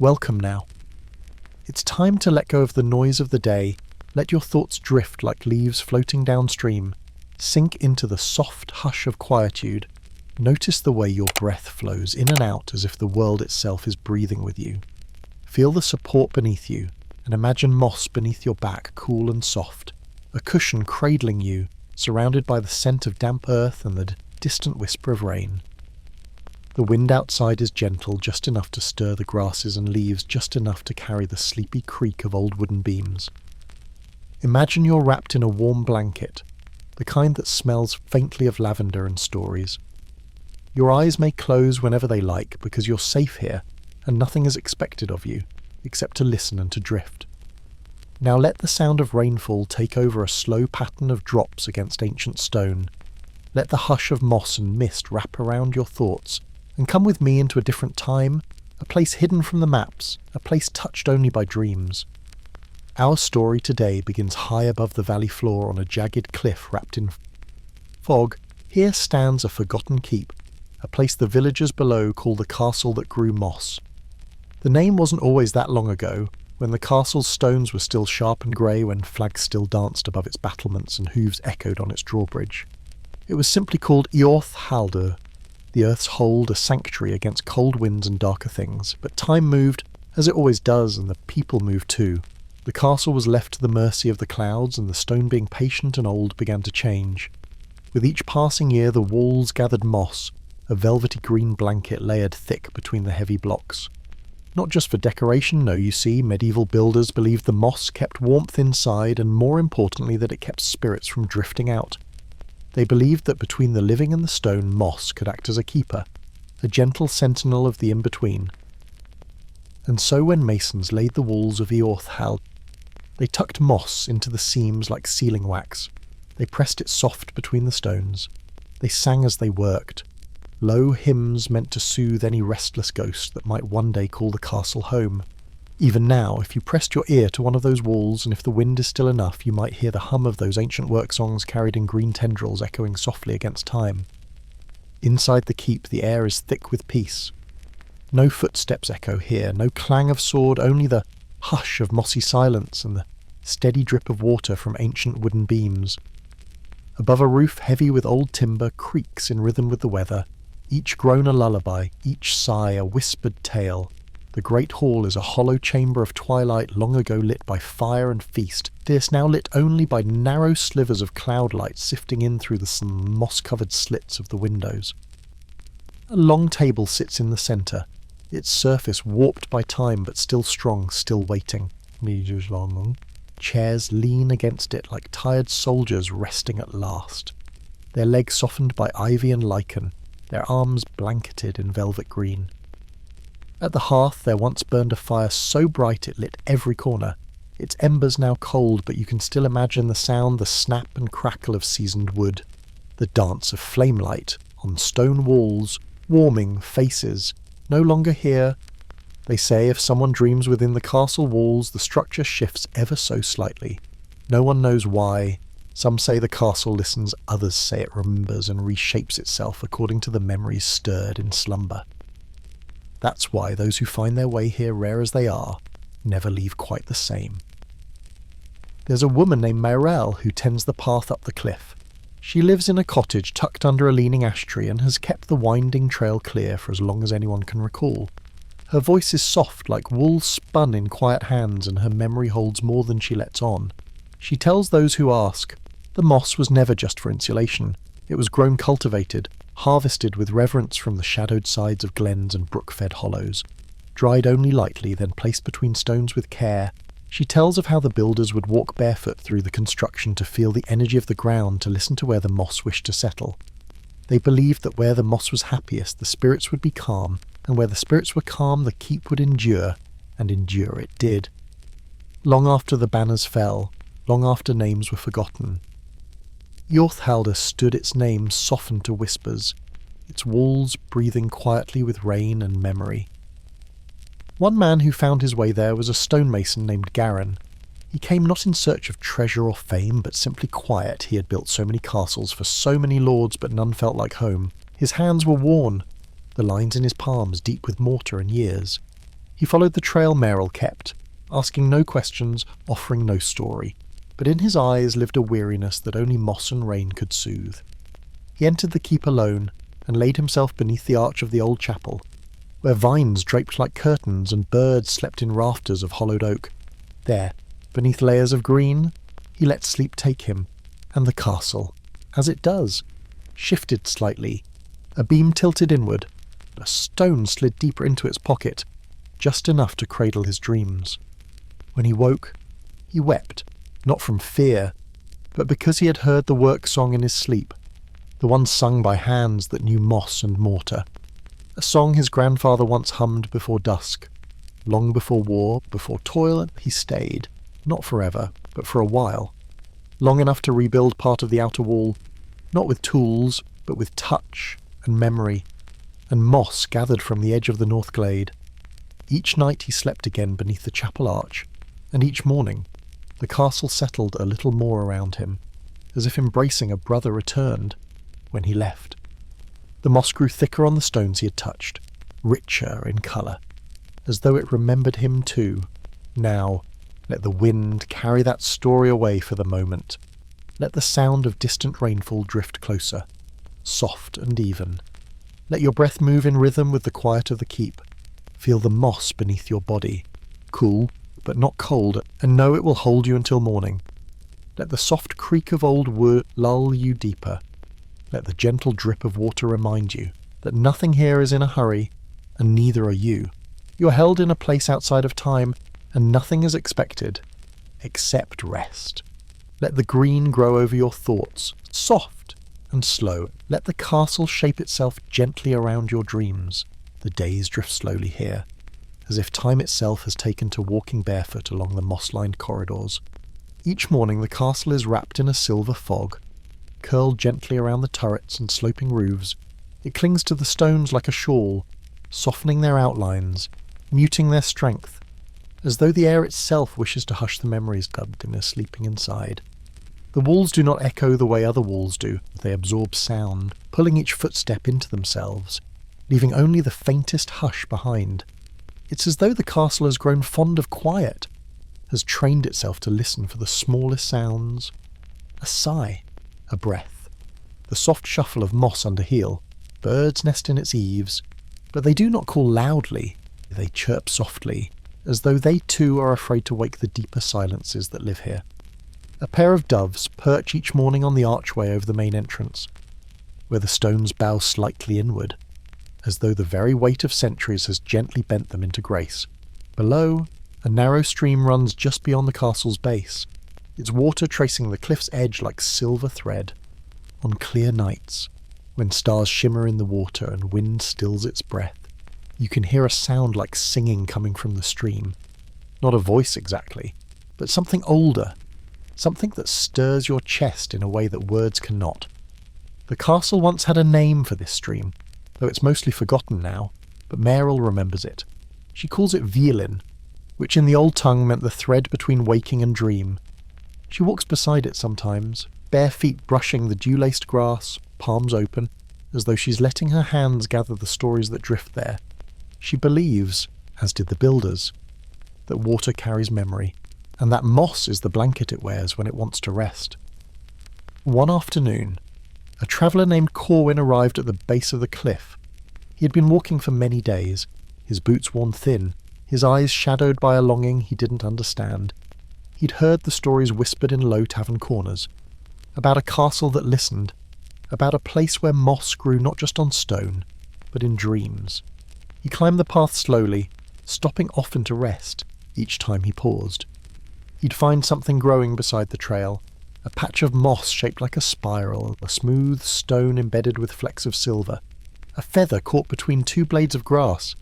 Welcome now. It's time to let go of the noise of the day, let your thoughts drift like leaves floating downstream, sink into the soft hush of quietude. Notice the way your breath flows in and out as if the world itself is breathing with you. Feel the support beneath you, and imagine moss beneath your back, cool and soft, a cushion cradling you, surrounded by the scent of damp earth and the distant whisper of rain. The wind outside is gentle, just enough to stir the grasses and leaves, just enough to carry the sleepy creak of old wooden beams. Imagine you're wrapped in a warm blanket, the kind that smells faintly of lavender and stories. Your eyes may close whenever they like because you're safe here and nothing is expected of you except to listen and to drift. Now let the sound of rainfall take over, a slow pattern of drops against ancient stone. Let the hush of moss and mist wrap around your thoughts, and come with me into a different time, a place hidden from the maps, a place touched only by dreams. Our story today begins high above the valley floor on a jagged cliff wrapped in fog. Here stands a forgotten keep, a place the villagers below call the castle that grew moss. The name wasn't always that long ago, when the castle's stones were still sharp and grey, when flags still danced above its battlements and hooves echoed on its drawbridge. It was simply called Eorth Haldur, the earth's hold, a sanctuary against cold winds and darker things. But time moved, as it always does, and the people moved too. The castle was left to the mercy of the clouds, and the stone, being patient and old, began to change. With each passing year the walls gathered moss, a velvety green blanket layered thick between the heavy blocks. Not just for decoration, no, you see, medieval builders believed the moss kept warmth inside, and more importantly that it kept spirits from drifting out. They believed that between the living and the stone, moss could act as a keeper, a gentle sentinel of the in-between. And so when masons laid the walls of Eorth Haldur, they tucked moss into the seams like sealing wax. They pressed it soft between the stones. They sang as they worked, low hymns meant to soothe any restless ghost that might one day call the castle home. Even now, if you pressed your ear to one of those walls, and if the wind is still enough, you might hear the hum of those ancient work songs carried in green tendrils echoing softly against time. Inside the keep, the air is thick with peace. No footsteps echo here, no clang of sword, only the hush of mossy silence and the steady drip of water from ancient wooden beams. Above a roof heavy with old timber creaks in rhythm with the weather, each groan a lullaby, each sigh a whispered tale. The great hall is a hollow chamber of twilight long ago lit by fire and feast, this now lit only by narrow slivers of cloud light sifting in through the moss-covered slits of the windows. A long table sits in the centre, its surface warped by time but still strong, still waiting. Chairs lean against it like tired soldiers resting at last, their legs softened by ivy and lichen, their arms blanketed in velvet green. At the hearth there once burned a fire so bright it lit every corner, its embers now cold, but you can still imagine the sound, the snap and crackle of seasoned wood, the dance of flame light on stone walls, warming faces, no longer here. They say if someone dreams within the castle walls, the structure shifts ever so slightly. No one knows why. Some say the castle listens, others say it remembers and reshapes itself according to the memories stirred in slumber. That's why those who find their way here, rare as they are, never leave quite the same. There's a woman named Mayrel who tends the path up the cliff. She lives in a cottage tucked under a leaning ash tree and has kept the winding trail clear for as long as anyone can recall. Her voice is soft like wool spun in quiet hands, and her memory holds more than she lets on. She tells those who ask, the moss was never just for insulation. It was grown cultivated, harvested with reverence from the shadowed sides of glens and brook-fed hollows, dried only lightly, then placed between stones with care. She tells of how the builders would walk barefoot through the construction to feel the energy of the ground, to listen to where the moss wished to settle. They believed that where the moss was happiest, the spirits would be calm, and where the spirits were calm, the keep would endure, and endure it did. Long after the banners fell, long after names were forgotten, Eorth Haldur stood, its name softened to whispers, its walls breathing quietly with rain and memory. One man who found his way there was a stonemason named Garin. He came not in search of treasure or fame, but simply quiet. He had built so many castles for so many lords, but none felt like home. His hands were worn, the lines in his palms deep with mortar and years. He followed the trail Merrill kept, asking no questions, offering no story, but in his eyes lived a weariness that only moss and rain could soothe. He entered the keep alone and laid himself beneath the arch of the old chapel, where vines draped like curtains and birds slept in rafters of hollowed oak. There, beneath layers of green, he let sleep take him, and the castle, as it does, shifted slightly. A beam tilted inward, a stone slid deeper into its pocket, just enough to cradle his dreams. When he woke, he wept, not from fear, but because he had heard the work song in his sleep, the one sung by hands that knew moss and mortar, a song his grandfather once hummed before dusk. Long before war, before toil, he stayed, not forever, but for a while, long enough to rebuild part of the outer wall, not with tools, but with touch and memory, and moss gathered from the edge of the north glade. Each night he slept again beneath the chapel arch, and each morning the castle settled a little more around him, as if embracing a brother returned when he left. The moss grew thicker on the stones he had touched, richer in colour, as though it remembered him too. Now, let the wind carry that story away for the moment. Let the sound of distant rainfall drift closer, soft and even. Let your breath move in rhythm with the quiet of the keep. Feel the moss beneath your body, cool but not cold, and know it will hold you until morning. Let the soft creak of old wood lull you deeper. Let the gentle drip of water remind you that nothing here is in a hurry, and neither are you. You are held in a place outside of time, and nothing is expected except rest. Let the green grow over your thoughts, soft and slow. Let the castle shape itself gently around your dreams. The days drift slowly here, as if time itself has taken to walking barefoot along the moss-lined corridors. Each morning the castle is wrapped in a silver fog, curled gently around the turrets and sloping roofs. It clings to the stones like a shawl, softening their outlines, muting their strength, as though the air itself wishes to hush the memories dubbed in a sleeping inside. The walls do not echo the way other walls do. They absorb sound, pulling each footstep into themselves, leaving only the faintest hush behind. It's as though the castle has grown fond of quiet, has trained itself to listen for the smallest sounds. A sigh, a breath, the soft shuffle of moss under heel. Birds nest in its eaves, but they do not call loudly. They chirp softly, as though they too are afraid to wake the deeper silences that live here. A pair of doves perch each morning on the archway over the main entrance, where the stones bow slightly inward, as though the very weight of centuries has gently bent them into grace. Below, a narrow stream runs just beyond the castle's base, its water tracing the cliff's edge like silver thread. On clear nights, when stars shimmer in the water and wind stills its breath, you can hear a sound like singing coming from the stream. Not a voice exactly, but something older, something that stirs your chest in a way that words cannot. The castle once had a name for this stream, though it's mostly forgotten now, but Merrill remembers it. She calls it Violin, which in the old tongue meant the thread between waking and dream. She walks beside it sometimes, bare feet brushing the dew-laced grass, palms open, as though she's letting her hands gather the stories that drift there. She believes, as did the builders, that water carries memory, and that moss is the blanket it wears when it wants to rest. One afternoon, a traveller named Corwin arrived at the base of the cliff. He had been walking for many days, his boots worn thin, his eyes shadowed by a longing he didn't understand. He'd heard the stories whispered in low tavern corners, about a castle that listened, about a place where moss grew not just on stone, but in dreams. He climbed the path slowly, stopping often to rest each time he paused. He'd find something growing beside the trail, a patch of moss shaped like a spiral, a smooth stone embedded with flecks of silver, a feather caught between two blades of grass,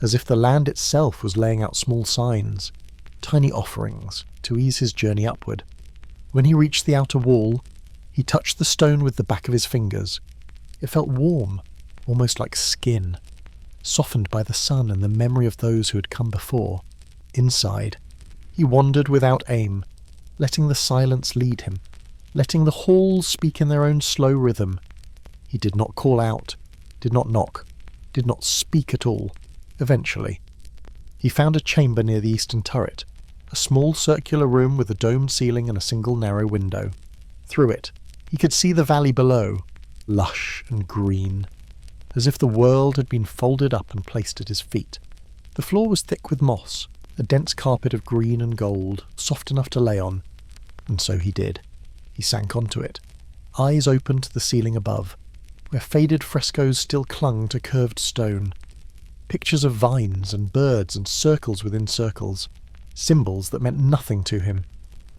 as if the land itself was laying out small signs, tiny offerings, to ease his journey upward. When he reached the outer wall, he touched the stone with the back of his fingers. It felt warm, almost like skin, softened by the sun and the memory of those who had come before. Inside, he wandered without aim, letting the silence lead him, letting the halls speak in their own slow rhythm. He did not call out, did not knock, did not speak at all. Eventually, He found a chamber near the eastern turret, a small circular room with a domed ceiling and a single narrow window. Through it, he could see the valley below, lush and green, as if the world had been folded up and placed at his feet. The floor was thick with moss, a dense carpet of green and gold, soft enough to lay on, and so he did. He sank onto it, eyes open to the ceiling above, where faded frescoes still clung to curved stone. Pictures of vines and birds and circles within circles, symbols that meant nothing to him,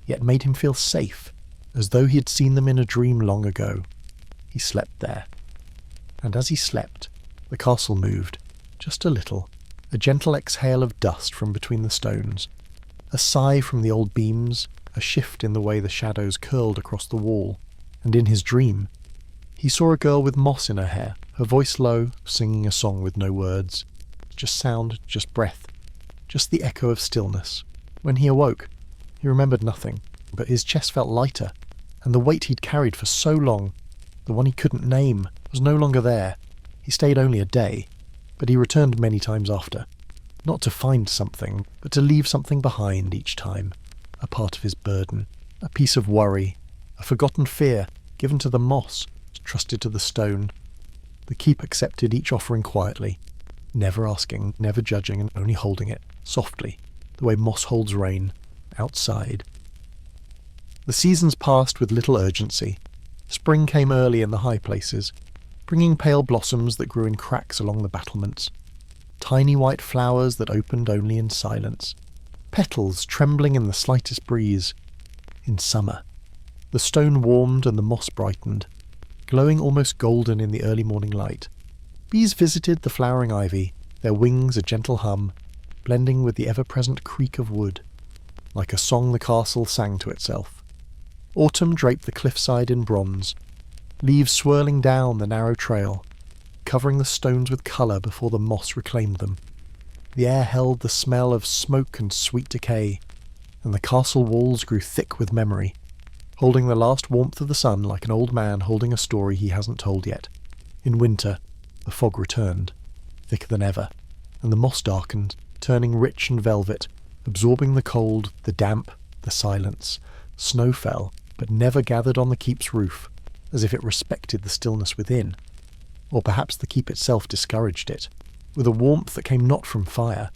yet made him feel safe, as though he had seen them in a dream long ago. He slept there. And as he slept, the castle moved, just a little, a gentle exhale of dust from between the stones, a sigh from the old beams, a shift in the way the shadows curled across the wall, and in his dream, he saw a girl with moss in her hair, her voice low, singing a song with no words. Just sound, just breath, just the echo of stillness. When he awoke, he remembered nothing, but his chest felt lighter, and the weight he'd carried for so long, the one he couldn't name, was no longer there. He stayed only a day, but he returned many times after, not to find something, but to leave something behind each time, a part of his burden, a piece of worry, a forgotten fear given to the moss, trusted to the stone. The keep accepted each offering quietly, never asking, never judging, and only holding it, softly, the way moss holds rain, outside. The seasons passed with little urgency. Spring came early in the high places, bringing pale blossoms that grew in cracks along the battlements, tiny white flowers that opened only in silence, petals trembling in the slightest breeze. In summer, the stone warmed and the moss brightened, glowing almost golden in the early morning light. Bees visited the flowering ivy, their wings a gentle hum, blending with the ever-present creak of wood. Like a song the castle sang to itself. Autumn draped the cliffside in bronze, leaves swirling down the narrow trail, covering the stones with colour before the moss reclaimed them. The air held the smell of smoke and sweet decay, and the castle walls grew thick with memory, holding the last warmth of the sun like an old man holding a story he hasn't told yet. In winter, the fog returned, thicker than ever, and the moss darkened, turning rich and velvet, absorbing the cold, the damp, the silence. Snow fell, but never gathered on the keep's roof, as if it respected the stillness within. Or perhaps the keep itself discouraged it, with a warmth that came not from fire,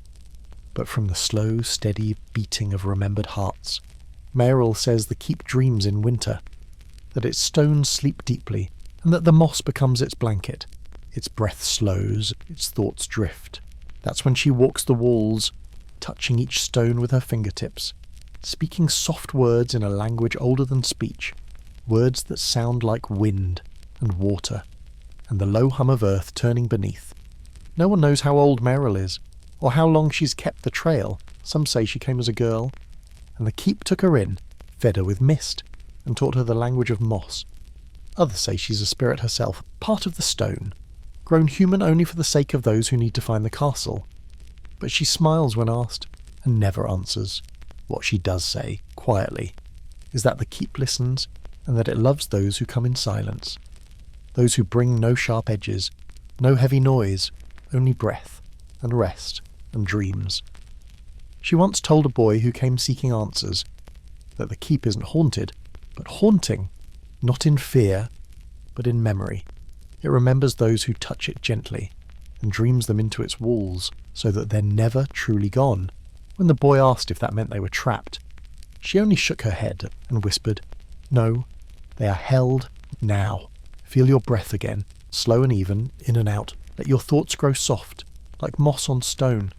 but from the slow, steady beating of remembered hearts. Mayerl says the keep dreams in winter, that its stones sleep deeply, and that the moss becomes its blanket. Its breath slows, its thoughts drift. That's when she walks the walls, touching each stone with her fingertips, speaking soft words in a language older than speech, words that sound like wind and water, and the low hum of earth turning beneath. No one knows how old Mayerl is, or how long she's kept the trail. Some say she came as a girl, and the keep took her in, fed her with mist, and taught her the language of moss. Others say she's a spirit herself, part of the stone, grown human only for the sake of those who need to find the castle. But she smiles when asked, and never answers. What she does say, quietly, is that the keep listens, and that it loves those who come in silence, those who bring no sharp edges, no heavy noise, only breath, and rest, and dreams. She once told a boy who came seeking answers that the keep isn't haunted, but haunting, not in fear, but in memory. It remembers those who touch it gently, and dreams them into its walls, so that they're never truly gone. When the boy asked if that meant they were trapped, she only shook her head and whispered, "No, they are held now. Feel your breath again, slow and even, in and out. Let your thoughts grow soft, like moss on stone.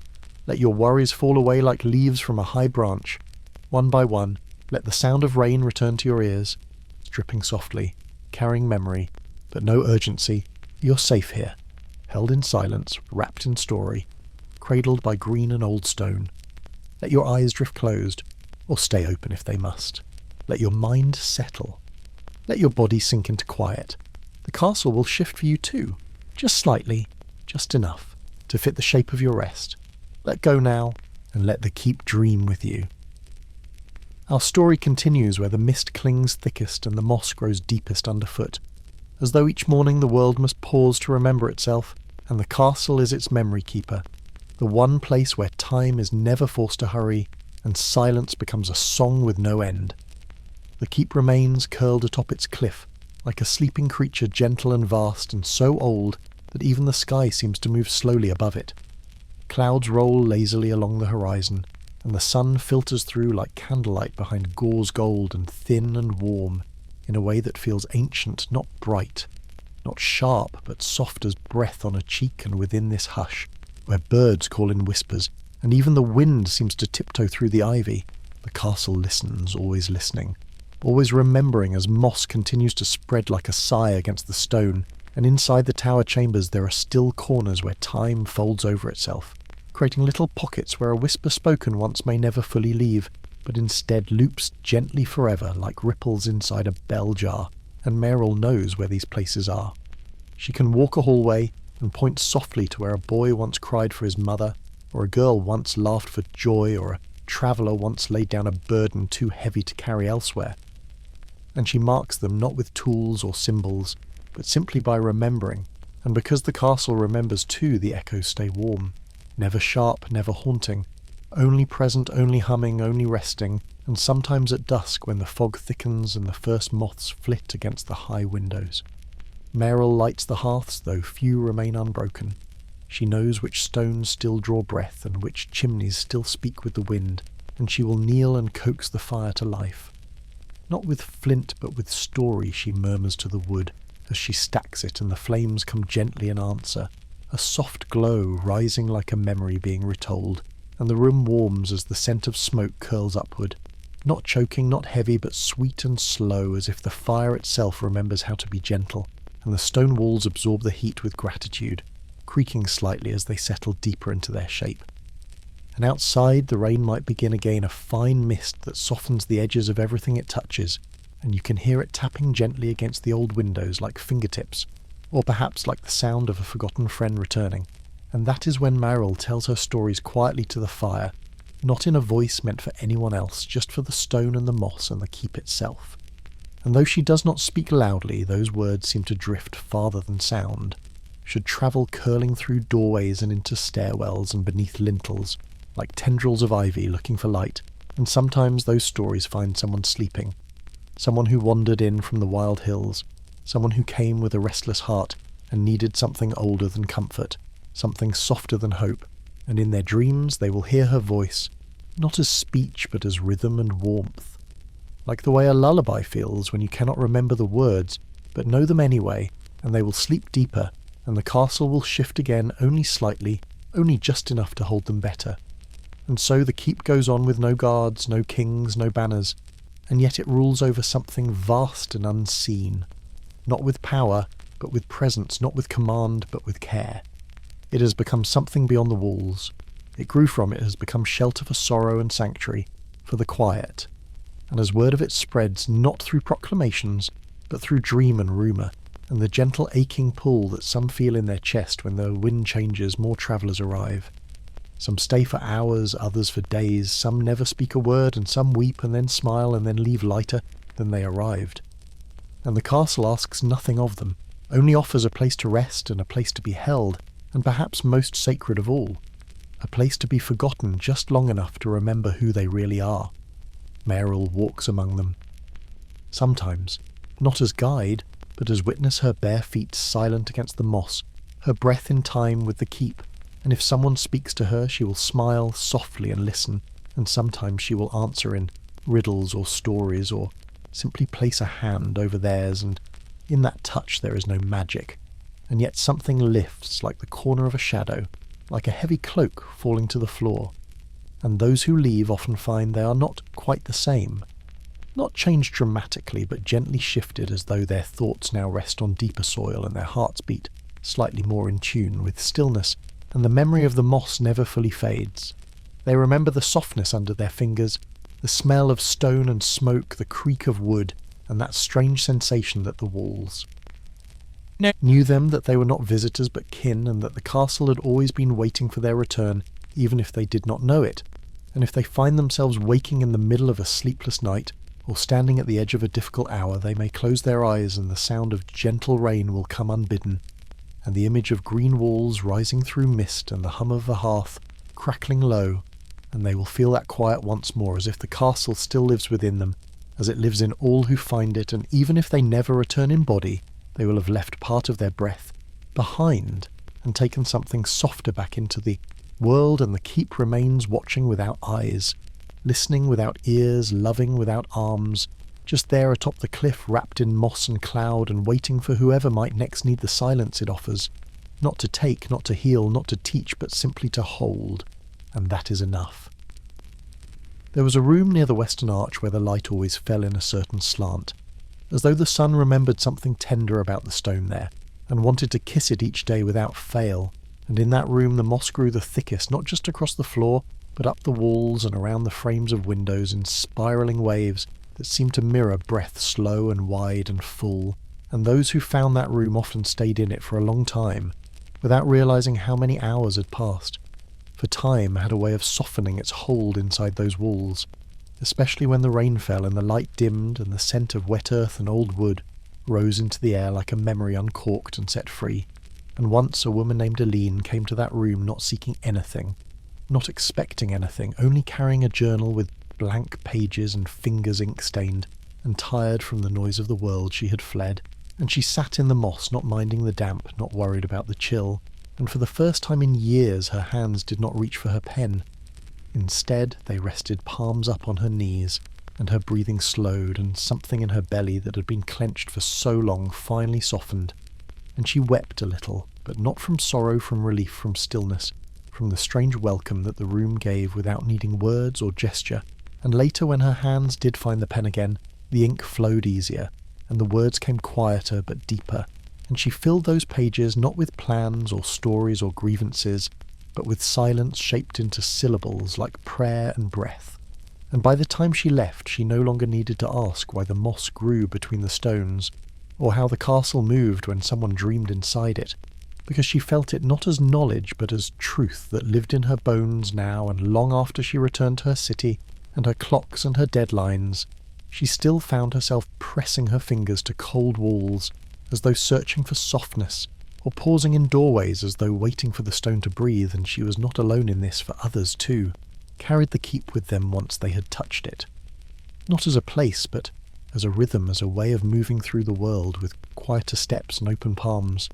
Let your worries fall away like leaves from a high branch. One by one, let the sound of rain return to your ears, dripping softly, carrying memory, but no urgency. You're safe here, held in silence, wrapped in story, cradled by green and old stone. Let your eyes drift closed, or stay open if they must. Let your mind settle. Let your body sink into quiet. The castle will shift for you too, just slightly, just enough, to fit the shape of your rest. Let go now, and let the keep dream with you." Our story continues where the mist clings thickest and the moss grows deepest underfoot, as though each morning the world must pause to remember itself, and the castle is its memory keeper, the one place where time is never forced to hurry and silence becomes a song with no end. The keep remains curled atop its cliff, like a sleeping creature gentle and vast and so old that even the sky seems to move slowly above it. Clouds roll lazily along the horizon, and the sun filters through like candlelight behind gauze gold and thin and warm, in a way that feels ancient, not bright, not sharp, but soft as breath on a cheek and within this hush, where birds call in whispers, and even the wind seems to tiptoe through the ivy. The castle listens, always listening, always remembering as moss continues to spread like a sigh against the stone, and inside the tower chambers there are still corners where time folds over itself, creating little pockets where a whisper spoken once may never fully leave, but instead loops gently forever like ripples inside a bell jar, and Meryl knows where these places are. She can walk a hallway and point softly to where a boy once cried for his mother, or a girl once laughed for joy, or a traveller once laid down a burden too heavy to carry elsewhere. And she marks them not with tools or symbols, but simply by remembering, and because the castle remembers too, the echoes stay warm, never sharp, never haunting, only present, only humming, only resting, and sometimes at dusk when the fog thickens and the first moths flit against the high windows. Meryl lights the hearths, though few remain unbroken. She knows which stones still draw breath and which chimneys still speak with the wind, and she will kneel and coax the fire to life. Not with flint, but with story, she murmurs to the wood, as she stacks it and the flames come gently in answer, a soft glow rising like a memory being retold, and the room warms as the scent of smoke curls upward, not choking, not heavy, but sweet and slow, as if the fire itself remembers how to be gentle, and the stone walls absorb the heat with gratitude, creaking slightly as they settle deeper into their shape. And outside the rain might begin again, a fine mist that softens the edges of everything it touches, and you can hear it tapping gently against the old windows like fingertips, or perhaps like the sound of a forgotten friend returning. And that is when Meryl tells her stories quietly to the fire, not in a voice meant for anyone else, just for the stone and the moss and the keep itself. And though she does not speak loudly, those words seem to drift farther than sound, should travel curling through doorways and into stairwells and beneath lintels, like tendrils of ivy looking for light, and sometimes those stories find someone sleeping, someone who wandered in from the wild hills, someone who came with a restless heart and needed something older than comfort, something softer than hope, and in their dreams they will hear her voice, not as speech but as rhythm and warmth, like the way a lullaby feels when you cannot remember the words, but know them anyway, and they will sleep deeper, and the castle will shift again only slightly, only just enough to hold them better. And so the keep goes on with no guards, no kings, no banners, and yet it rules over something vast and unseen, not with power, but with presence, not with command, but with care. It has become something beyond the walls. It grew from it, has become shelter for sorrow and sanctuary, for the quiet. And as word of it spreads, not through proclamations, but through dream and rumour, and the gentle aching pull that some feel in their chest when the wind changes, more travellers arrive. Some stay for hours, others for days, some never speak a word, and some weep and then smile and then leave lighter than they arrived. And the castle asks nothing of them, only offers a place to rest and a place to be held, and perhaps most sacred of all, a place to be forgotten just long enough to remember who they really are. Meryl walks among them. Sometimes, not as guide, but as witness her bare feet silent against the moss, her breath in time with the keep, and if someone speaks to her she will smile softly and listen, and sometimes she will answer in riddles or stories, or simply place a hand over theirs, and in that touch there is no magic, and yet something lifts like the corner of a shadow, like a heavy cloak falling to the floor, and those who leave often find they are not quite the same, not changed dramatically, but gently shifted as though their thoughts now rest on deeper soil and their hearts beat slightly more in tune with stillness, and the memory of the moss never fully fades. They remember the softness under their fingers, the smell of stone and smoke, the creak of wood, and that strange sensation that the walls knew them, that they were not visitors but kin, and that the castle had always been waiting for their return, even if they did not know it. And if they find themselves waking in the middle of a sleepless night, or standing at the edge of a difficult hour, they may close their eyes and the sound of gentle rain will come unbidden, and the image of green walls rising through mist and the hum of the hearth crackling low, and they will feel that quiet once more, as if the castle still lives within them, as it lives in all who find it, and even if they never return in body, they will have left part of their breath behind and taken something softer back into the world, and the keep remains watching without eyes, listening without ears, loving without arms, just there atop the cliff wrapped in moss and cloud and waiting for whoever might next need the silence it offers, not to take, not to heal, not to teach, but simply to hold, and that is enough. There was a room near the western arch where the light always fell in a certain slant, as though the sun remembered something tender about the stone there, and wanted to kiss it each day without fail, and in that room the moss grew the thickest, not just across the floor, but up the walls and around the frames of windows in spiralling waves that seemed to mirror breath slow and wide and full, and those who found that room often stayed in it for a long time, without realizing how many hours had passed, for time had a way of softening its hold inside those walls, especially when the rain fell and the light dimmed and the scent of wet earth and old wood rose into the air like a memory uncorked and set free. And once a woman named Aline came to that room not seeking anything, not expecting anything, only carrying a journal with blank pages and fingers ink-stained, and tired from the noise of the world she had fled. And she sat in the moss, not minding the damp, not worried about the chill, and for the first time in years her hands did not reach for her pen. Instead, they rested palms up on her knees, and her breathing slowed, and something in her belly that had been clenched for so long finally softened, and she wept a little, but not from sorrow, from relief, from stillness, from the strange welcome that the room gave without needing words or gesture. And later, when her hands did find the pen again, the ink flowed easier, and the words came quieter but deeper, and she filled those pages not with plans or stories or grievances, but with silence shaped into syllables like prayer and breath. And by the time she left, she no longer needed to ask why the moss grew between the stones, or how the castle moved when someone dreamed inside it, because she felt it not as knowledge but as truth that lived in her bones now, and long after she returned to her city and her clocks and her deadlines, she still found herself pressing her fingers to cold walls as though searching for softness, or pausing in doorways as though waiting for the stone to breathe, and she was not alone in this, for others too carried the keep with them once they had touched it. Not as a place, but as a rhythm, as a way of moving through the world with quieter steps and open palms.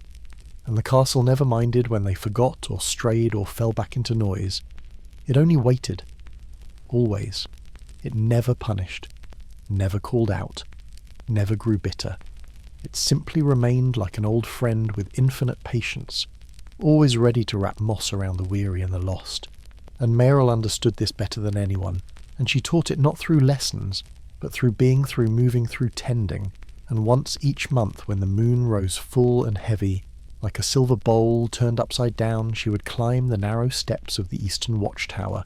And the castle never minded when they forgot or strayed or fell back into noise. It only waited. Always. It never punished, never called out, never grew bitter. It simply remained like an old friend with infinite patience, always ready to wrap moss around the weary and the lost. And Meryl understood this better than anyone, and she taught it not through lessons, but through being, through moving, through tending. And once each month, when the moon rose full and heavy, like a silver bowl turned upside down, she would climb the narrow steps of the eastern watchtower,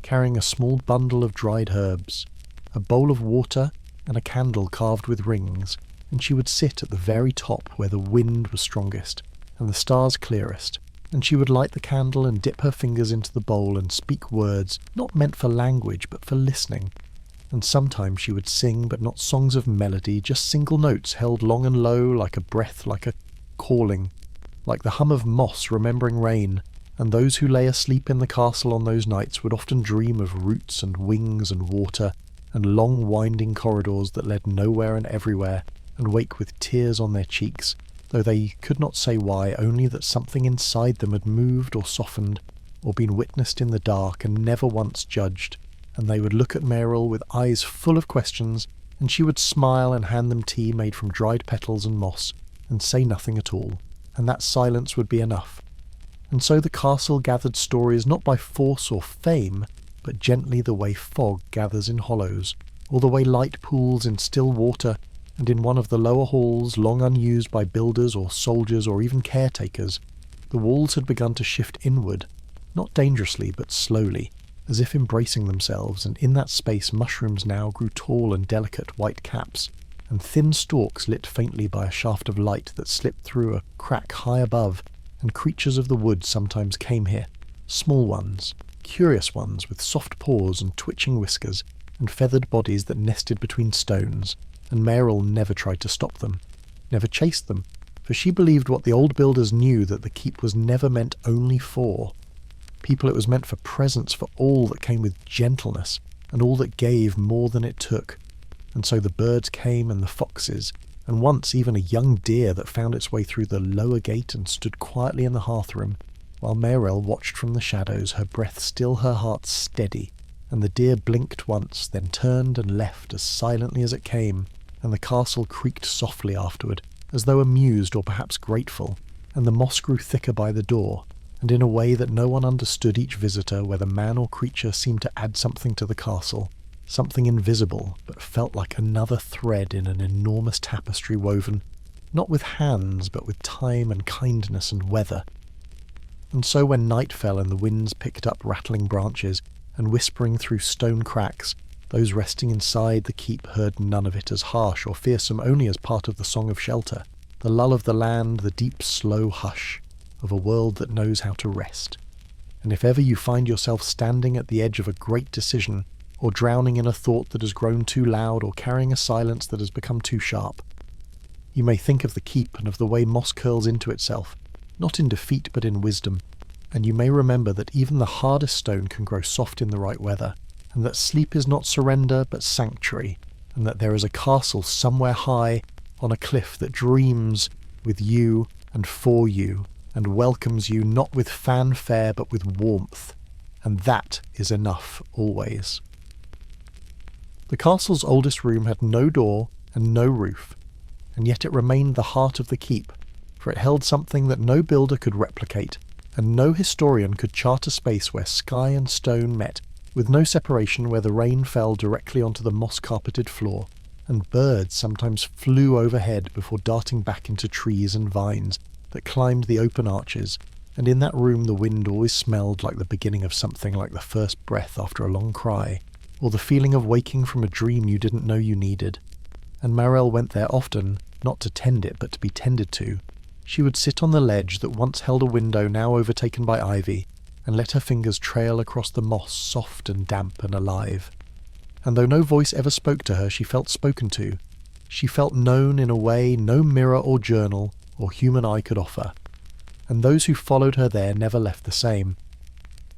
carrying a small bundle of dried herbs, a bowl of water, and a candle carved with rings, and she would sit at the very top where the wind was strongest and the stars clearest, and she would light the candle and dip her fingers into the bowl and speak words not meant for language but for listening. And sometimes she would sing, but not songs of melody, just single notes held long and low, like a breath, like a calling, like the hum of moss remembering rain. And those who lay asleep in the castle on those nights would often dream of roots and wings and water, and long winding corridors that led nowhere and everywhere, and wake with tears on their cheeks, though they could not say why, only that something inside them had moved or softened, or been witnessed in the dark and never once judged. And they would look at Meryl with eyes full of questions, and she would smile and hand them tea made from dried petals and moss, and say nothing at all, and that silence would be enough. And so the castle gathered stories not by force or fame, but gently the way fog gathers in hollows, or the way light pools in still water, and in one of the lower halls, long unused by builders or soldiers or even caretakers, the walls had begun to shift inward, not dangerously but slowly, as if embracing themselves, and in that space mushrooms now grew tall and delicate white caps, and thin stalks lit faintly by a shaft of light that slipped through a crack high above, and creatures of the wood sometimes came here, small ones, curious ones with soft paws and twitching whiskers, and feathered bodies that nested between stones, and Meryl never tried to stop them, never chased them, for she believed what the old builders knew, that the keep was never meant only for people. It was meant for presents for all that came with gentleness, and all that gave more than it took. And so the birds came, and the foxes, and once even a young deer that found its way through the lower gate and stood quietly in the hearthroom, while Meryl watched from the shadows, her breath still, her heart steady. And the deer blinked once, then turned and left as silently as it came, and the castle creaked softly afterward, as though amused or perhaps grateful, and the moss grew thicker by the door, and in a way that no one understood, each visitor, whether man or creature, seemed to add something to the castle, something invisible, but felt like another thread in an enormous tapestry woven, not with hands, but with time and kindness and weather. And so when night fell and the winds picked up rattling branches and whispering through stone cracks, those resting inside the keep heard none of it as harsh or fearsome, only as part of the song of shelter, the lull of the land, the deep, slow hush of a world that knows how to rest. And if ever you find yourself standing at the edge of a great decision, or drowning in a thought that has grown too loud, or carrying a silence that has become too sharp, you may think of the keep and of the way moss curls into itself, not in defeat but in wisdom, and you may remember that even the hardest stone can grow soft in the right weather, and that sleep is not surrender but sanctuary, and that there is a castle somewhere high on a cliff that dreams with you and for you, and welcomes you not with fanfare but with warmth, and that is enough always. The castle's oldest room had no door and no roof, and yet it remained the heart of the keep, for it held something that no builder could replicate, and no historian could chart a space where sky and stone met, with no separation, where the rain fell directly onto the moss-carpeted floor, and birds sometimes flew overhead before darting back into trees and vines that climbed the open arches, and in that room the wind always smelled like the beginning of something, like the first breath after a long cry, or the feeling of waking from a dream you didn't know you needed. And Marelle went there often, not to tend it, but to be tended to. She would sit on the ledge that once held a window now overtaken by ivy, and let her fingers trail across the moss, soft and damp and alive. And though no voice ever spoke to her, she felt spoken to. She felt known in a way no mirror or journal or human eye could offer. And those who followed her there never left the same.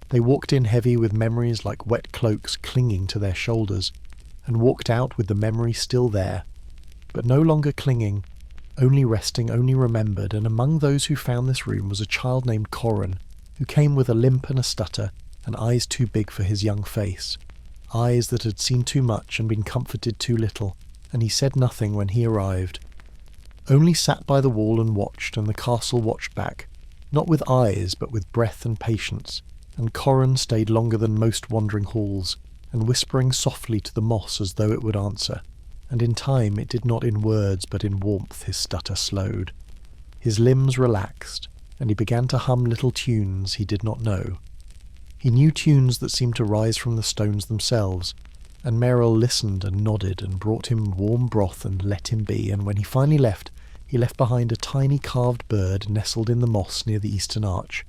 They walked in heavy with memories like wet cloaks clinging to their shoulders, and walked out with the memory still there, but no longer clinging, only resting, only remembered. And among those who found this room was a child named Corin, who came with a limp and a stutter, and eyes too big for his young face, eyes that had seen too much and been comforted too little, and he said nothing when he arrived, only sat by the wall and watched, and the castle watched back, not with eyes but with breath and patience. And Corin stayed longer than most wandering halls, and whispering softly to the moss as though it would answer, and in time it did not in words but in warmth his stutter slowed. His limbs relaxed, and he began to hum little tunes he did not know. He knew tunes that seemed to rise from the stones themselves, and Meryl listened and nodded and brought him warm broth and let him be, and when he finally left, he left behind a tiny carved bird nestled in the moss near the eastern arch,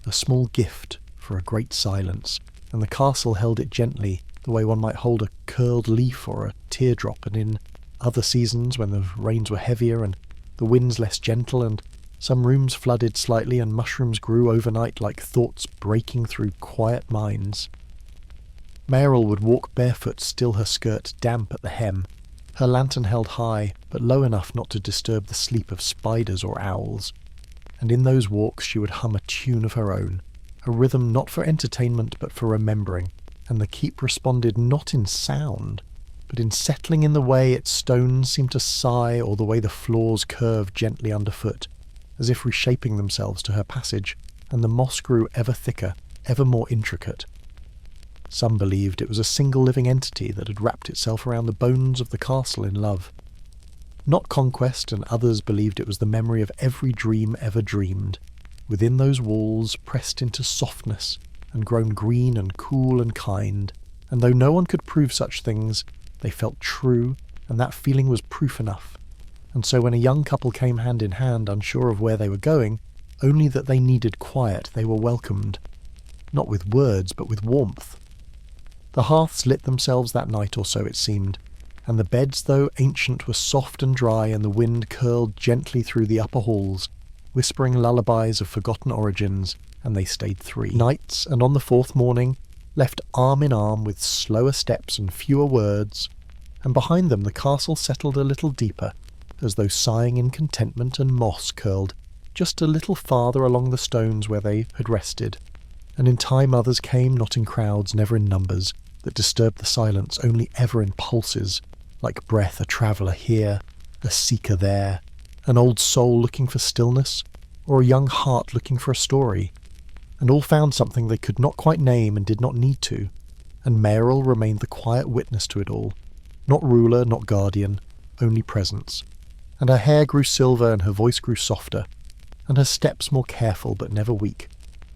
a small gift for a great silence, and the castle held it gently, the way one might hold a curled leaf or a teardrop. And in other seasons, when the rains were heavier and the winds less gentle, and some rooms flooded slightly and mushrooms grew overnight like thoughts breaking through quiet minds, Meryl would walk barefoot, still her skirt damp at the hem, her lantern held high, but low enough not to disturb the sleep of spiders or owls. And in those walks she would hum a tune of her own, a rhythm not for entertainment but for remembering, and the keep responded not in sound, but in settling in the way its stones seemed to sigh, or the way the floors curved gently underfoot, as if reshaping themselves to her passage, and the moss grew ever thicker, ever more intricate. Some believed it was a single living entity that had wrapped itself around the bones of the castle in love. Not conquest, and others believed it was the memory of every dream ever dreamed, within those walls, pressed into softness, and grown green and cool and kind, and though no one could prove such things, they felt true, and that feeling was proof enough. And so when a young couple came hand in hand, unsure of where they were going, only that they needed quiet, they were welcomed, not with words, but with warmth. The hearths lit themselves that night, or so it seemed, and the beds, though ancient, were soft and dry, and the wind curled gently through the upper halls, whispering lullabies of forgotten origins, and they stayed 3 nights, and on the 4th morning, left arm in arm with slower steps and fewer words, and behind them the castle settled a little deeper, as though sighing in contentment, and moss curled just a little farther along the stones where they had rested. And in time others came, not in crowds, never in numbers, that disturbed the silence, only ever in pulses, like breath, a traveller here, a seeker there, an old soul looking for stillness, or a young heart looking for a story. And all found something they could not quite name and did not need to, and Meryl remained the quiet witness to it all, not ruler, not guardian, only presence. And her hair grew silver, and her voice grew softer, and her steps more careful but never weak,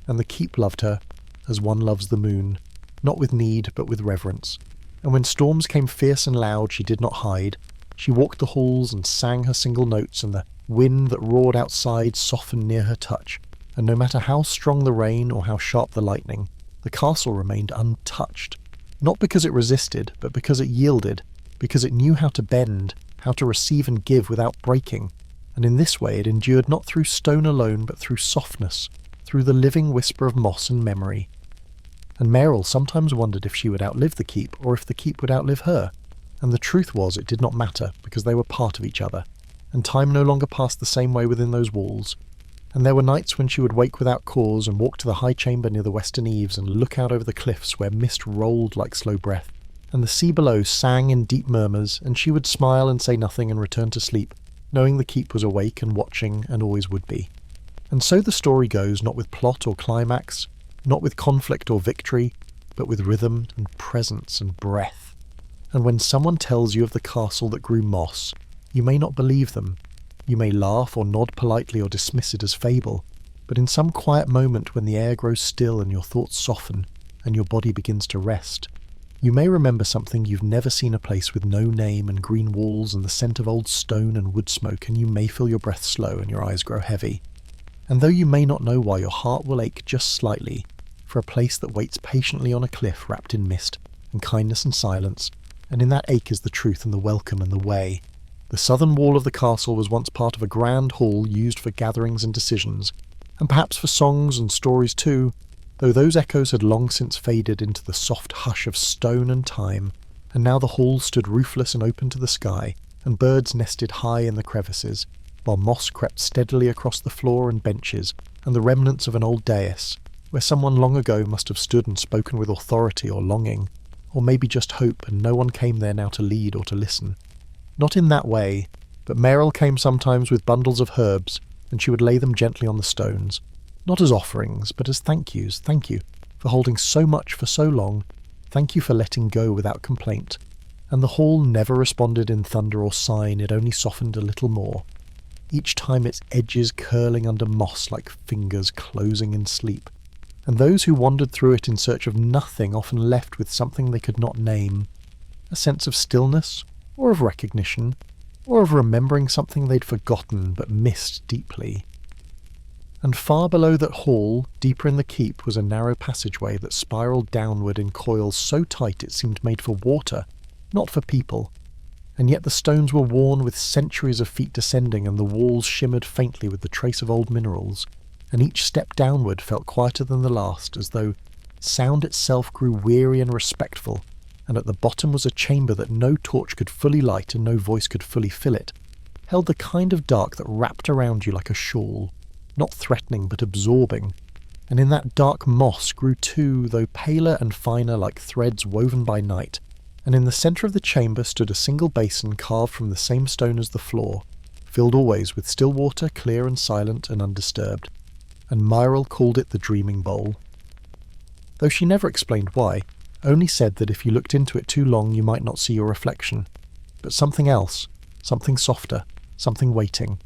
and the keep loved her, as one loves the moon, not with need but with reverence. And when storms came fierce and loud, she did not hide. She walked the halls and sang her single notes, and the wind that roared outside softened near her touch. And no matter how strong the rain or how sharp the lightning, the castle remained untouched. Not because it resisted, but because it yielded, because it knew how to bend, how to receive and give without breaking. And in this way it endured not through stone alone, but through softness, through the living whisper of moss and memory. And Meryl sometimes wondered if she would outlive the keep, or if the keep would outlive her. And the truth was it did not matter, because they were part of each other, and time no longer passed the same way within those walls. And there were nights when she would wake without cause, and walk to the high chamber near the western eaves, and look out over the cliffs where mist rolled like slow breath, and the sea below sang in deep murmurs, and she would smile and say nothing and return to sleep, knowing the keep was awake and watching and always would be. And so the story goes, not with plot or climax, not with conflict or victory, but with rhythm and presence and breath. And when someone tells you of the castle that grew moss, you may not believe them. You may laugh or nod politely or dismiss it as fable, but in some quiet moment when the air grows still and your thoughts soften and your body begins to rest, you may remember something you've never seen, a place with no name and green walls and the scent of old stone and wood smoke, and you may feel your breath slow and your eyes grow heavy. And though you may not know why, your heart will ache just slightly for a place that waits patiently on a cliff wrapped in mist and kindness and silence, and in that ache is the truth and the welcome and the way. The southern wall of the castle was once part of a grand hall used for gatherings and decisions, and perhaps for songs and stories too, though those echoes had long since faded into the soft hush of stone and time, and now the hall stood roofless and open to the sky, and birds nested high in the crevices, while moss crept steadily across the floor and benches, and the remnants of an old dais, where someone long ago must have stood and spoken with authority or longing, or maybe just hope, and no one came there now to lead or to listen. Not in that way, but Meryl came sometimes with bundles of herbs, and she would lay them gently on the stones, not as offerings, but as thank you for holding so much for so long, thank you for letting go without complaint. And the hall never responded in thunder or sign, it only softened a little more, each time its edges curling under moss like fingers closing in sleep. And those who wandered through it in search of nothing often left with something they could not name, a sense of stillness, or of recognition, or of remembering something they'd forgotten but missed deeply. And far below that hall, deeper in the keep, was a narrow passageway that spiraled downward in coils so tight it seemed made for water, not for people. And yet the stones were worn with centuries of feet descending, and the walls shimmered faintly with the trace of old minerals, and each step downward felt quieter than the last, as though sound itself grew weary and respectful, and at the bottom was a chamber that no torch could fully light and no voice could fully fill it, held the kind of dark that wrapped around you like a shawl, not threatening but absorbing. And in that dark moss grew too, though paler and finer like threads woven by night, and in the centre of the chamber stood a single basin carved from the same stone as the floor, filled always with still water, clear and silent and undisturbed. And Meryl called it the Dreaming Bowl. Though she never explained why, only said that if you looked into it too long you might not see your reflection, but something else, something softer, something waiting.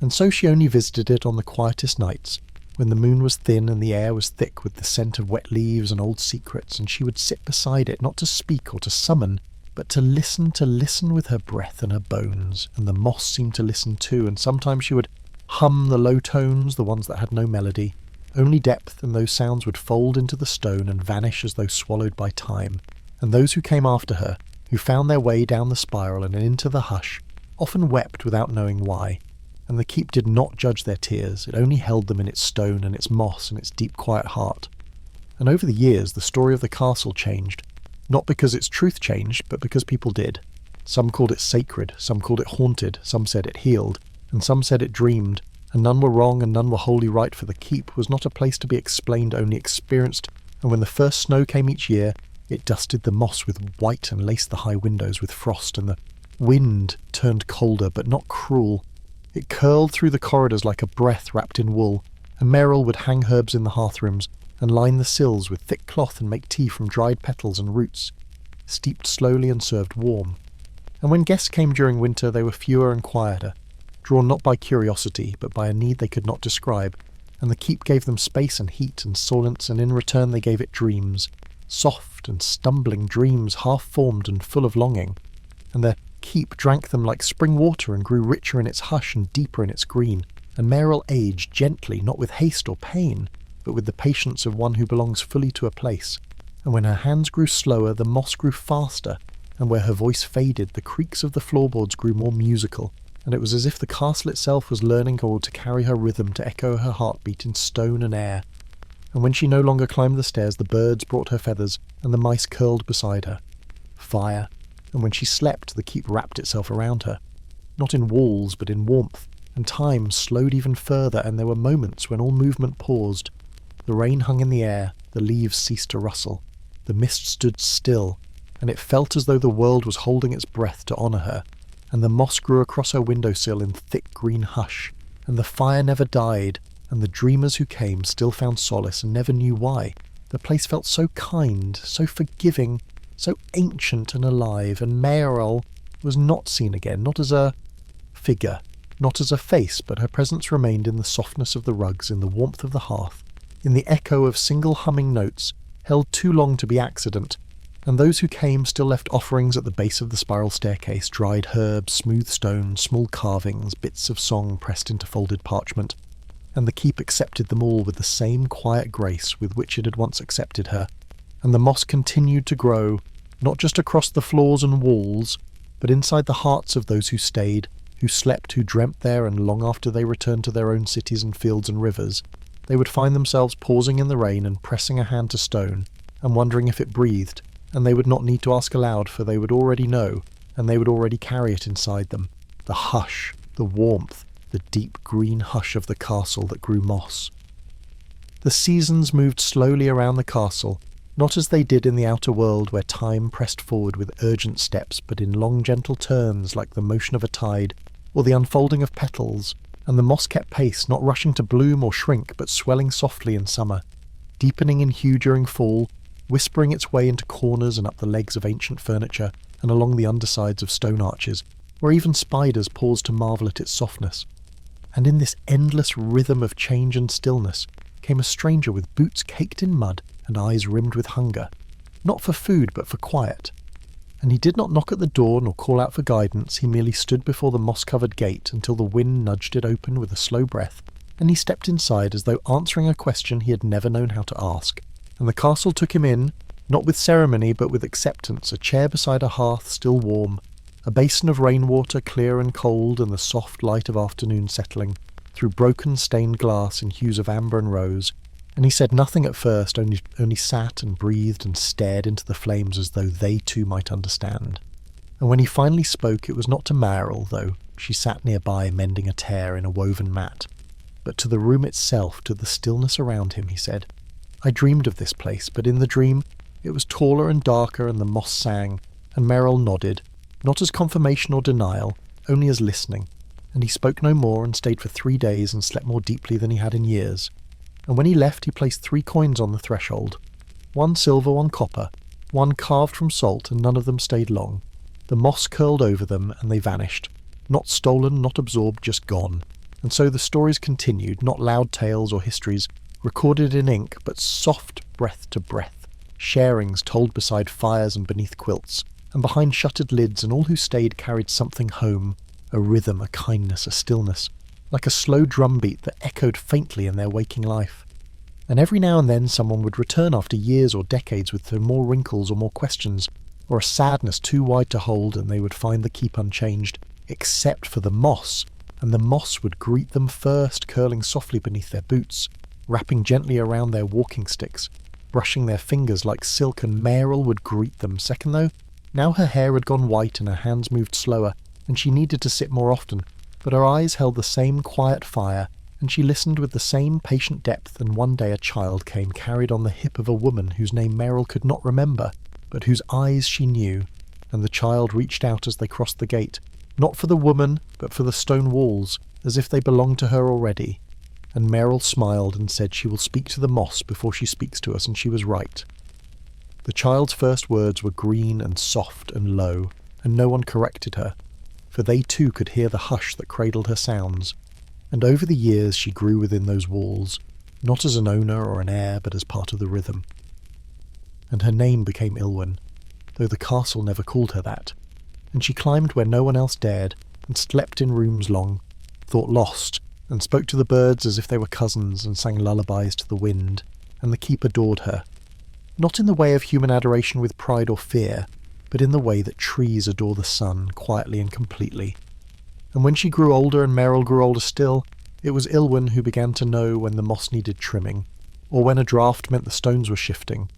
And so she only visited it on the quietest nights, when the moon was thin and the air was thick with the scent of wet leaves and old secrets, and she would sit beside it, not to speak or to summon, but to listen with her breath and her bones, and the moss seemed to listen too, and sometimes she would hum the low tones, the ones that had no melody, only depth, and those sounds would fold into the stone and vanish as though swallowed by time, and those who came after her, who found their way down the spiral and into the hush, often wept without knowing why, and the keep did not judge their tears, it only held them in its stone and its moss and its deep quiet heart. And over the years the story of the castle changed, not because its truth changed, but because people did. Some called it sacred, some called it haunted, some said it healed, and some said it dreamed, and none were wrong and none were wholly right, for the keep was not a place to be explained, only experienced, and when the first snow came each year, it dusted the moss with white and laced the high windows with frost, and the wind turned colder, but not cruel. It curled through the corridors like a breath wrapped in wool, and Merrill would hang herbs in the hearthrooms, and line the sills with thick cloth and make tea from dried petals and roots, steeped slowly and served warm. And when guests came during winter, they were fewer and quieter, drawn not by curiosity, but by a need they could not describe, and the keep gave them space and heat and solace, and in return they gave it dreams, soft and stumbling dreams, half-formed and full of longing, and the keep drank them like spring water and grew richer in its hush and deeper in its green, and Merrill aged gently, not with haste or pain, but with the patience of one who belongs fully to a place, and when her hands grew slower, the moss grew faster, and where her voice faded, the creaks of the floorboards grew more musical, and it was as if the castle itself was learning all to carry her rhythm to echo her heartbeat in stone and air. And when she no longer climbed the stairs, the birds brought her feathers, and the mice curled beside her. Fire, and when she slept, the keep wrapped itself around her, not in walls, but in warmth, and time slowed even further, and there were moments when all movement paused. The rain hung in the air, the leaves ceased to rustle, the mist stood still, and it felt as though the world was holding its breath to honour her, and the moss grew across her windowsill in thick green hush, and the fire never died, and the dreamers who came still found solace and never knew why. The place felt so kind, so forgiving, so ancient and alive, and Mayerol was not seen again, not as a figure, not as a face, but her presence remained in the softness of the rugs, in the warmth of the hearth, in the echo of single humming notes, held too long to be accident, and those who came still left offerings at the base of the spiral staircase, dried herbs, smooth stone, small carvings, bits of song pressed into folded parchment, and the keep accepted them all with the same quiet grace with which it had once accepted her, and the moss continued to grow, not just across the floors and walls, but inside the hearts of those who stayed, who slept, who dreamt there, and long after they returned to their own cities and fields and rivers, they would find themselves pausing in the rain and pressing a hand to stone, and wondering if it breathed, and they would not need to ask aloud, for they would already know, and they would already carry it inside them, the hush, the warmth, the deep green hush of the castle that grew moss. The seasons moved slowly around the castle, not as they did in the outer world where time pressed forward with urgent steps, but in long gentle turns like the motion of a tide, or the unfolding of petals, and the moss kept pace, not rushing to bloom or shrink, but swelling softly in summer, deepening in hue during fall, whispering its way into corners and up the legs of ancient furniture, and along the undersides of stone arches, where even spiders paused to marvel at its softness. And in this endless rhythm of change and stillness came a stranger with boots caked in mud and eyes rimmed with hunger, not for food but for quiet. And he did not knock at the door nor call out for guidance, he merely stood before the moss-covered gate until the wind nudged it open with a slow breath, and he stepped inside as though answering a question he had never known how to ask. And the castle took him in, not with ceremony but with acceptance, a chair beside a hearth still warm, a basin of rainwater clear and cold, and the soft light of afternoon settling through broken stained glass in hues of amber and rose, and he said nothing at first, only sat and breathed and stared into the flames as though they too might understand. And when he finally spoke, it was not to Maril, though she sat nearby mending a tear in a woven mat, but to the room itself, to the stillness around him. He said, "I dreamed of this place, but in the dream it was taller and darker, and the moss sang," and Merrill nodded, not as confirmation or denial, only as listening, and he spoke no more and stayed for 3 days and slept more deeply than he had in years. And when he left, he placed 3 coins on the threshold, 1 silver, 1 copper, 1 carved from salt, and none of them stayed long. The moss curled over them, and they vanished, not stolen, not absorbed, just gone. And so the stories continued, not loud tales or histories, recorded in ink, but soft breath to breath, sharings told beside fires and beneath quilts, and behind shuttered lids, and all who stayed carried something home, a rhythm, a kindness, a stillness, like a slow drumbeat that echoed faintly in their waking life. And every now and then someone would return after years or decades with more wrinkles or more questions, or a sadness too wide to hold, and they would find the keep unchanged, except for the moss, and the moss would greet them first, curling softly beneath their boots, wrapping gently around their walking sticks, brushing their fingers like silk, and Meryl would greet them second though. Now her hair had gone white and her hands moved slower, and she needed to sit more often, but her eyes held the same quiet fire, and she listened with the same patient depth. And one day a child came, carried on the hip of a woman whose name Meryl could not remember, but whose eyes she knew, and the child reached out as they crossed the gate, not for the woman, but for the stone walls, as if they belonged to her already. And Meryl smiled and said she will speak to the moss before she speaks to us, and she was right. The child's first words were green and soft and low, and no one corrected her, for they too could hear the hush that cradled her sounds. And over the years she grew within those walls, not as an owner or an heir, but as part of the rhythm. And her name became Ilwyn, though the castle never called her that, and she climbed where no one else dared, and slept in rooms long, thought lost, and spoke to the birds as if they were cousins, and sang lullabies to the wind, and the keep adored her, not in the way of human adoration with pride or fear, but in the way that trees adore the sun, quietly and completely. And when she grew older and Meryl grew older still, it was Ilwyn who began to know when the moss needed trimming, or when a draught meant the stones were shifting,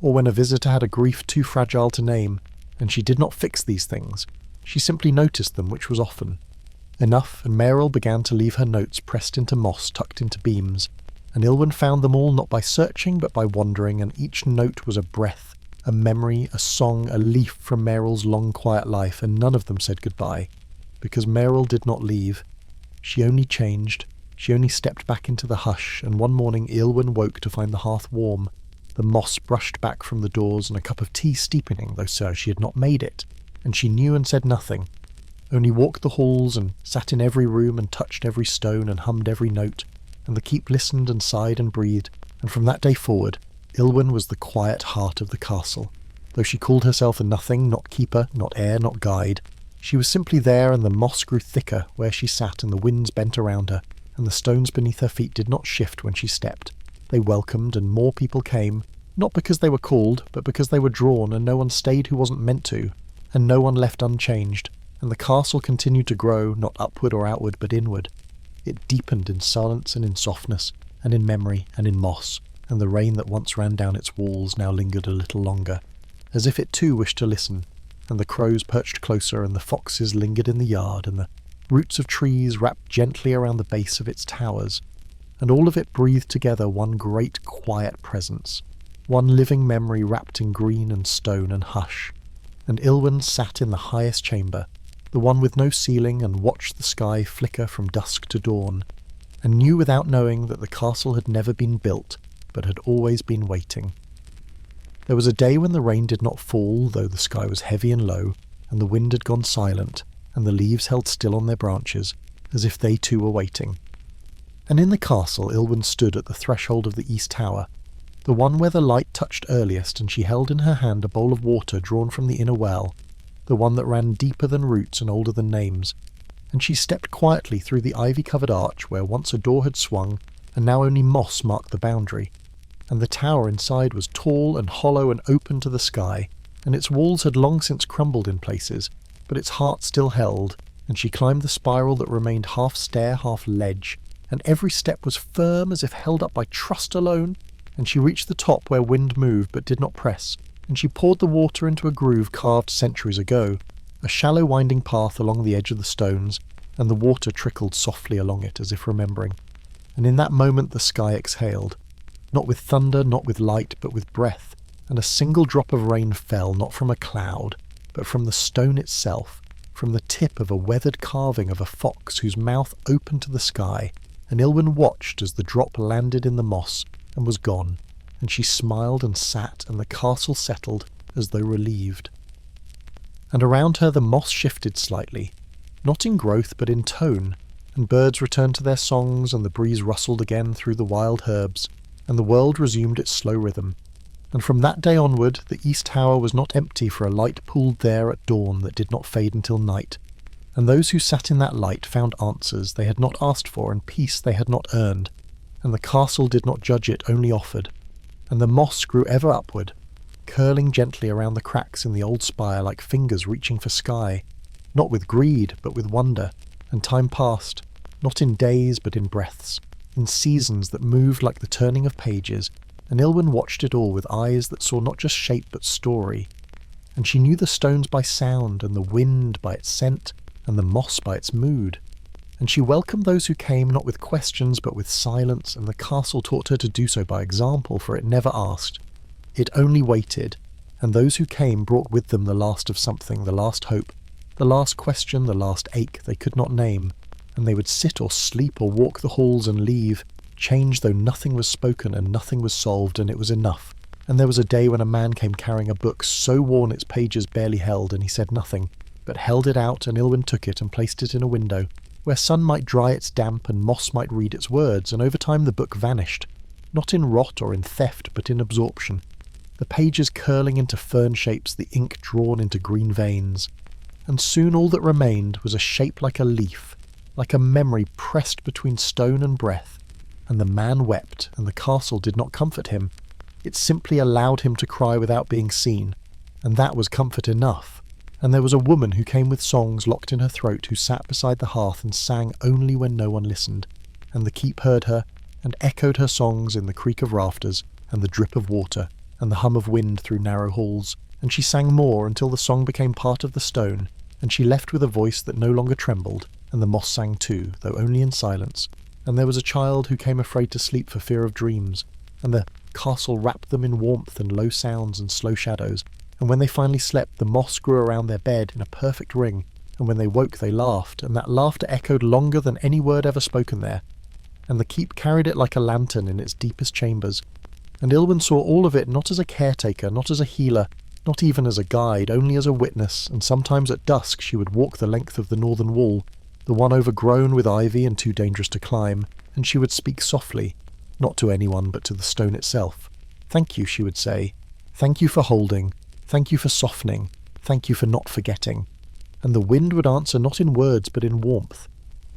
or when a visitor had a grief too fragile to name, and she did not fix these things. She simply noticed them, which was often enough, and Meryl began to leave her notes pressed into moss, tucked into beams, and Ilwyn found them all not by searching but by wandering, and each note was a breath, a memory, a song, a leaf from Meryl's long quiet life, and none of them said goodbye, because Meryl did not leave. She only changed. She only stepped back into the hush, and one morning Ilwyn woke to find the hearth warm, the moss brushed back from the doors, and a cup of tea steepening, though so she had not made it, and she knew and said nothing, only walked the halls and sat in every room and touched every stone and hummed every note, and the keep listened and sighed and breathed, and from that day forward Ilwyn was the quiet heart of the castle. Though she called herself a nothing, not keeper, not heir, not guide, she was simply there, and the moss grew thicker where she sat, and the winds bent around her, and the stones beneath her feet did not shift when she stepped. They welcomed, and more people came, not because they were called, but because they were drawn, and no one stayed who wasn't meant to, and no one left unchanged, and the castle continued to grow, not upward or outward, but inward. It deepened in silence and in softness, and in memory and in moss, and the rain that once ran down its walls now lingered a little longer, as if it too wished to listen, and the crows perched closer, and the foxes lingered in the yard, and the roots of trees wrapped gently around the base of its towers, and all of it breathed together one great quiet presence, one living memory wrapped in green and stone and hush. And Ilwyn sat in the highest chamber, the one with no ceiling, and watched the sky flicker from dusk to dawn, and knew without knowing that the castle had never been built, but had always been waiting. There was a day when the rain did not fall, though the sky was heavy and low, and the wind had gone silent, and the leaves held still on their branches, as if they too were waiting. And in the castle Ilwyn stood at the threshold of the east tower, the one where the light touched earliest, and she held in her hand a bowl of water drawn from the inner well, the one that ran deeper than roots and older than names, and she stepped quietly through the ivy-covered arch where once a door had swung, and now only moss marked the boundary, and the tower inside was tall and hollow and open to the sky, and its walls had long since crumbled in places, but its heart still held, and she climbed the spiral that remained half stair, half ledge, and every step was firm as if held up by trust alone, and she reached the top where wind moved but did not press, and she poured the water into a groove carved centuries ago, a shallow winding path along the edge of the stones, and the water trickled softly along it as if remembering. And in that moment the sky exhaled, not with thunder, not with light, but with breath, and a single drop of rain fell not from a cloud, but from the stone itself, from the tip of a weathered carving of a fox whose mouth opened to the sky, and Ilwyn watched as the drop landed in the moss and was gone, and she smiled and sat, and the castle settled as though relieved. And around her the moss shifted slightly, not in growth but in tone, and birds returned to their songs, and the breeze rustled again through the wild herbs, and the world resumed its slow rhythm. And from that day onward the east tower was not empty, for a light pooled there at dawn that did not fade until night, and those who sat in that light found answers they had not asked for, and peace they had not earned, and the castle did not judge it, only offered, and the moss grew ever upward, curling gently around the cracks in the old spire like fingers reaching for sky, not with greed but with wonder, and time passed, not in days but in breaths, in seasons that moved like the turning of pages, and Ilwyn watched it all with eyes that saw not just shape but story. And she knew the stones by sound, and the wind by its scent, and the moss by its mood. And she welcomed those who came not with questions but with silence, and the castle taught her to do so by example, for it never asked. It only waited, and those who came brought with them the last of something, the last hope, the last question, the last ache they could not name, and they would sit or sleep or walk the halls and leave, change though nothing was spoken and nothing was solved, and it was enough. And there was a day when a man came carrying a book so worn its pages barely held, and he said nothing, but held it out, and Ilwyn took it and placed it in a window, where sun might dry its damp and moss might read its words, and over time the book vanished, not in rot or in theft, but in absorption, the pages curling into fern shapes, the ink drawn into green veins. And soon all that remained was a shape like a leaf, like a memory pressed between stone and breath, and the man wept, and the castle did not comfort him. It simply allowed him to cry without being seen, and that was comfort enough. And there was a woman who came with songs locked in her throat, who sat beside the hearth and sang only when no one listened, and the keep heard her, and echoed her songs in the creak of rafters, and the drip of water, and the hum of wind through narrow halls, and she sang more until the song became part of the stone, and she left with a voice that no longer trembled, and the moss sang too, though only in silence. And there was a child who came afraid to sleep for fear of dreams, and the castle wrapped them in warmth and low sounds and slow shadows, and when they finally slept the moss grew around their bed in a perfect ring, and when they woke they laughed, and that laughter echoed longer than any word ever spoken there, and the keep carried it like a lantern in its deepest chambers, and Ilwyn saw all of it not as a caretaker, not as a healer, not even as a guide, only as a witness, and sometimes at dusk she would walk the length of the northern wall, the one overgrown with ivy and too dangerous to climb, and she would speak softly, not to anyone but to the stone itself. "Thank you," she would say. "Thank you for holding. Thank you for softening. Thank you for not forgetting." And the wind would answer not in words but in warmth,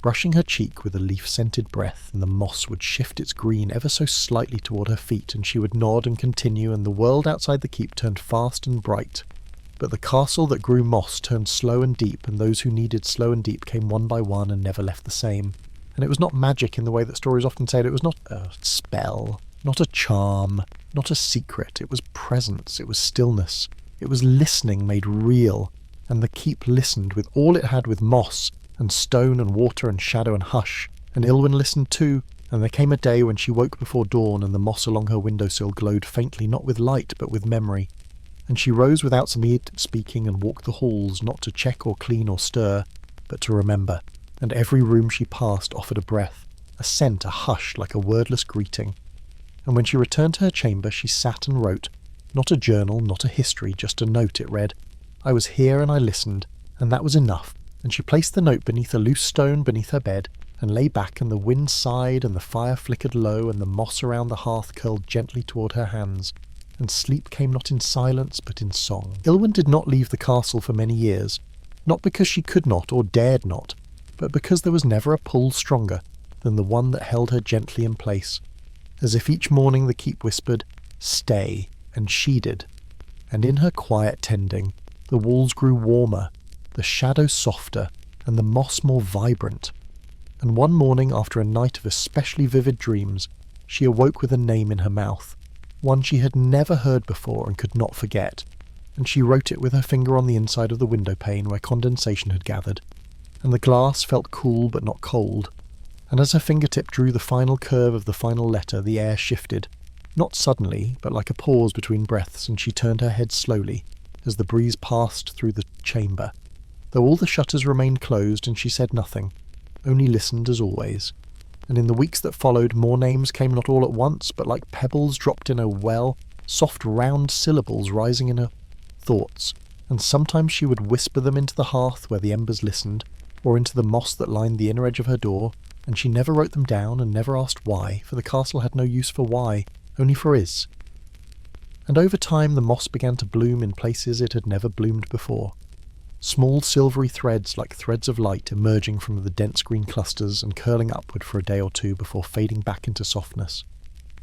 brushing her cheek with a leaf-scented breath, and the moss would shift its green ever so slightly toward her feet, and she would nod and continue, and the world outside the keep turned fast and bright. But the castle that grew moss turned slow and deep, and those who needed slow and deep came one by one and never left the same. And it was not magic in the way that stories often say it. It was not a spell, not a charm, not a secret. It was presence, it was stillness. It was listening made real, and the keep listened with all it had, with moss and stone and water and shadow and hush, and Ilwyn listened too, and there came a day when she woke before dawn, and the moss along her windowsill glowed faintly, not with light but with memory, and she rose without some immediate speaking and walked the halls, not to check or clean or stir, but to remember, and every room she passed offered a breath, a scent, a hush, like a wordless greeting. And when she returned to her chamber she sat and wrote, not a journal, not a history, just a note. It read, "I was here and I listened, and that was enough." And she placed the note beneath a loose stone beneath her bed, and lay back, and the wind sighed, and the fire flickered low, and the moss around the hearth curled gently toward her hands, and sleep came not in silence but in song. Ilwyn did not leave the castle for many years, not because she could not or dared not, but because there was never a pull stronger than the one that held her gently in place, as if each morning the keep whispered, "Stay," and she did. And in her quiet tending, the walls grew warmer, the shadows softer, and the moss more vibrant. And one morning, after a night of especially vivid dreams, she awoke with a name in her mouth, one she had never heard before and could not forget, and she wrote it with her finger on the inside of the window pane where condensation had gathered, and the glass felt cool but not cold, and as her fingertip drew the final curve of the final letter, the air shifted, not suddenly, but like a pause between breaths, and she turned her head slowly, as the breeze passed through the chamber, though all the shutters remained closed, and she said nothing, only listened as always. And in the weeks that followed, more names came not all at once, but like pebbles dropped in a well, soft round syllables rising in her thoughts, and sometimes she would whisper them into the hearth where the embers listened, or into the moss that lined the inner edge of her door, and she never wrote them down and never asked why, for the castle had no use for why, only for is. And over time the moss began to bloom in places it had never bloomed before, small silvery threads like threads of light emerging from the dense green clusters and curling upward for a day or two before fading back into softness.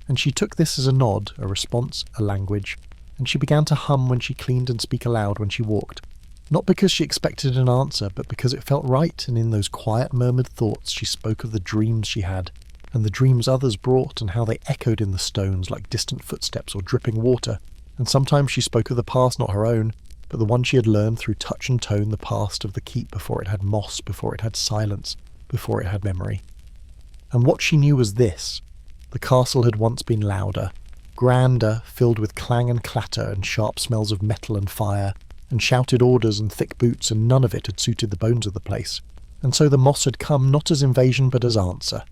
And she took this as a nod, a response, a language, and she began to hum when she cleaned and speak aloud when she walked. Not because she expected an answer, but because it felt right, and in those quiet murmured thoughts she spoke of the dreams she had, and the dreams others brought, and how they echoed in the stones like distant footsteps or dripping water. And sometimes she spoke of the past, not her own, but the one she had learned through touch and tone, the past of the keep before it had moss, before it had silence, before it had memory. And what she knew was this: the castle had once been louder, grander, filled with clang and clatter and sharp smells of metal and fire, and shouted orders and thick boots, and none of it had suited the bones of the place. And so the moss had come not as invasion but as answer.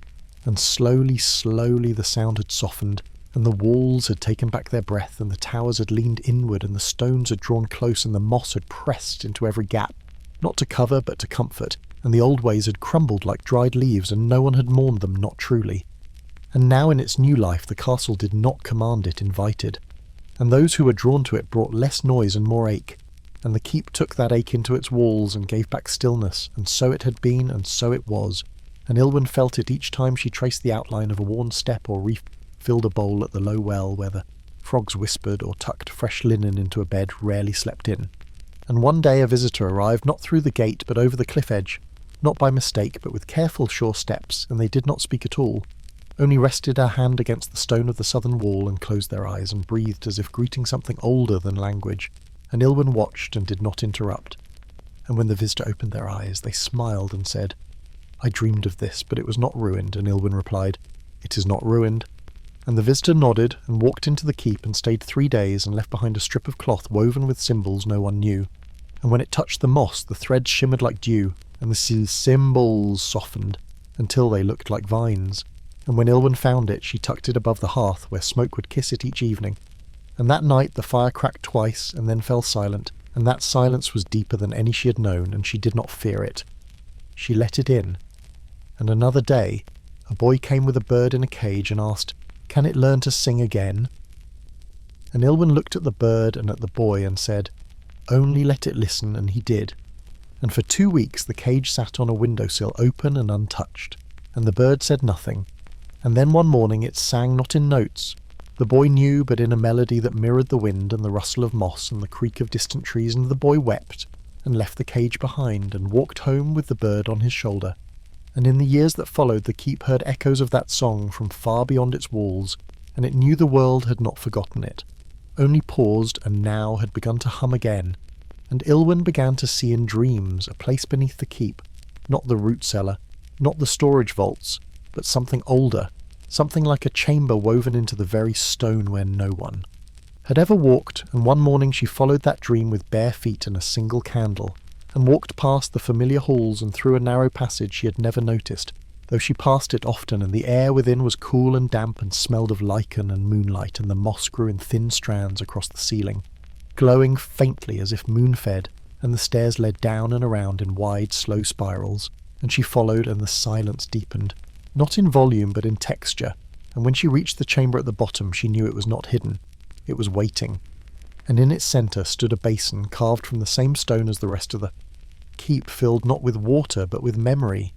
And slowly, slowly the sound had softened, and the walls had taken back their breath, and the towers had leaned inward, and the stones had drawn close, and the moss had pressed into every gap, not to cover but to comfort, and the old ways had crumbled like dried leaves, and no one had mourned them, not truly. And now in its new life the castle did not command it, invited. And those who were drawn to it brought less noise and more ache, and the keep took that ache into its walls and gave back stillness, and so it had been, and so it was. And Ilwyn felt it each time she traced the outline of a worn step or refilled a bowl at the low well where the frogs whispered or tucked fresh linen into a bed rarely slept in. And one day a visitor arrived not through the gate but over the cliff edge, not by mistake but with careful sure steps, and they did not speak at all, only rested her hand against the stone of the southern wall and closed their eyes and breathed as if greeting something older than language. And Ilwyn watched and did not interrupt. And when the visitor opened their eyes, they smiled and said, "I dreamed of this, but it was not ruined." And Ilwyn replied, "It is not ruined." And the visitor nodded and walked into the keep and stayed 3 days and left behind a strip of cloth woven with symbols no one knew. And when it touched the moss, the threads shimmered like dew, and the symbols softened until they looked like vines. And when Ilwyn found it, she tucked it above the hearth where smoke would kiss it each evening. And that night the fire cracked twice and then fell silent, and that silence was deeper than any she had known, and she did not fear it. She let it in. And another day, a boy came with a bird in a cage and asked, "Can it learn to sing again?" And Ilwyn looked at the bird and at the boy and said, "Only let it listen," and he did. And for 2 weeks the cage sat on a windowsill open and untouched, and the bird said nothing. And then one morning it sang not in notes, the boy knew, but in a melody that mirrored the wind and the rustle of moss and the creak of distant trees, and the boy wept and left the cage behind and walked home with the bird on his shoulder. And in the years that followed the keep heard echoes of that song from far beyond its walls, and it knew the world had not forgotten it, only paused and now had begun to hum again. And Ilwyn began to see in dreams a place beneath the keep, not the root cellar, not the storage vaults, but something older, something like a chamber woven into the very stone where no one had ever walked. And one morning she followed that dream with bare feet and a single candle, and walked past the familiar halls and through a narrow passage she had never noticed, though she passed it often, and the air within was cool and damp and smelled of lichen and moonlight, and the moss grew in thin strands across the ceiling, glowing faintly as if moon-fed, and the stairs led down and around in wide, slow spirals, and she followed, and the silence deepened, not in volume but in texture, and when she reached the chamber at the bottom she knew it was not hidden, it was waiting. And in its centre stood a basin carved from the same stone as the rest of the keep, filled not with water but with memory.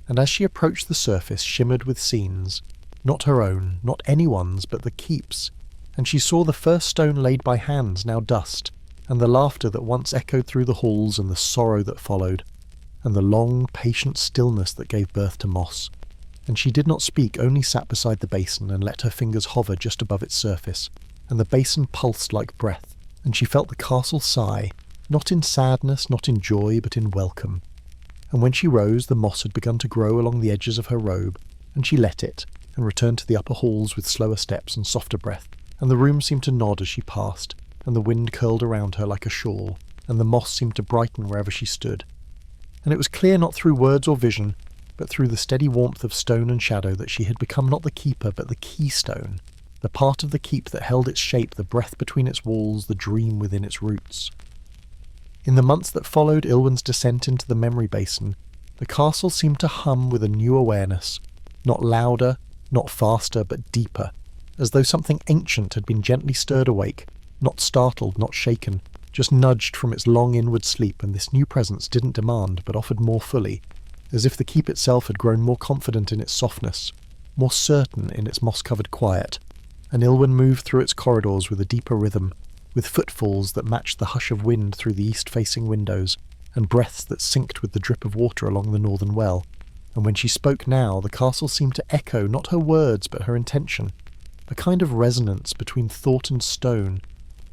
And as she approached the surface shimmered with scenes, not her own, not anyone's, but the keep's, and she saw the first stone laid by hands, now dust, and the laughter that once echoed through the halls, and the sorrow that followed, and the long, patient stillness that gave birth to moss. And she did not speak, only sat beside the basin and let her fingers hover just above its surface, and the basin pulsed like breath, and she felt the castle sigh, not in sadness, not in joy, but in welcome. And when she rose, the moss had begun to grow along the edges of her robe, and she let it, and returned to the upper halls with slower steps and softer breath, and the room seemed to nod as she passed, and the wind curled around her like a shawl, and the moss seemed to brighten wherever she stood. And it was clear not through words or vision, but through the steady warmth of stone and shadow, that she had become not the keeper but the keystone, the part of the keep that held its shape, the breath between its walls, the dream within its roots. In the months that followed Ilwyn's descent into the memory basin, the castle seemed to hum with a new awareness, not louder, not faster, but deeper, as though something ancient had been gently stirred awake, not startled, not shaken, just nudged from its long inward sleep, and this new presence didn't demand, but offered more fully, as if the keep itself had grown more confident in its softness, more certain in its moss-covered quiet, and Ilwyn moved through its corridors with a deeper rhythm, with footfalls that matched the hush of wind through the east-facing windows, and breaths that synced with the drip of water along the northern well. And when she spoke now, the castle seemed to echo not her words but her intention, a kind of resonance between thought and stone.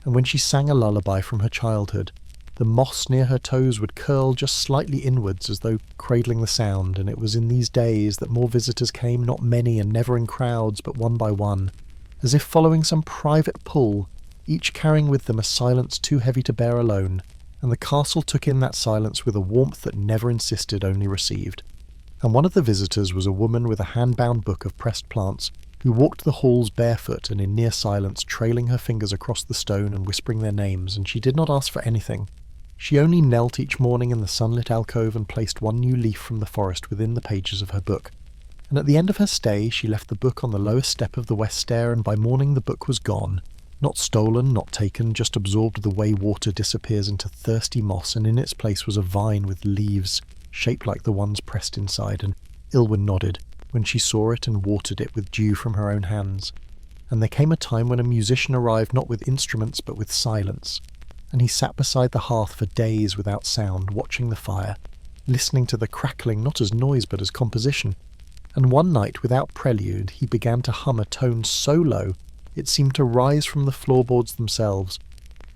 And when she sang a lullaby from her childhood, the moss near her toes would curl just slightly inwards as though cradling the sound, and it was in these days that more visitors came, not many and never in crowds, but one by one, as if following some private pull, each carrying with them a silence too heavy to bear alone, and the castle took in that silence with a warmth that never insisted, only received. And one of the visitors was a woman with a hand-bound book of pressed plants, who walked the halls barefoot and in near silence, trailing her fingers across the stone and whispering their names, and she did not ask for anything. She only knelt each morning in the sunlit alcove and placed one new leaf from the forest within the pages of her book. And at the end of her stay, she left the book on the lowest step of the west stair, and by morning the book was gone. Not stolen, not taken, just absorbed the way water disappears into thirsty moss, and in its place was a vine with leaves shaped like the ones pressed inside, and Ilwyn nodded when she saw it and watered it with dew from her own hands. And there came a time when a musician arrived not with instruments but with silence, and he sat beside the hearth for days without sound, watching the fire, listening to the crackling not as noise but as composition. And one night, without prelude, he began to hum a tone so low it seemed to rise from the floorboards themselves,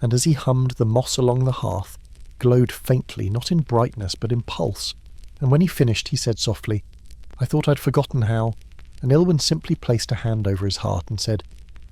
and as he hummed, the moss along the hearth glowed faintly, not in brightness but in pulse. And when he finished, he said softly, "I thought I'd forgotten how," and Ilwyn simply placed a hand over his heart and said,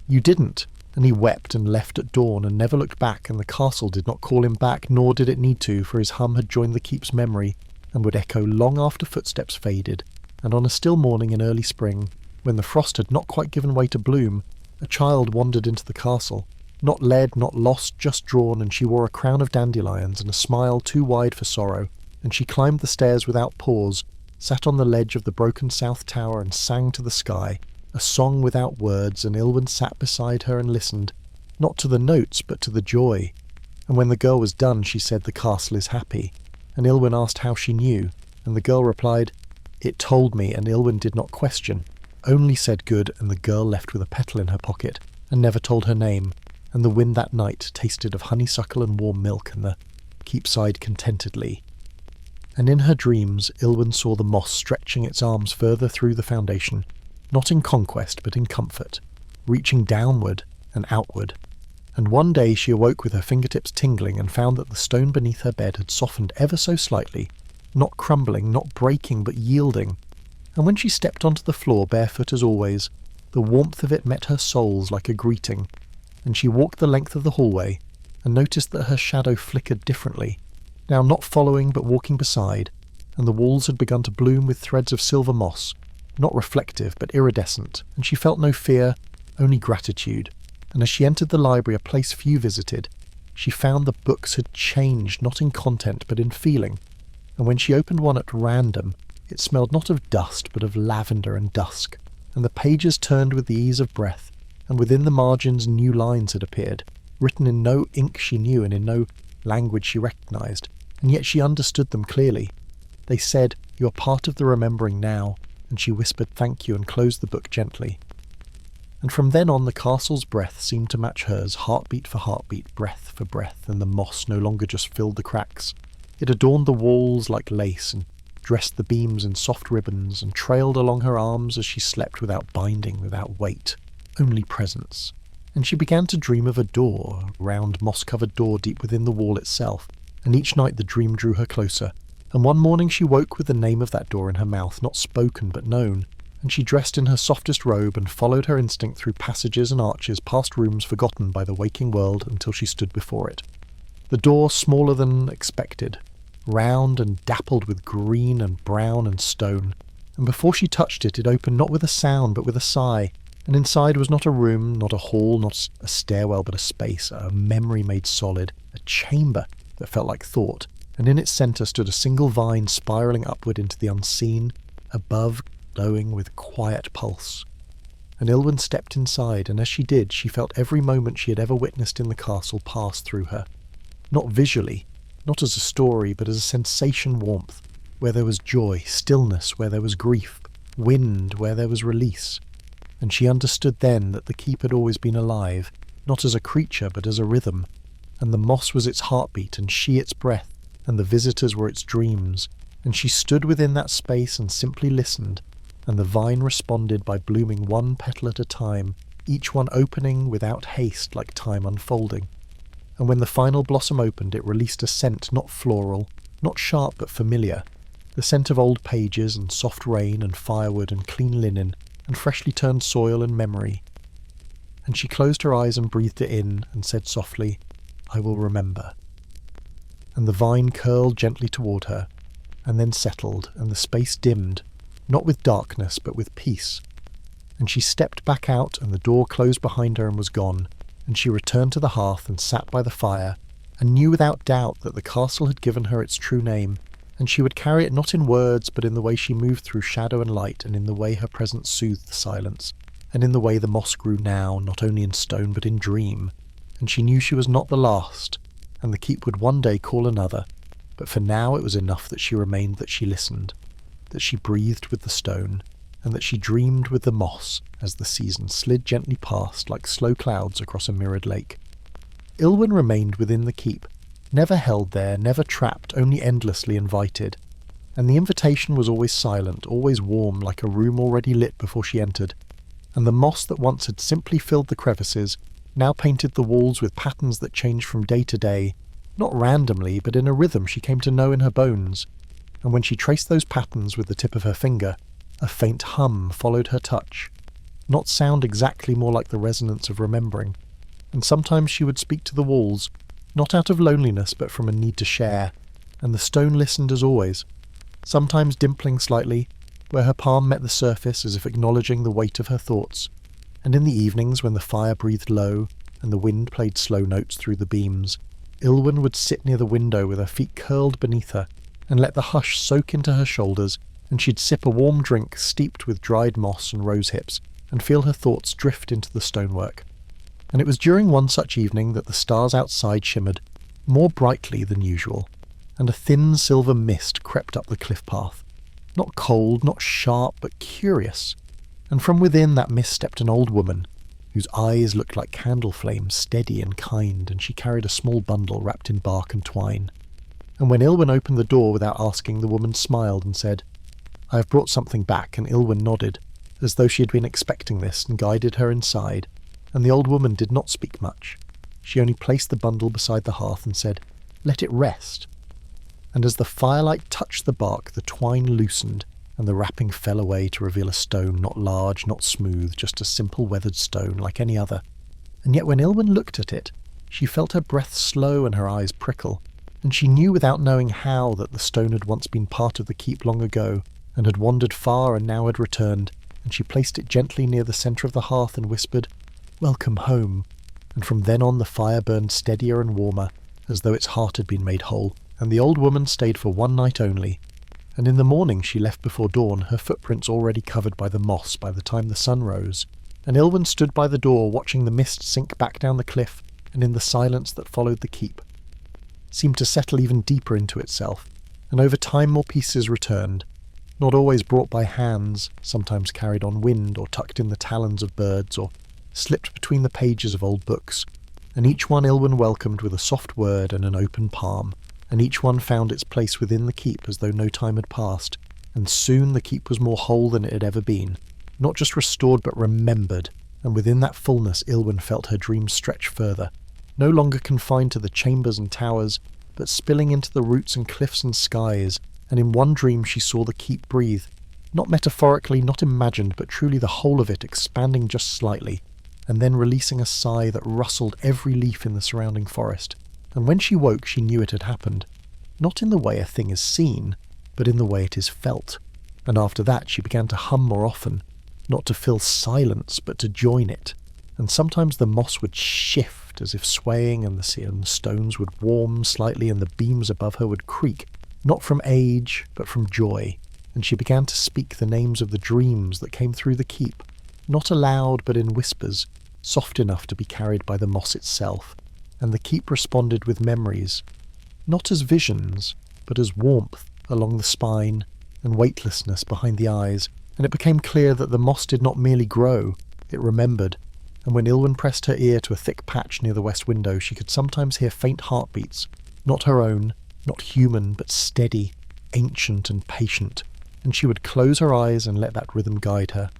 "You didn't," and he wept and left at dawn and never looked back, and the castle did not call him back, nor did it need to, for his hum had joined the keep's memory and would echo long after footsteps faded. And on a still morning in early spring, when the frost had not quite given way to bloom, a child wandered into the castle, not led, not lost, just drawn, and she wore a crown of dandelions and a smile too wide for sorrow, and she climbed the stairs without pause, sat on the ledge of the broken south tower and sang to the sky, a song without words, and Ilwyn sat beside her and listened, not to the notes but to the joy. And when the girl was done, she said, "The castle is happy," and Ilwyn asked how she knew, and the girl replied, "It told me," and Ilwyn did not question, only said good, and the girl left with a petal in her pocket, and never told her name, and the wind that night tasted of honeysuckle and warm milk, and the keep sighed contentedly. And in her dreams, Ilwyn saw the moss stretching its arms further through the foundation, not in conquest but in comfort, reaching downward and outward. And one day she awoke with her fingertips tingling and found that the stone beneath her bed had softened ever so slightly, not crumbling, not breaking, but yielding. And when she stepped onto the floor barefoot as always, the warmth of it met her soles like a greeting, and she walked the length of the hallway and noticed that her shadow flickered differently, now not following but walking beside, and the walls had begun to bloom with threads of silver moss, not reflective but iridescent, and she felt no fear, only gratitude. And as she entered the library, a place few visited, she found the books had changed not in content but in feeling, and when she opened one at random, it smelled not of dust but of lavender and dusk, and the pages turned with the ease of breath, and within the margins new lines had appeared, written in no ink she knew and in no language she recognised, and yet she understood them clearly. They said, "You are part of the remembering now," and she whispered thank you and closed the book gently. And from then on the castle's breath seemed to match hers, heartbeat for heartbeat, breath for breath, and the moss no longer just filled the cracks. It adorned the walls like lace, and dressed the beams in soft ribbons, and trailed along her arms as she slept without binding, without weight, only presence. And she began to dream of a door, a round moss-covered door deep within the wall itself, and each night the dream drew her closer, and one morning she woke with the name of that door in her mouth, not spoken but known, and she dressed in her softest robe and followed her instinct through passages and arches past rooms forgotten by the waking world until she stood before it. The door smaller than expected, round and dappled with green and brown and stone, and before she touched it, it opened not with a sound but with a sigh, and inside was not a room, not a hall, not a stairwell but a space, a memory made solid, a chamber that felt like thought, and in its centre stood a single vine spiralling upward into the unseen, above glowing with quiet pulse. And Ilwyn stepped inside, and as she did, she felt every moment she had ever witnessed in the castle pass through her, not visually, not as a story, but as a sensation warmth, where there was joy, stillness where there was grief, wind where there was release. And she understood then that the keep had always been alive, not as a creature but as a rhythm, and the moss was its heartbeat and she its breath, and the visitors were its dreams, and she stood within that space and simply listened, and the vine responded by blooming one petal at a time, each one opening without haste like time unfolding. And when the final blossom opened, it released a scent not floral, not sharp but familiar, the scent of old pages and soft rain and firewood and clean linen and freshly turned soil and memory. And she closed her eyes and breathed it in and said softly, "I will remember." And the vine curled gently toward her, and then settled, and the space dimmed, not with darkness but with peace. And she stepped back out, and the door closed behind her and was gone, and she returned to the hearth and sat by the fire, and knew without doubt that the castle had given her its true name, and she would carry it not in words but in the way she moved through shadow and light, and in the way her presence soothed the silence, and in the way the moss grew now, not only in stone but in dream. And she knew she was not the last, and the keep would one day call another, but for now it was enough that she remained, that she listened, that she breathed with the stone, and that she dreamed with the moss as the season slid gently past like slow clouds across a mirrored lake. Ilwyn remained within the keep, never held there, never trapped, only endlessly invited. And the invitation was always silent, always warm, like a room already lit before she entered. And the moss that once had simply filled the crevices now painted the walls with patterns that changed from day to day, not randomly, but in a rhythm she came to know in her bones. And when she traced those patterns with the tip of her finger, a faint hum followed her touch, not sound exactly, more like the resonance of remembering. And sometimes she would speak to the walls, not out of loneliness but from a need to share, and the stone listened as always, sometimes dimpling slightly, where her palm met the surface as if acknowledging the weight of her thoughts. And in the evenings, when the fire breathed low and the wind played slow notes through the beams, Ilwyn would sit near the window with her feet curled beneath her, and let the hush soak into her shoulders, and she'd sip a warm drink steeped with dried moss and rose hips, and feel her thoughts drift into the stonework. And it was during one such evening that the stars outside shimmered, more brightly than usual, and a thin silver mist crept up the cliff path, not cold, not sharp, but curious. And from within that mist stepped an old woman, whose eyes looked like candle flames, steady and kind, and she carried a small bundle wrapped in bark and twine. And when Ilwyn opened the door without asking, the woman smiled and said, "I have brought something back," and Ilwyn nodded, as though she had been expecting this, and guided her inside. And the old woman did not speak much. She only placed the bundle beside the hearth and said, "Let it rest." And as the firelight touched the bark, the twine loosened, and the wrapping fell away to reveal a stone, not large, not smooth, just a simple weathered stone like any other. And yet when Ilwyn looked at it, she felt her breath slow and her eyes prickle, and she knew without knowing how that the stone had once been part of the keep long ago, and had wandered far and now had returned, and she placed it gently near the centre of the hearth and whispered, "Welcome home." And from then on the fire burned steadier and warmer, as though its heart had been made whole, and the old woman stayed for one night only. And in the morning she left before dawn, her footprints already covered by the moss by the time the sun rose. And Ilwyn stood by the door watching the mist sink back down the cliff, and in the silence that followed the keep, seemed to settle even deeper into itself, and over time more pieces returned, not always brought by hands, sometimes carried on wind or tucked in the talons of birds or slipped between the pages of old books, and each one Ilwyn welcomed with a soft word and an open palm, and each one found its place within the keep as though no time had passed, and soon the keep was more whole than it had ever been, not just restored but remembered, and within that fullness Ilwyn felt her dreams stretch further, no longer confined to the chambers and towers, but spilling into the roots and cliffs and skies, and in one dream she saw the keep breathe, not metaphorically, not imagined, but truly the whole of it expanding just slightly, and then releasing a sigh that rustled every leaf in the surrounding forest. And when she woke she knew it had happened, not in the way a thing is seen, but in the way it is felt. And after that she began to hum more often, not to fill silence but to join it, and sometimes the moss would shift as if swaying, and the stones would warm slightly, and the beams above her would creak, not from age but from joy, and she began to speak the names of the dreams that came through the keep, not aloud but in whispers, soft enough to be carried by the moss itself. And the keep responded with memories, not as visions, but as warmth along the spine and weightlessness behind the eyes, and it became clear that the moss did not merely grow, it remembered, and when Ilwyn pressed her ear to a thick patch near the west window, she could sometimes hear faint heartbeats, not her own, not human, but steady, ancient and patient, and she would close her eyes and let that rhythm guide her.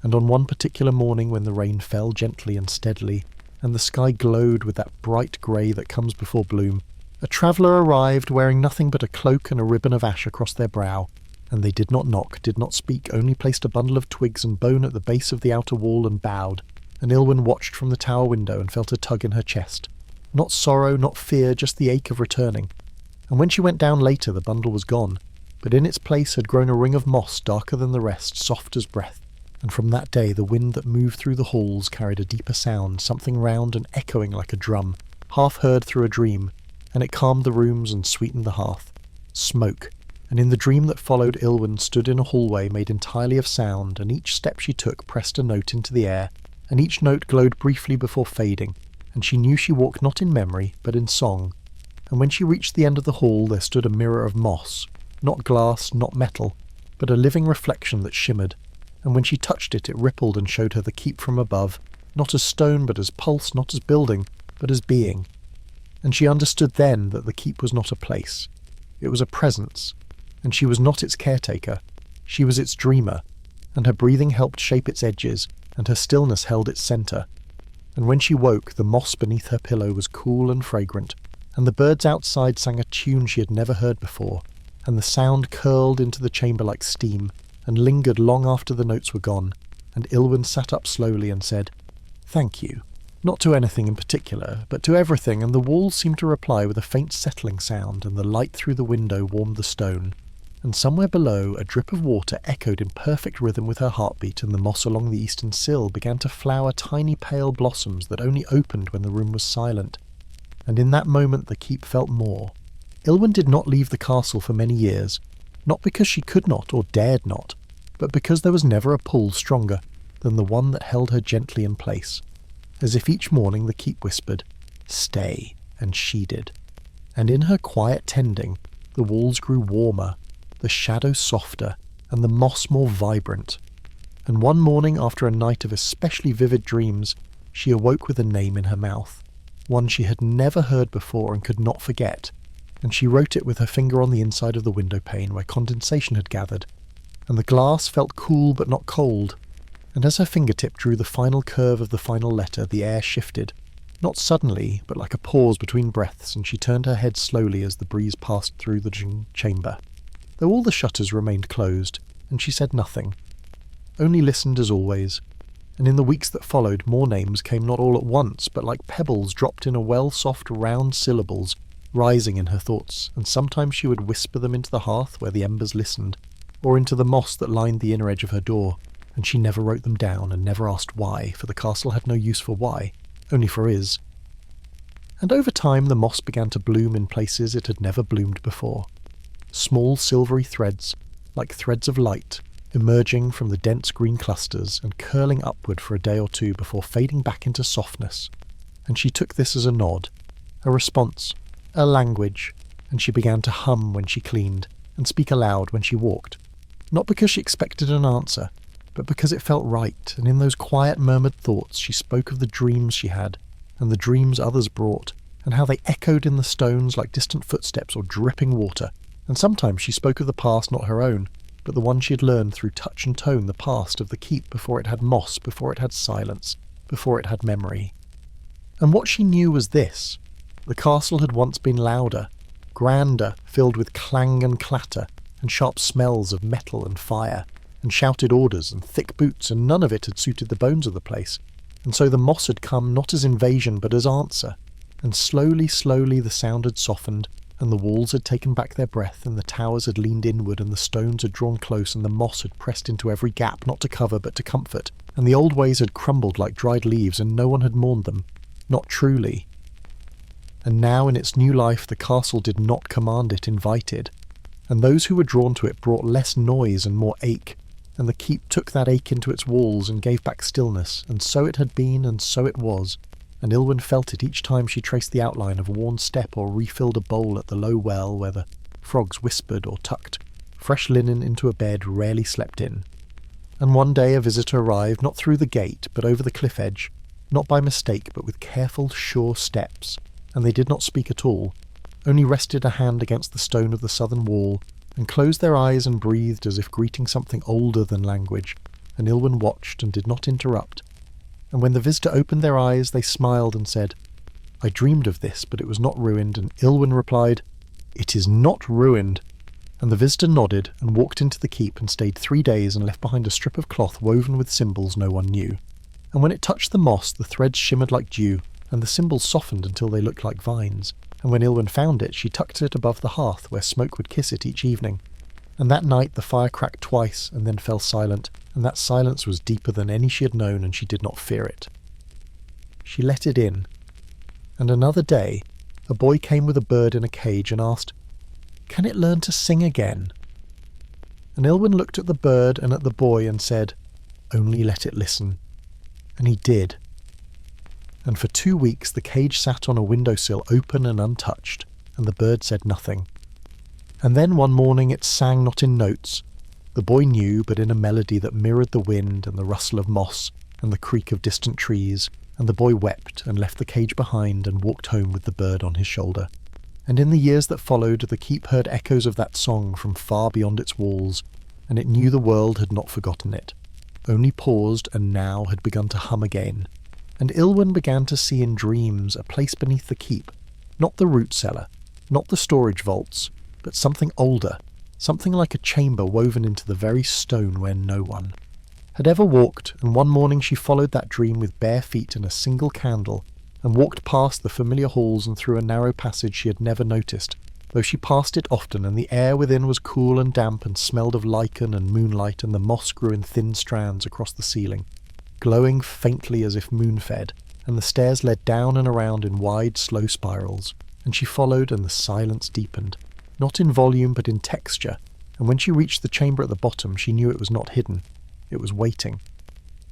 And on one particular morning when the rain fell gently and steadily, and the sky glowed with that bright grey that comes before bloom, a traveller arrived wearing nothing but a cloak and a ribbon of ash across their brow, and they did not knock, did not speak, only placed a bundle of twigs and bone at the base of the outer wall and bowed, and Ilwyn watched from the tower window and felt a tug in her chest. Not sorrow, not fear, just the ache of returning. And when she went down later, the bundle was gone, but in its place had grown a ring of moss darker than the rest, soft as breath, and from that day the wind that moved through the halls carried a deeper sound, something round and echoing like a drum, half heard through a dream, and it calmed the rooms and sweetened the hearth. Smoke, and in the dream that followed, Ilwyn stood in a hallway made entirely of sound, and each step she took pressed a note into the air, and each note glowed briefly before fading, and she knew she walked not in memory, but in song. And when she reached the end of the hall, there stood a mirror of moss, not glass, not metal, but a living reflection that shimmered, and when she touched it, it rippled and showed her the keep from above, not as stone, but as pulse, not as building, but as being. And she understood then that the keep was not a place. It was a presence, and she was not its caretaker. She was its dreamer, and her breathing helped shape its edges, and her stillness held its centre. And when she woke, the moss beneath her pillow was cool and fragrant, and the birds outside sang a tune she had never heard before, and the sound curled into the chamber like steam, and lingered long after the notes were gone, and Ilwyn sat up slowly and said, "Thank you." Not to anything in particular, but to everything, and the walls seemed to reply with a faint settling sound, and the light through the window warmed the stone, and somewhere below a drip of water echoed in perfect rhythm with her heartbeat, and the moss along the eastern sill began to flower tiny pale blossoms that only opened when the room was silent. And in that moment the keep felt more. Ilwyn did not leave the castle for many years, not because she could not or dared not, but because there was never a pull stronger than the one that held her gently in place, as if each morning the keep whispered, "Stay," and she did. And in her quiet tending, the walls grew warmer, the shadows softer, and the moss more vibrant. And one morning, after a night of especially vivid dreams, she awoke with a name in her mouth, one she had never heard before and could not forget, and she wrote it with her finger on the inside of the window pane where condensation had gathered, and the glass felt cool but not cold, and as her fingertip drew the final curve of the final letter, the air shifted, not suddenly, but like a pause between breaths, and she turned her head slowly as the breeze passed through the chamber, though all the shutters remained closed, and she said nothing, only listened as always. And in the weeks that followed, more names came not all at once, but like pebbles dropped in a well-soft round syllables, rising in her thoughts, and sometimes she would whisper them into the hearth where the embers listened, or into the moss that lined the inner edge of her door, and she never wrote them down and never asked why, for the castle had no use for why, only for is. And over time the moss began to bloom in places it had never bloomed before. Small silvery threads, like threads of light, emerging from the dense green clusters and curling upward for a day or two before fading back into softness. And she took this as a nod, a response, a language, and she began to hum when she cleaned, and speak aloud when she walked, not because she expected an answer, but because it felt right, and in those quiet murmured thoughts she spoke of the dreams she had, and the dreams others brought, and how they echoed in the stones like distant footsteps or dripping water, and sometimes she spoke of the past not her own, but the one she had learned through touch and tone, the past of the keep before it had moss, before it had silence, before it had memory. And what she knew was this: the castle had once been louder, grander, filled with clang and clatter, and sharp smells of metal and fire, and shouted orders and thick boots, and none of it had suited the bones of the place, and so the moss had come not as invasion but as answer, and slowly, slowly the sound had softened, and the walls had taken back their breath, and the towers had leaned inward, and the stones had drawn close, and the moss had pressed into every gap, not to cover but to comfort, and the old ways had crumbled like dried leaves, and no one had mourned them, not truly. And now in its new life the castle did not command it, invited, and those who were drawn to it brought less noise and more ache, and the keep took that ache into its walls and gave back stillness, and so it had been, and so it was, and Ilwyn felt it each time she traced the outline of a worn step or refilled a bowl at the low well where the frogs whispered or tucked fresh linen into a bed rarely slept in. And one day a visitor arrived, not through the gate, but over the cliff edge, not by mistake but with careful, sure steps, and they did not speak at all, only rested a hand against the stone of the southern wall, and closed their eyes and breathed as if greeting something older than language, and Ilwyn watched and did not interrupt. And when the visitor opened their eyes, they smiled and said, "I dreamed of this, but it was not ruined," and Ilwyn replied, "It is not ruined." And the visitor nodded and walked into the keep and stayed 3 days and left behind a strip of cloth woven with symbols no one knew. And when it touched the moss, the threads shimmered like dew, and the symbols softened until they looked like vines. And when Ilwyn found it, she tucked it above the hearth where smoke would kiss it each evening. And that night the fire cracked twice and then fell silent, and that silence was deeper than any she had known, and she did not fear it. She let it in. And another day, a boy came with a bird in a cage and asked, "Can it learn to sing again?" And Ilwyn looked at the bird and at the boy and said, "Only let it listen." And he did. And for 2 weeks the cage sat on a windowsill open and untouched, and the bird said nothing. And then one morning it sang not in notes, the boy knew, but in a melody that mirrored the wind and the rustle of moss and the creak of distant trees, and the boy wept and left the cage behind and walked home with the bird on his shoulder. And in the years that followed, the keep heard echoes of that song from far beyond its walls, and it knew the world had not forgotten it, only paused and now had begun to hum again. And Ilwyn began to see in dreams a place beneath the keep, not the root cellar, not the storage vaults, but something older, something like a chamber woven into the very stone where no one had ever walked. And one morning she followed that dream with bare feet and a single candle, and walked past the familiar halls and through a narrow passage she had never noticed, though she passed it often, and the air within was cool and damp and smelled of lichen and moonlight, and the moss grew in thin strands across the ceiling, glowing faintly as if moon-fed, and the stairs led down and around in wide, slow spirals, and she followed, and the silence deepened, not in volume but in texture, and when she reached the chamber at the bottom she knew it was not hidden, it was waiting.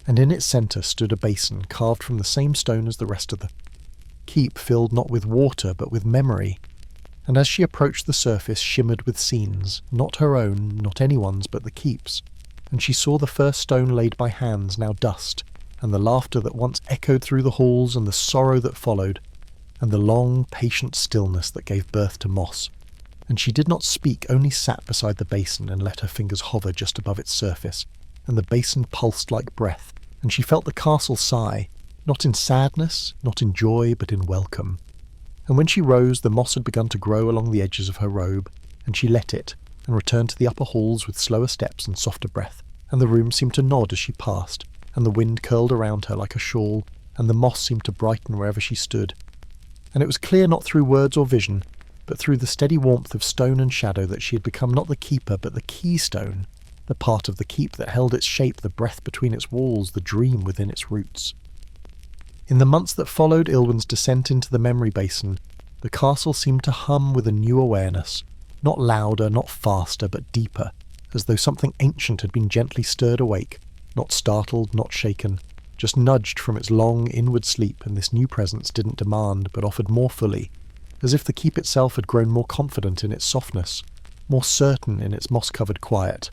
And in its centre stood a basin carved from the same stone as the rest of the keep, filled not with water but with memory, and as she approached the surface shimmered with scenes, not her own, not anyone's, but the keep's. And she saw the first stone laid by hands, now dust, and the laughter that once echoed through the halls, and the sorrow that followed, and the long, patient stillness that gave birth to moss. And she did not speak, only sat beside the basin and let her fingers hover just above its surface, and the basin pulsed like breath, and she felt the castle sigh, not in sadness, not in joy, but in welcome. And when she rose, the moss had begun to grow along the edges of her robe, and she let it, and returned to the upper halls with slower steps and softer breath, and the room seemed to nod as she passed, and the wind curled around her like a shawl, and the moss seemed to brighten wherever she stood. And it was clear not through words or vision, but through the steady warmth of stone and shadow, that she had become not the keeper but the keystone, the part of the keep that held its shape, the breath between its walls, the dream within its roots. In the months that followed Ilwyn's descent into the memory basin, the castle seemed to hum with a new awareness, not louder, not faster, but deeper, as though something ancient had been gently stirred awake, not startled, not shaken, just nudged from its long inward sleep, and this new presence didn't demand, but offered more fully, as if the keep itself had grown more confident in its softness, more certain in its moss-covered quiet.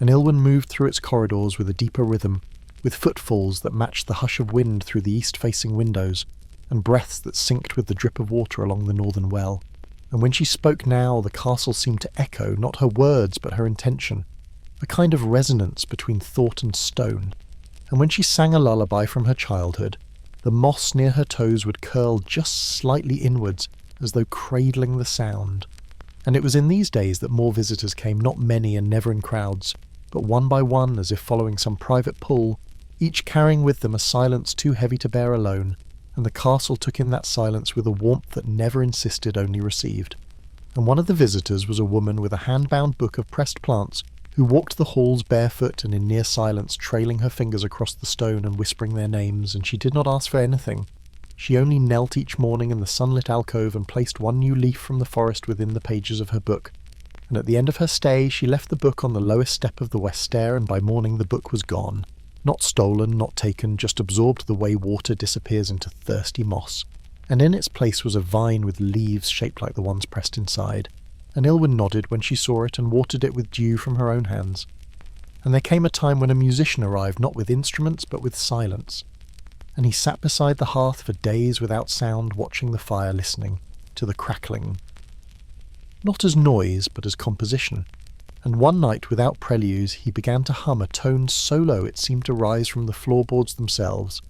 And Ilwyn moved through its corridors with a deeper rhythm, with footfalls that matched the hush of wind through the east-facing windows, and breaths that synced with the drip of water along the northern well. And when she spoke now, the castle seemed to echo, not her words, but her intention, a kind of resonance between thought and stone. And when she sang a lullaby from her childhood, the moss near her toes would curl just slightly inwards, as though cradling the sound. And it was in these days that more visitors came, not many and never in crowds, but one by one, as if following some private pull, each carrying with them a silence too heavy to bear alone, and the castle took in that silence with a warmth that never insisted, only received. And one of the visitors was a woman with a hand-bound book of pressed plants, who walked the halls barefoot and in near silence, trailing her fingers across the stone and whispering their names, and she did not ask for anything. She only knelt each morning in the sunlit alcove and placed one new leaf from the forest within the pages of her book. And at the end of her stay she left the book on the lowest step of the west stair, and by morning the book was gone. Not stolen, not taken, just absorbed the way water disappears into thirsty moss. And in its place was a vine with leaves shaped like the ones pressed inside. And Ilwyn nodded when she saw it and watered it with dew from her own hands. And there came a time when a musician arrived, not with instruments but with silence. and he sat beside the hearth for days without sound, watching the fire, listening to the crackling. Not as noise, but as composition. And one night, without preludes, he began to hum a tone so low it seemed to rise from the floorboards themselves.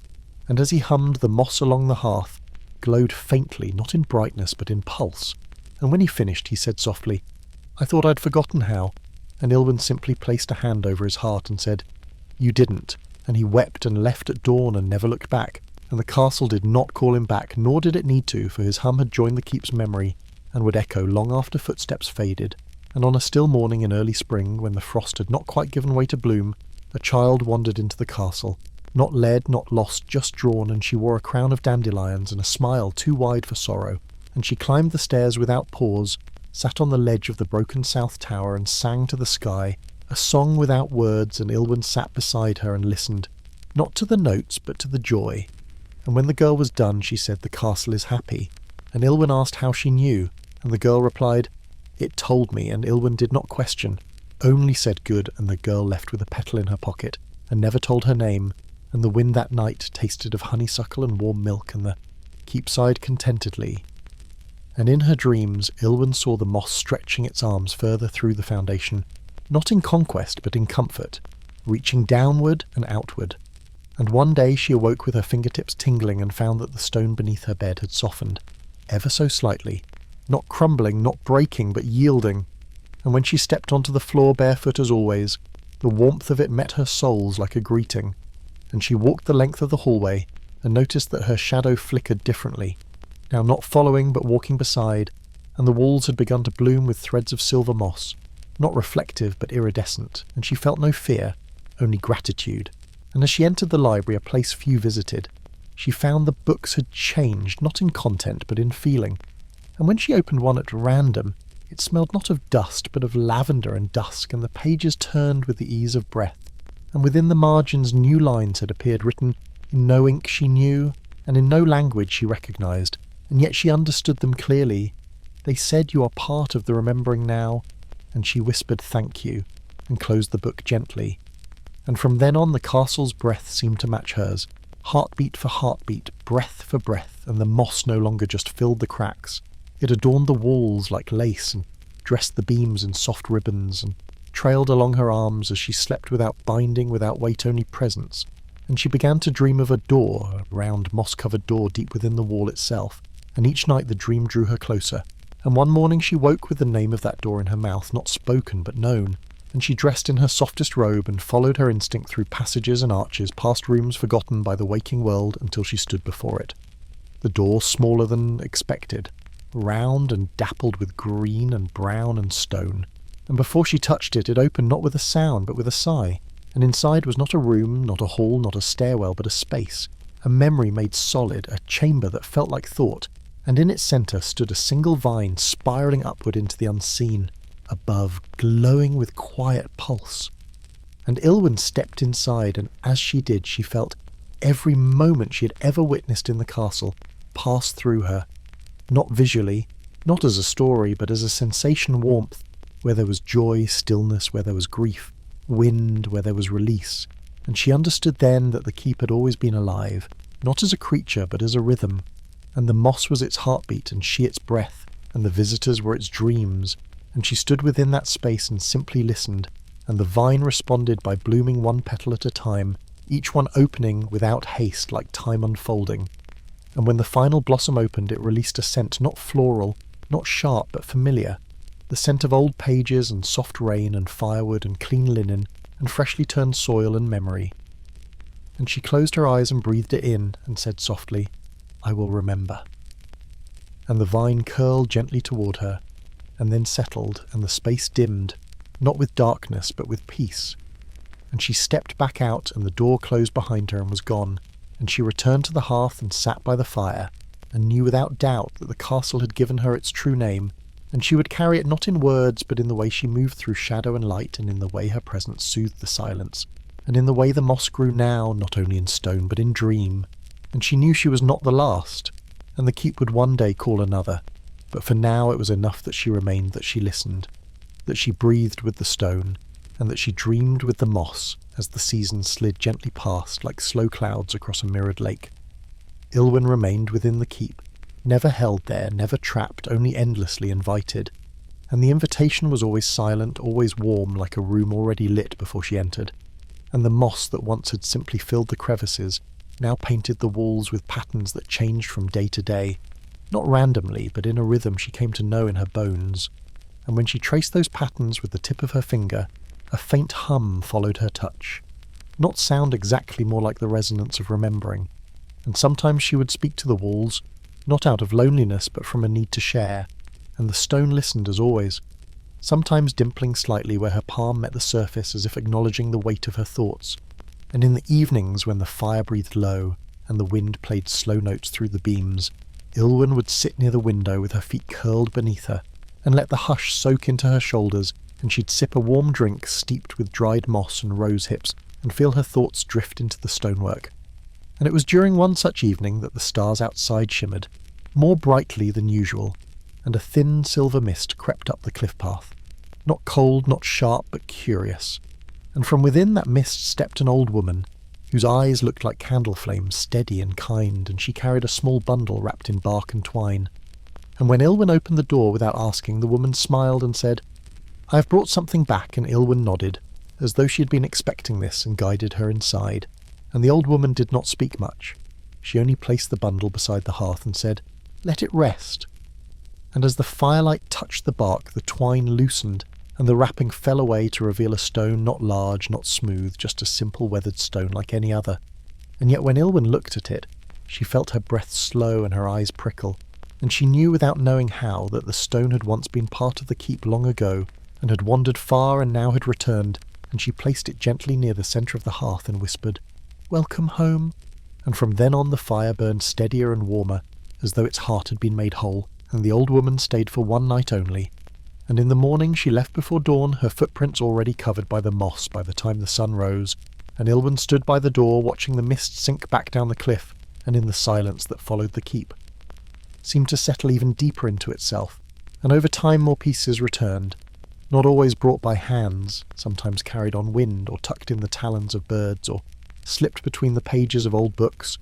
And as he hummed, the moss along the hearth glowed faintly, not in brightness, but in pulse. And when he finished, he said softly, "I thought I'd forgotten how." And Ilwyn simply placed a hand over his heart and said, "You didn't." And he wept and left at dawn and never looked back. And the castle did not call him back, nor did it need to, for his hum had joined the keep's memory and would echo long after footsteps faded. And on a still morning in early spring, when the frost had not quite given way to bloom, a child wandered into the castle, not led, not lost, just drawn, and she wore a crown of dandelions and a smile too wide for sorrow. And she climbed the stairs without pause, sat on the ledge of the broken south tower and sang to the sky, a song without words, and Ilwyn sat beside her and listened, not to the notes, but to the joy. And when the girl was done, she said, "The castle is happy." And Ilwyn asked how she knew, and the girl replied, "It told me," and Ilwyn did not question, only said good, and the girl left with a petal in her pocket, and never told her name, and the wind that night tasted of honeysuckle and warm milk, and the keep sighed contentedly. And in her dreams, Ilwyn saw the moss stretching its arms further through the foundation, not in conquest, but in comfort, reaching downward and outward. And one day she awoke with her fingertips tingling and found that the stone beneath her bed had softened, ever so slightly, not crumbling, not breaking, but yielding. And when she stepped onto the floor barefoot as always, the warmth of it met her soles like a greeting, and she walked the length of the hallway and noticed that her shadow flickered differently, now not following but walking beside, and the walls had begun to bloom with threads of silver moss, not reflective but iridescent, and she felt no fear, only gratitude. And as she entered the library, a place few visited, she found the books had changed, not in content but in feeling. And when she opened one at random, it smelled not of dust but of lavender and dusk, and the pages turned with the ease of breath. And within the margins new lines had appeared, written in no ink she knew, and in no language she recognised, and yet she understood them clearly. They said, "You are part of the remembering now," and she whispered "thank you," and closed the book gently. And from then on the castle's breath seemed to match hers, heartbeat for heartbeat, breath for breath, and the moss no longer just filled the cracks. It adorned the walls like lace, and dressed the beams in soft ribbons, and trailed along her arms as she slept without binding, without weight, only presence. And she began to dream of a door, a round moss-covered door deep within the wall itself, and each night the dream drew her closer. And one morning she woke with the name of that door in her mouth, not spoken but known, and she dressed in her softest robe and followed her instinct through passages and arches, past rooms forgotten by the waking world, until she stood before it. The door smaller than expected, round and dappled with green and brown and stone, and before she touched it, it opened not with a sound but with a sigh, and inside was not a room, not a hall, not a stairwell, but a space, a memory made solid, a chamber that felt like thought, and in its centre stood a single vine spiralling upward into the unseen, above, glowing with quiet pulse. And Ilwyn stepped inside, and as she did, she felt every moment she had ever witnessed in the castle pass through her, not visually, not as a story, but as a sensation warmth, where there was joy, stillness, where there was grief, wind, where there was release. And she understood then that the keep had always been alive, not as a creature, but as a rhythm, and the moss was its heartbeat, and she its breath, and the visitors were its dreams, and she stood within that space and simply listened, and the vine responded by blooming one petal at a time, each one opening without haste like time unfolding. And when the final blossom opened, it released a scent not floral, not sharp, but familiar, the scent of old pages and soft rain and firewood and clean linen and freshly turned soil and memory. And she closed her eyes and breathed it in and said softly, "I will remember." And the vine curled gently toward her, and then settled, and the space dimmed, not with darkness but with peace. And she stepped back out, and the door closed behind her and was gone, and she returned to the hearth and sat by the fire, and knew without doubt that the castle had given her its true name, and she would carry it not in words but in the way she moved through shadow and light, and in the way her presence soothed the silence, and in the way the moss grew now, not only in stone but in dream. And she knew she was not the last, and the keep would one day call another, but for now it was enough that she remained, that she listened, that she breathed with the stone, and that she dreamed with the moss as the seasons slid gently past like slow clouds across a mirrored lake. Ilwyn remained within the keep, never held there, never trapped, only endlessly invited. And the invitation was always silent, always warm, like a room already lit before she entered. And the moss that once had simply filled the crevices now painted the walls with patterns that changed from day to day, not randomly, but in a rhythm she came to know in her bones. And when she traced those patterns with the tip of her finger, a faint hum followed her touch. Not sound exactly, more like the resonance of remembering. And sometimes she would speak to the walls, not out of loneliness, but from a need to share. And the stone listened as always, sometimes dimpling slightly where her palm met the surface as if acknowledging the weight of her thoughts. And in the evenings, when the fire breathed low and the wind played slow notes through the beams, Ilwyn would sit near the window with her feet curled beneath her, and let the hush soak into her shoulders, and she'd sip a warm drink steeped with dried moss and rose hips, and feel her thoughts drift into the stonework. And it was during one such evening that the stars outside shimmered, more brightly than usual, and a thin silver mist crept up the cliff path. Not cold, not sharp, but curious. And from within that mist stepped an old woman, whose eyes looked like candle flames, steady and kind, and she carried a small bundle wrapped in bark and twine. And when Ilwyn opened the door without asking, the woman smiled and said, "I have brought something back," and Ilwyn nodded, as though she had been expecting this, and guided her inside. And the old woman did not speak much. She only placed the bundle beside the hearth and said, "Let it rest." And as the firelight touched the bark, the twine loosened, and the wrapping fell away to reveal a stone not large, not smooth, just a simple weathered stone like any other. And yet when Ilwyn looked at it, she felt her breath slow and her eyes prickle, and she knew without knowing how that the stone had once been part of the keep long ago, and had wandered far and now had returned, and she placed it gently near the centre of the hearth and whispered, "Welcome home." And from then on the fire burned steadier and warmer, as though its heart had been made whole, and the old woman stayed for one night only. And in the morning she left before dawn, her footprints already covered by the moss by the time the sun rose, and Ilwyn stood by the door watching the mist sink back down the cliff, and in the silence that followed the keep, seemed to settle even deeper into itself, and over time more pieces returned, not always brought by hands, sometimes carried on wind, or tucked in the talons of birds, or slipped between the pages of old books,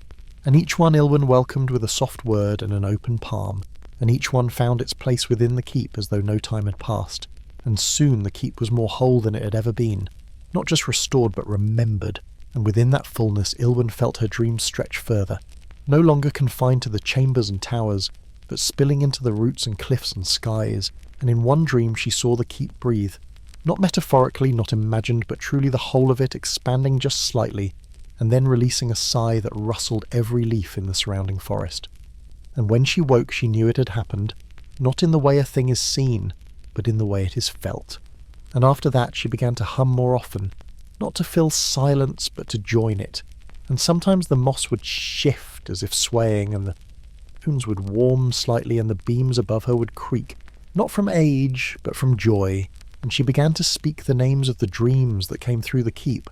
and each one Ilwyn welcomed with a soft word and an open palm, and each one found its place within the keep as though no time had passed, and soon the keep was more whole than it had ever been, not just restored but remembered, and within that fullness Ilwyn felt her dreams stretch further, no longer confined to the chambers and towers, but spilling into the roots and cliffs and skies, and in one dream she saw the keep breathe, not metaphorically, not imagined, but truly the whole of it expanding just slightly, and then releasing a sigh that rustled every leaf in the surrounding forest. And when she woke she knew it had happened, not in the way a thing is seen, but in the way it is felt. And after that she began to hum more often, not to fill silence but to join it, and sometimes the moss would shift as if swaying, and the stones would warm slightly, and the beams above her would creak, not from age but from joy, and she began to speak the names of the dreams that came through the keep,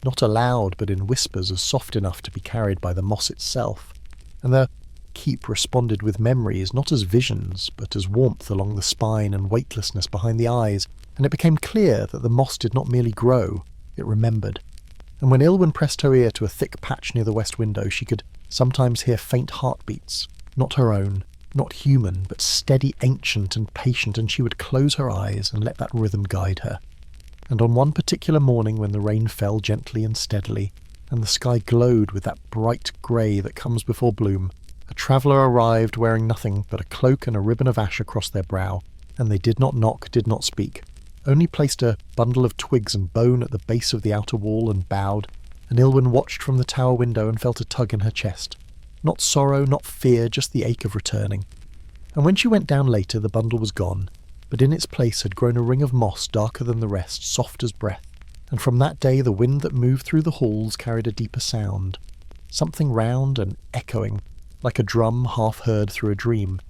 not aloud but in whispers as soft enough to be carried by the moss itself. And the keep responded with memories, not as visions, but as warmth along the spine and weightlessness behind the eyes, and it became clear that the moss did not merely grow, it remembered. And when Ilwyn pressed her ear to a thick patch near the west window, she could sometimes hear faint heartbeats, not her own, not human, but steady, ancient and patient, and she would close her eyes and let that rhythm guide her. And on one particular morning when the rain fell gently and steadily, and the sky glowed with that bright grey that comes before bloom, a traveller arrived wearing nothing but a cloak and a ribbon of ash across their brow, and they did not knock, did not speak, only placed a bundle of twigs and bone at the base of the outer wall and bowed, and Ilwyn watched from the tower window and felt a tug in her chest. Not sorrow, not fear, just the ache of returning. And when she went down later, the bundle was gone, but in its place had grown a ring of moss darker than the rest, soft as breath, and from that day the wind that moved through the halls carried a deeper sound, something round and echoing, like a drum half heard through a dream,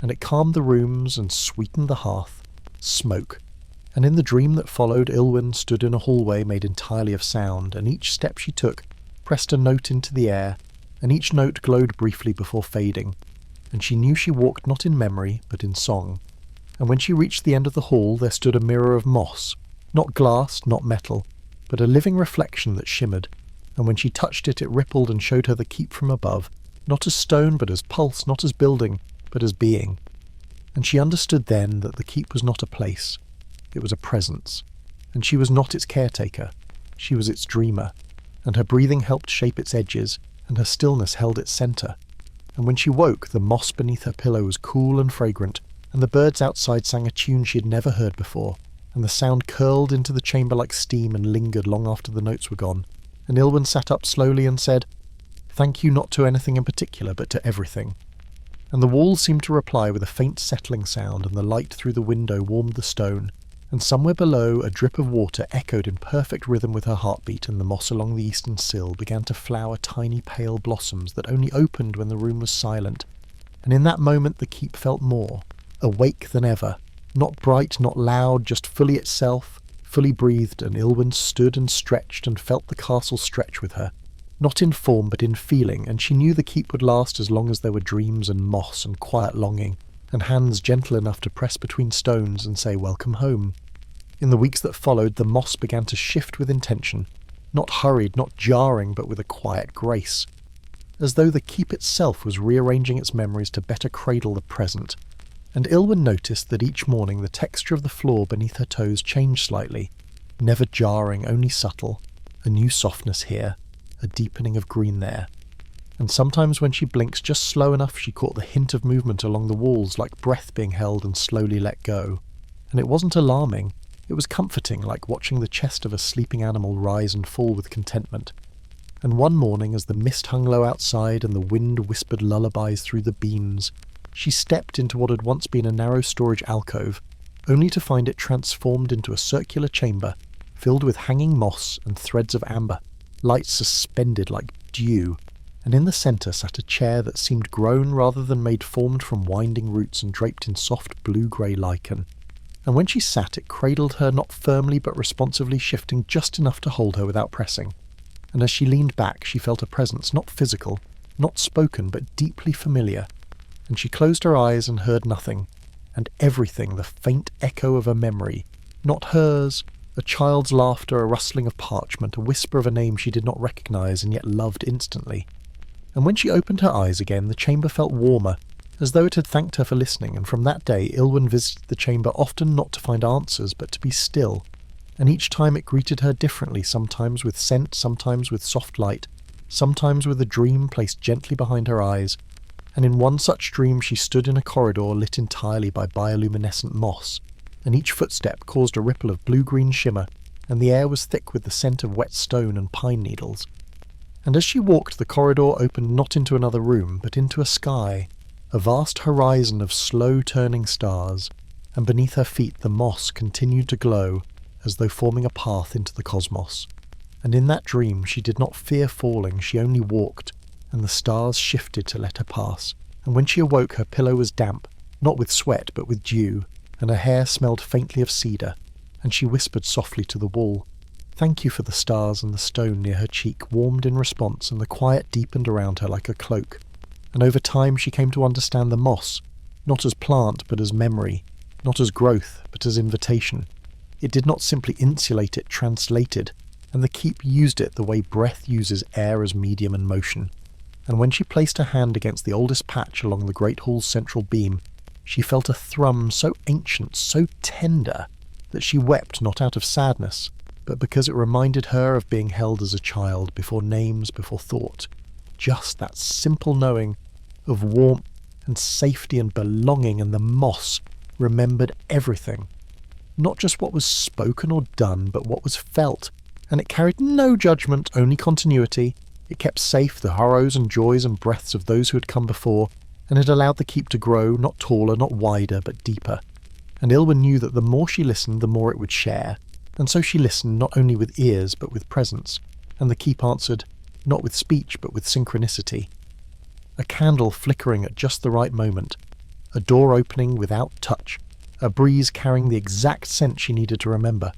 and it calmed the rooms and sweetened the hearth, smoke. And in the dream that followed, Ilwyn stood in a hallway made entirely of sound, and each step she took pressed a note into the air, and each note glowed briefly before fading, and she knew she walked not in memory, but in song. And when she reached the end of the hall, there stood a mirror of moss, not glass, not metal, but a living reflection that shimmered, and when she touched it, it rippled and showed her the keep from above, Not as stone, but as pulse, not as building, but as being. And she understood then that the keep was not a place, it was a presence. And she was not its caretaker, she was its dreamer. And her breathing helped shape its edges, and her stillness held its centre. And when she woke, the moss beneath her pillow was cool and fragrant, and the birds outside sang a tune she had never heard before, and the sound curled into the chamber like steam and lingered long after the notes were gone. And Ilwyn sat up slowly and said, "Thank you not to anything in particular, but to everything." And the walls seemed to reply with a faint settling sound, and the light through the window warmed the stone, and somewhere below a drip of water echoed in perfect rhythm with her heartbeat, and the moss along the eastern sill began to flower tiny pale blossoms that only opened when the room was silent. And in that moment the keep felt more awake than ever, not bright, not loud, just fully itself, fully breathed, and Ilwyn stood and stretched and felt the castle stretch with her, not in form but in feeling, and she knew the keep would last as long as there were dreams and moss and quiet longing, and hands gentle enough to press between stones and say welcome home. In the weeks that followed, the moss began to shift with intention, not hurried, not jarring, but with a quiet grace, as though the keep itself was rearranging its memories to better cradle the present. And Ilwyn noticed that each morning the texture of the floor beneath her toes changed slightly, never jarring, only subtle, a new softness here, a deepening of green there. And sometimes when she blinked just slow enough, she caught the hint of movement along the walls, like breath being held and slowly let go. And it wasn't alarming, it was comforting, like watching the chest of a sleeping animal rise and fall with contentment. And one morning, as the mist hung low outside and the wind whispered lullabies through the beams, she stepped into what had once been a narrow storage alcove, only to find it transformed into a circular chamber, filled with hanging moss and threads of amber, lights suspended like dew, and in the centre sat a chair that seemed grown rather than made, formed from winding roots and draped in soft blue-grey lichen. And when she sat, it cradled her not firmly but responsively, shifting just enough to hold her without pressing. And as she leaned back, she felt a presence, not physical, not spoken, but deeply familiar. And she closed her eyes and heard nothing, and everything, the faint echo of a memory, not hers, a child's laughter, a rustling of parchment, a whisper of a name she did not recognise and yet loved instantly. And when she opened her eyes again, the chamber felt warmer, as though it had thanked her for listening, and from that day Ilwyn visited the chamber often not to find answers, but to be still, and each time it greeted her differently, sometimes with scent, sometimes with soft light, sometimes with a dream placed gently behind her eyes. And in one such dream she stood in a corridor lit entirely by bioluminescent moss, and each footstep caused a ripple of blue-green shimmer, and the air was thick with the scent of wet stone and pine needles. And as she walked, the corridor opened not into another room, but into a sky, a vast horizon of slow-turning stars, and beneath her feet the moss continued to glow, as though forming a path into the cosmos. And in that dream she did not fear falling, she only walked, and the stars shifted to let her pass. And when she awoke, her pillow was damp, not with sweat but with dew, and her hair smelled faintly of cedar, and she whispered softly to the wall, "Thank you," for the stars, and the stone near her cheek warmed in response, and the quiet deepened around her like a cloak. And over time she came to understand the moss, not as plant but as memory, not as growth but as invitation. It did not simply insulate, it translated, and the keep used it the way breath uses air as medium and motion. And when she placed her hand against the oldest patch along the great hall's central beam, she felt a thrum so ancient, so tender, that she wept not out of sadness, but because it reminded her of being held as a child, before names, before thought. Just that simple knowing of warmth and safety and belonging, and the moss remembered everything. Not just what was spoken or done, but what was felt, and it carried no judgment, only continuity. It kept safe the horrors and joys and breaths of those who had come before, and it allowed the keep to grow, not taller, not wider, but deeper. And Ilwyn knew that the more she listened, the more it would share, and so she listened not only with ears, but with presence, and the keep answered, not with speech, but with synchronicity. A candle flickering at just the right moment, a door opening without touch, a breeze carrying the exact scent she needed to remember.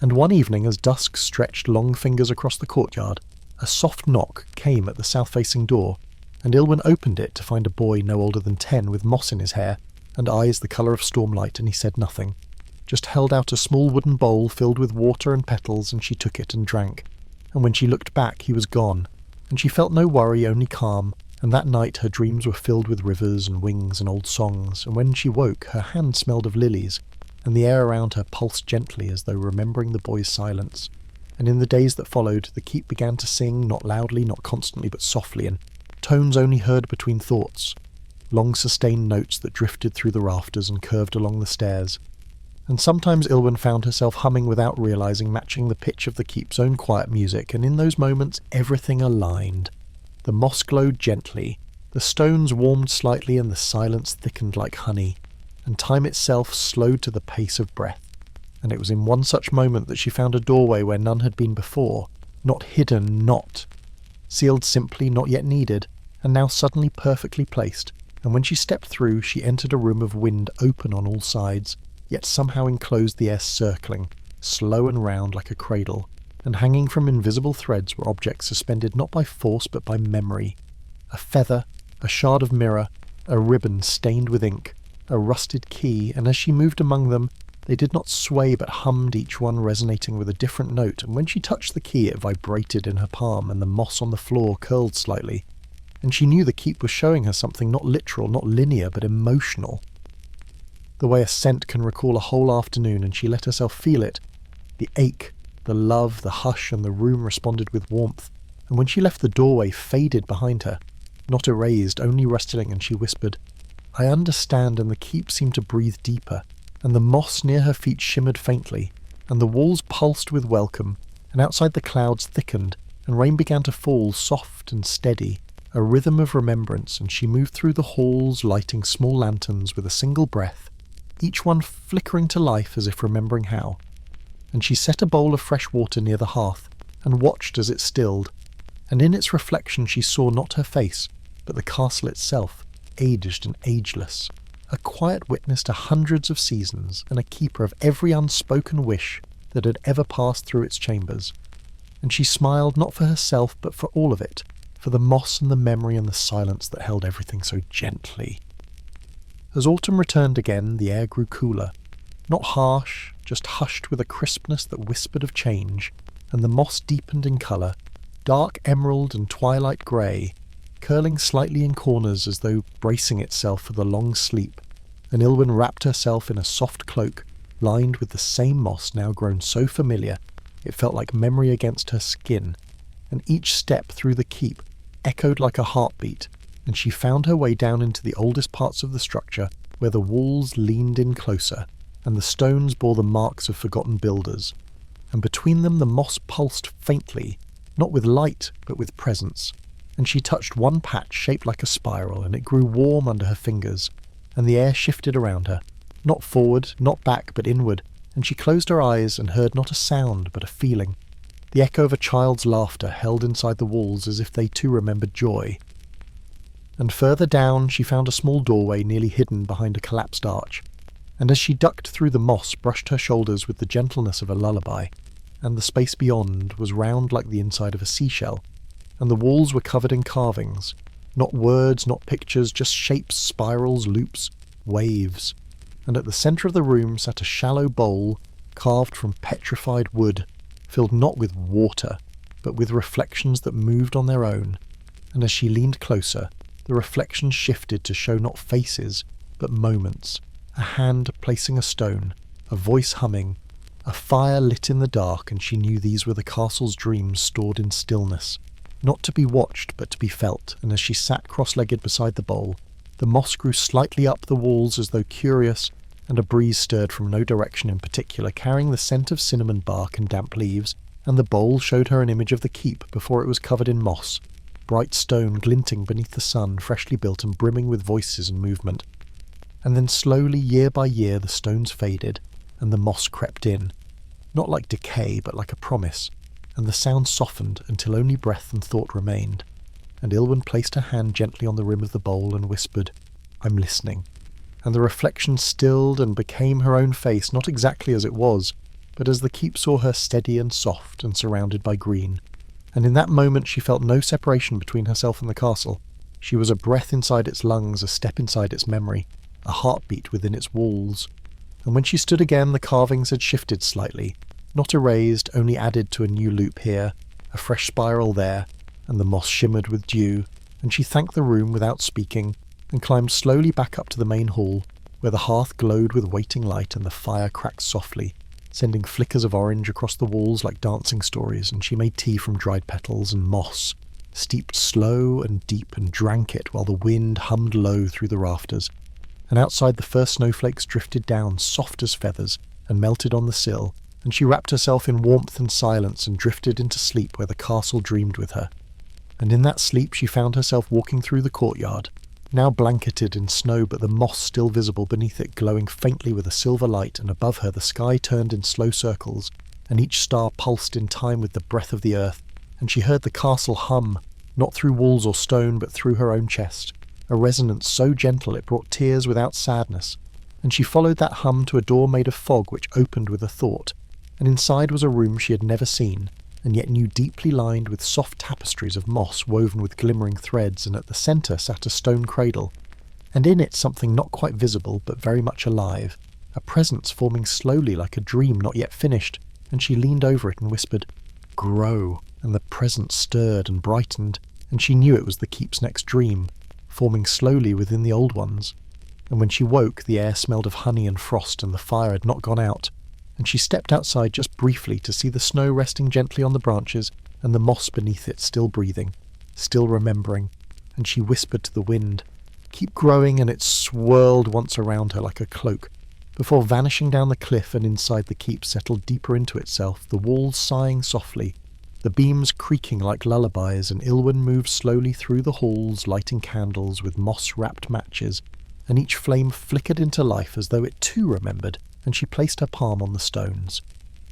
And one evening, as dusk stretched long fingers across the courtyard, a soft knock came at the south-facing door, and Ilwyn opened it to find a boy no older than 10 with moss in his hair, and eyes the colour of stormlight, and he said nothing, just held out a small wooden bowl filled with water and petals, and she took it and drank. And when she looked back, he was gone, and she felt no worry, only calm, And that night her dreams were filled with rivers and wings and old songs, and when she woke her hand smelled of lilies, and the air around her pulsed gently as though remembering the boy's silence. And in the days that followed, the keep began to sing, not loudly, not constantly, but softly, in tones only heard between thoughts, long sustained notes that drifted through the rafters and curved along the stairs. And sometimes Ilwyn found herself humming without realising, matching the pitch of the keep's own quiet music, and in those moments everything aligned. The moss glowed gently, the stones warmed slightly, and the silence thickened like honey, and time itself slowed to the pace of breath. And it was in one such moment that she found a doorway where none had been before, not hidden, not sealed simply, not yet needed, and now suddenly perfectly placed. And when she stepped through, she entered a room of wind open on all sides, yet somehow enclosed the air circling, slow and round like a cradle, and hanging from invisible threads were objects suspended not by force but by memory. A feather, a shard of mirror, a ribbon stained with ink, a rusted key, and as she moved among them, they did not sway but hummed, each one resonating with a different note, and when she touched the key it vibrated in her palm, and the moss on the floor curled slightly. And she knew the keep was showing her something not literal, not linear, but emotional. The way a scent can recall a whole afternoon, and she let herself feel it. The ache, the love, the hush, and the room responded with warmth, and when she left the doorway faded behind her, not erased, only rustling, and she whispered, "I understand," and the keep seemed to breathe deeper, and the moss near her feet shimmered faintly, and the walls pulsed with welcome, and outside the clouds thickened, and rain began to fall soft and steady, a rhythm of remembrance, and she moved through the halls, lighting small lanterns with a single breath, each one flickering to life as if remembering how. And she set a bowl of fresh water near the hearth, and watched as it stilled, and in its reflection she saw not her face, but the castle itself, aged and ageless, a quiet witness to hundreds of seasons, and a keeper of every unspoken wish that had ever passed through its chambers. And she smiled not for herself, but for all of it, for the moss and the memory and the silence that held everything so gently. As autumn returned again, the air grew cooler, not harsh, just hushed with a crispness that whispered of change, and the moss deepened in colour, dark emerald and twilight grey, curling slightly in corners as though bracing itself for the long sleep, and Ilwyn wrapped herself in a soft cloak, lined with the same moss now grown so familiar, it felt like memory against her skin, and each step through the keep echoed like a heartbeat, and she found her way down into the oldest parts of the structure, where the walls leaned in closer, and the stones bore the marks of forgotten builders, and between them the moss pulsed faintly, not with light, but with presence, and she touched one patch shaped like a spiral, and it grew warm under her fingers, and the air shifted around her, not forward, not back, but inward, and she closed her eyes and heard not a sound, but a feeling, the echo of a child's laughter held inside the walls as if they too remembered joy. And further down she found a small doorway nearly hidden behind a collapsed arch, and as she ducked through the moss brushed her shoulders with the gentleness of a lullaby, and the space beyond was round like the inside of a seashell, and the walls were covered in carvings, not words, not pictures, just shapes, spirals, loops, waves, and at the centre of the room sat a shallow bowl carved from petrified wood, filled not with water, but with reflections that moved on their own, and as she leaned closer, the reflections shifted to show not faces, but moments, a hand placing a stone, a voice humming, a fire lit in the dark, and she knew these were the castle's dreams stored in stillness, not to be watched but to be felt, and as she sat cross-legged beside the bowl, the moss grew slightly up the walls as though curious, and a breeze stirred from no direction in particular, carrying the scent of cinnamon bark and damp leaves, and the bowl showed her an image of the keep before it was covered in moss, bright stone glinting beneath the sun, freshly built and brimming with voices and movement. And then slowly, year by year, the stones faded, and the moss crept in, not like decay, but like a promise, and the sound softened until only breath and thought remained, and Ilwyn placed her hand gently on the rim of the bowl and whispered, "I'm listening," and the reflection stilled and became her own face, not exactly as it was, but as the keep saw her steady and soft and surrounded by green, and in that moment she felt no separation between herself and the castle. She was a breath inside its lungs, a step inside its memory, a heartbeat within its walls. And when she stood again, the carvings had shifted slightly, not erased, only added to a new loop here, a fresh spiral there, and the moss shimmered with dew, and she thanked the room without speaking and climbed slowly back up to the main hall, where the hearth glowed with waiting light and the fire cracked softly, sending flickers of orange across the walls like dancing stories, and she made tea from dried petals and moss, steeped slow and deep, and drank it while the wind hummed low through the rafters. And outside the first snowflakes drifted down, soft as feathers, and melted on the sill, and she wrapped herself in warmth and silence and drifted into sleep where the castle dreamed with her. And in that sleep she found herself walking through the courtyard, now blanketed in snow but the moss still visible beneath it glowing faintly with a silver light, and above her the sky turned in slow circles, and each star pulsed in time with the breath of the earth, and she heard the castle hum, not through walls or stone but through her own chest, a resonance so gentle it brought tears without sadness, and she followed that hum to a door made of fog which opened with a thought, and inside was a room she had never seen, and yet knew deeply lined with soft tapestries of moss woven with glimmering threads, and at the centre sat a stone cradle, and in it something not quite visible but very much alive, a presence forming slowly like a dream not yet finished, and she leaned over it and whispered, "Grow," and the presence stirred and brightened, and she knew it was the keep's next dream, forming slowly within the old ones. And when she woke, the air smelled of honey and frost, and the fire had not gone out, and she stepped outside just briefly to see the snow resting gently on the branches, and the moss beneath it still breathing, still remembering, and she whispered to the wind, "Keep growing," and it swirled once around her like a cloak, before vanishing down the cliff and inside the keep settled deeper into itself, the walls sighing softly, the beams creaking like lullabies, and Ilwyn moved slowly through the halls, lighting candles with moss-wrapped matches, and each flame flickered into life as though it too remembered, and she placed her palm on the stones.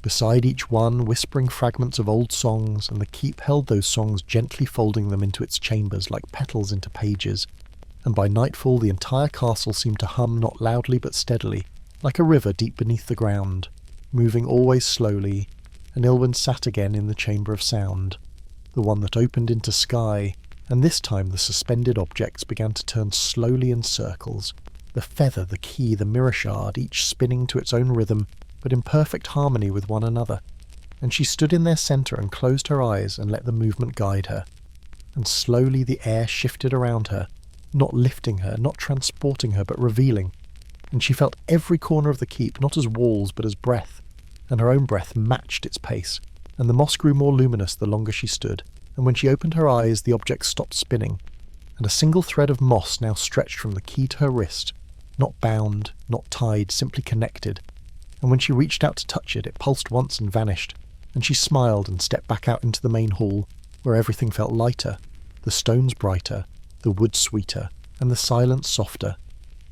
Beside each one, whispering fragments of old songs, and the keep held those songs, gently folding them into its chambers like petals into pages, and by nightfall the entire castle seemed to hum not loudly but steadily, like a river deep beneath the ground, moving always slowly, and Ilwyn sat again in the chamber of sound, the one that opened into sky, and this time the suspended objects began to turn slowly in circles, the feather, the key, the mirror shard, each spinning to its own rhythm, but in perfect harmony with one another, and she stood in their centre and closed her eyes and let the movement guide her, and slowly the air shifted around her, not lifting her, not transporting her, but revealing, and she felt every corner of the keep not as walls but as breath, and her own breath matched its pace, and the moss grew more luminous the longer she stood, and when she opened her eyes the object stopped spinning, and a single thread of moss now stretched from the key to her wrist, not bound, not tied, simply connected, and when she reached out to touch it, it pulsed once and vanished, and she smiled and stepped back out into the main hall, where everything felt lighter, the stones brighter, the wood sweeter, and the silence softer,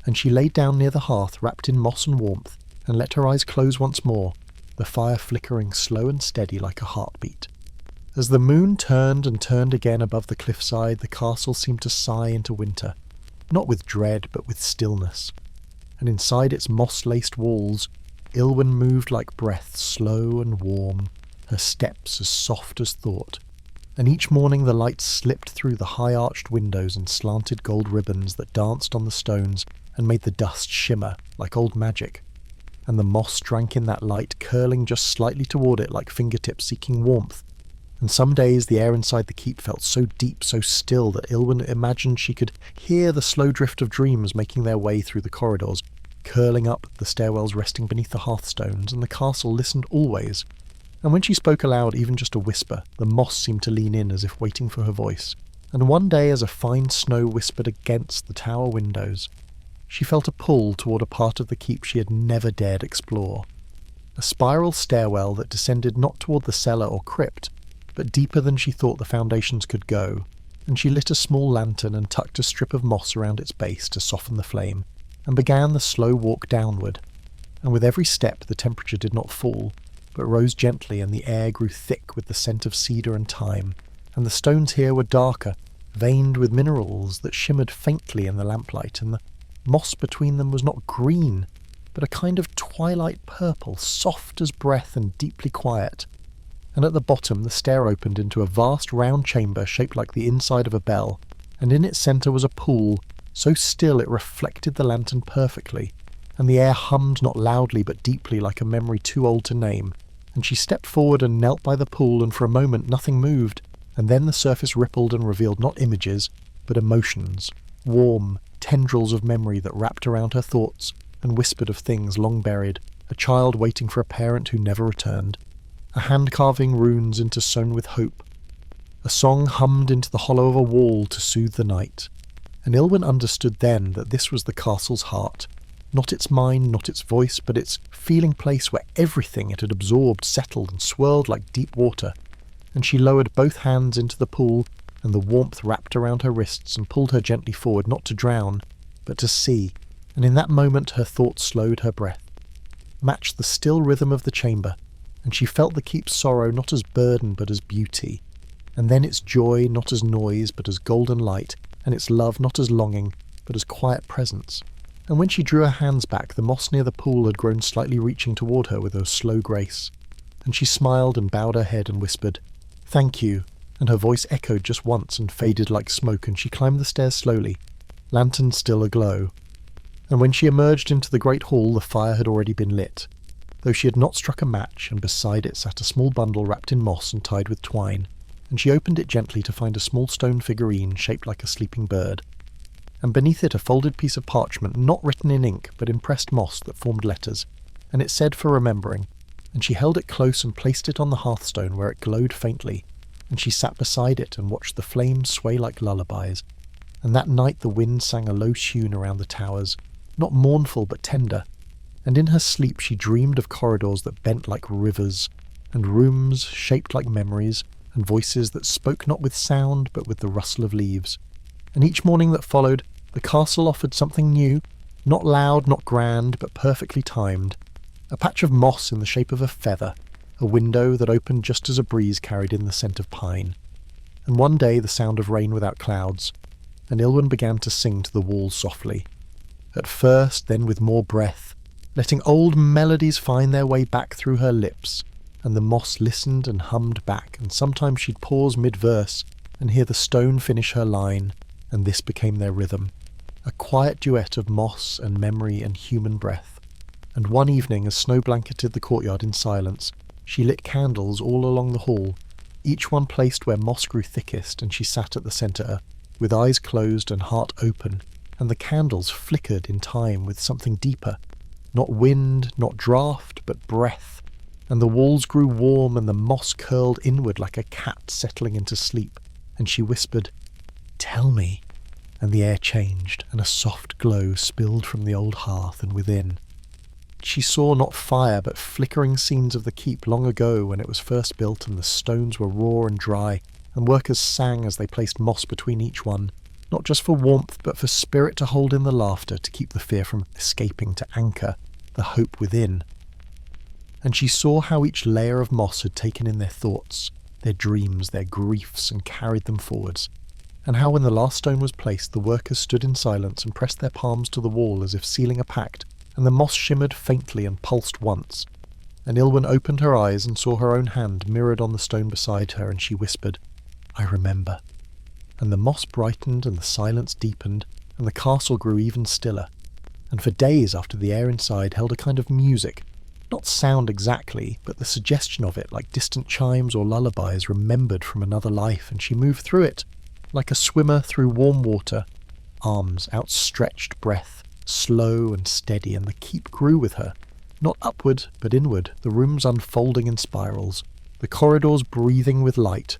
and she laid down near the hearth wrapped in moss and warmth, and let her eyes close once more, the fire flickering slow and steady like a heartbeat. As the moon turned and turned again above the cliffside, the castle seemed to sigh into winter, not with dread but with stillness, and inside its moss-laced walls Ilwyn moved like breath, slow and warm, her steps as soft as thought, and each morning the light slipped through the high-arched windows in slanted gold ribbons that danced on the stones and made the dust shimmer like old magic, and the moss drank in that light, curling just slightly toward it like fingertips seeking warmth, and some days the air inside the keep felt so deep, so still, that Ilwyn imagined she could hear the slow drift of dreams making their way through the corridors, curling up the stairwells resting beneath the hearthstones, and the castle listened always, and when she spoke aloud, even just a whisper, the moss seemed to lean in as if waiting for her voice, and one day as a fine snow whispered against the tower windows, she felt a pull toward a part of the keep she had never dared explore, a spiral stairwell that descended not toward the cellar or crypt, but deeper than she thought the foundations could go, and she lit a small lantern and tucked a strip of moss around its base to soften the flame, and began the slow walk downward, and with every step the temperature did not fall, but rose gently, and the air grew thick with the scent of cedar and thyme, and the stones here were darker, veined with minerals that shimmered faintly in the lamplight, and the moss between them was not green, but a kind of twilight purple, soft as breath and deeply quiet, and at the bottom the stair opened into a vast round chamber shaped like the inside of a bell, and in its centre was a pool, so still it reflected the lantern perfectly, and the air hummed not loudly but deeply like a memory too old to name, and she stepped forward and knelt by the pool, and for a moment nothing moved, and then the surface rippled and revealed not images, but emotions, warm tendrils of memory that wrapped around her thoughts and whispered of things long buried, a child waiting for a parent who never returned, a hand carving runes intersewn with hope, a song hummed into the hollow of a wall to soothe the night. And Ilwyn understood then that this was the castle's heart, not its mind, not its voice, but its feeling place where everything it had absorbed settled and swirled like deep water. And she lowered both hands into the pool, and the warmth wrapped around her wrists and pulled her gently forward, not to drown, but to see. And in that moment her thoughts slowed, her breath matched the still rhythm of the chamber, and she felt the keep's sorrow not as burden but as beauty, and then its joy not as noise but as golden light, and its love not as longing but as quiet presence. And when she drew her hands back, the moss near the pool had grown slightly, reaching toward her with a slow grace, and she smiled and bowed her head and whispered, "Thank you," and her voice echoed just once and faded like smoke, and she climbed the stairs slowly, lantern still aglow. And when she emerged into the great hall, the fire had already been lit, though she had not struck a match, and beside it sat a small bundle wrapped in moss and tied with twine, and she opened it gently to find a small stone figurine shaped like a sleeping bird, and beneath it a folded piece of parchment, not written in ink, but in pressed moss that formed letters, and it said "For remembering," and she held it close and placed it on the hearthstone where it glowed faintly, and she sat beside it and watched the flames sway like lullabies. And that night the wind sang a low tune around the towers, not mournful but tender, and in her sleep she dreamed of corridors that bent like rivers, and rooms shaped like memories, and voices that spoke not with sound but with the rustle of leaves. And each morning that followed, the castle offered something new, not loud, not grand, but perfectly timed. A patch of moss in the shape of a feather, a window that opened just as a breeze carried in the scent of pine, and one day the sound of rain without clouds, and Ilwyn began to sing to the walls softly. At first, then with more breath, letting old melodies find their way back through her lips, and the moss listened and hummed back, and sometimes she'd pause mid-verse and hear the stone finish her line, and this became their rhythm, a quiet duet of moss and memory and human breath. And one evening, as snow blanketed the courtyard in silence, she lit candles all along the hall, each one placed where moss grew thickest, and she sat at the centre, with eyes closed and heart open, and the candles flickered in time with something deeper, not wind, not draught, but breath, and the walls grew warm and the moss curled inward like a cat settling into sleep, and she whispered, "Tell me," and the air changed, and a soft glow spilled from the old hearth, and within she saw not fire but flickering scenes of the keep long ago when it was first built and the stones were raw and dry, and workers sang as they placed moss between each one, not just for warmth but for spirit to hold in the laughter, to keep the fear from escaping, to anchor the hope within. And she saw how each layer of moss had taken in their thoughts, their dreams, their griefs, and carried them forwards, and how when the last stone was placed the workers stood in silence and pressed their palms to the wall as if sealing a pact, and the moss shimmered faintly and pulsed once, and Ilwyn opened her eyes and saw her own hand mirrored on the stone beside her, and she whispered, "I remember." And the moss brightened and the silence deepened, and the castle grew even stiller, and for days after the air inside held a kind of music, not sound exactly, but the suggestion of it, like distant chimes or lullabies remembered from another life, and she moved through it, like a swimmer through warm water, arms outstretched, breath slow and steady, and the keep grew with her, not upward but inward, the rooms unfolding in spirals, the corridors breathing with light.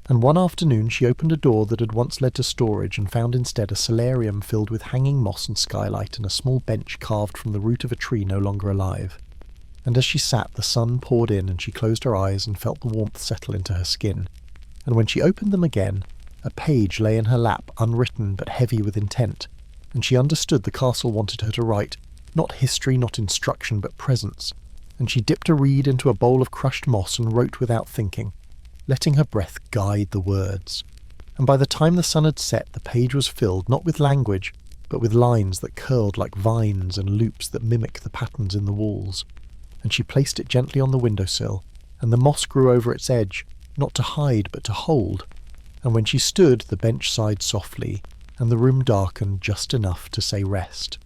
And one afternoon she opened a door that had once led to storage and found instead a solarium filled with hanging moss and skylight, and a small bench carved from the root of a tree no longer alive. And as she sat, the sun poured in, and she closed her eyes and felt the warmth settle into her skin. And when she opened them again, a page lay in her lap, unwritten but heavy with intent, and she understood the castle wanted her to write, not history, not instruction, but presence. And she dipped a reed into a bowl of crushed moss and wrote without thinking, letting her breath guide the words. And by the time the sun had set, the page was filled not with language, but with lines that curled like vines and loops that mimic the patterns in the walls. And she placed it gently on the windowsill, and the moss grew over its edge, not to hide but to hold. And when she stood, the bench sighed softly, and the room darkened just enough to say rest.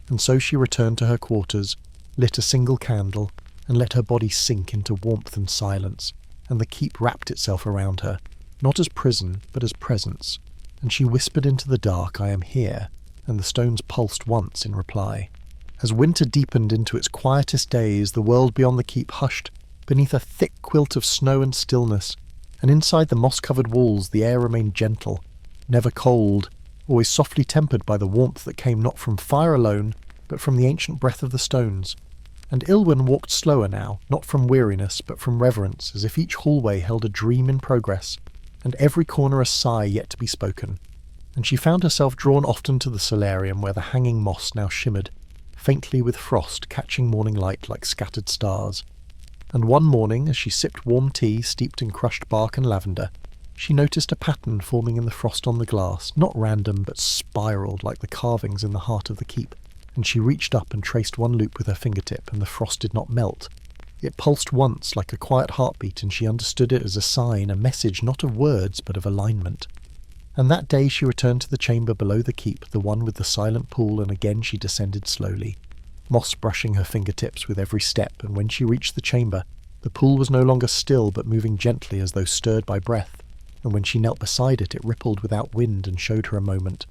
And so she returned to her quarters, lit a single candle, and let her body sink into warmth and silence, and the keep wrapped itself around her, not as prison, but as presence, and she whispered into the dark, "I am here," and the stones pulsed once in reply. As winter deepened into its quietest days, the world beyond the keep hushed beneath a thick quilt of snow and stillness, and inside the moss-covered walls the air remained gentle, never cold, always softly tempered by the warmth that came not from fire alone, but from the ancient breath of the stones. And Ilwyn walked slower now, not from weariness, but from reverence, as if each hallway held a dream in progress, and every corner a sigh yet to be spoken. And she found herself drawn often to the solarium where the hanging moss now shimmered, faintly with frost catching morning light like scattered stars. And one morning, as she sipped warm tea steeped in crushed bark and lavender, she noticed a pattern forming in the frost on the glass, not random but spiraled like the carvings in the heart of the keep, and she reached up and traced one loop with her fingertip, and the frost did not melt. It pulsed once like a quiet heartbeat, and she understood it as a sign, a message not of words but of alignment. And that day she returned to the chamber below the keep, the one with the silent pool, and again she descended slowly, moss brushing her fingertips with every step, and when she reached the chamber, the pool was no longer still but moving gently as though stirred by breath, and when she knelt beside it, it rippled without wind and showed her a moment.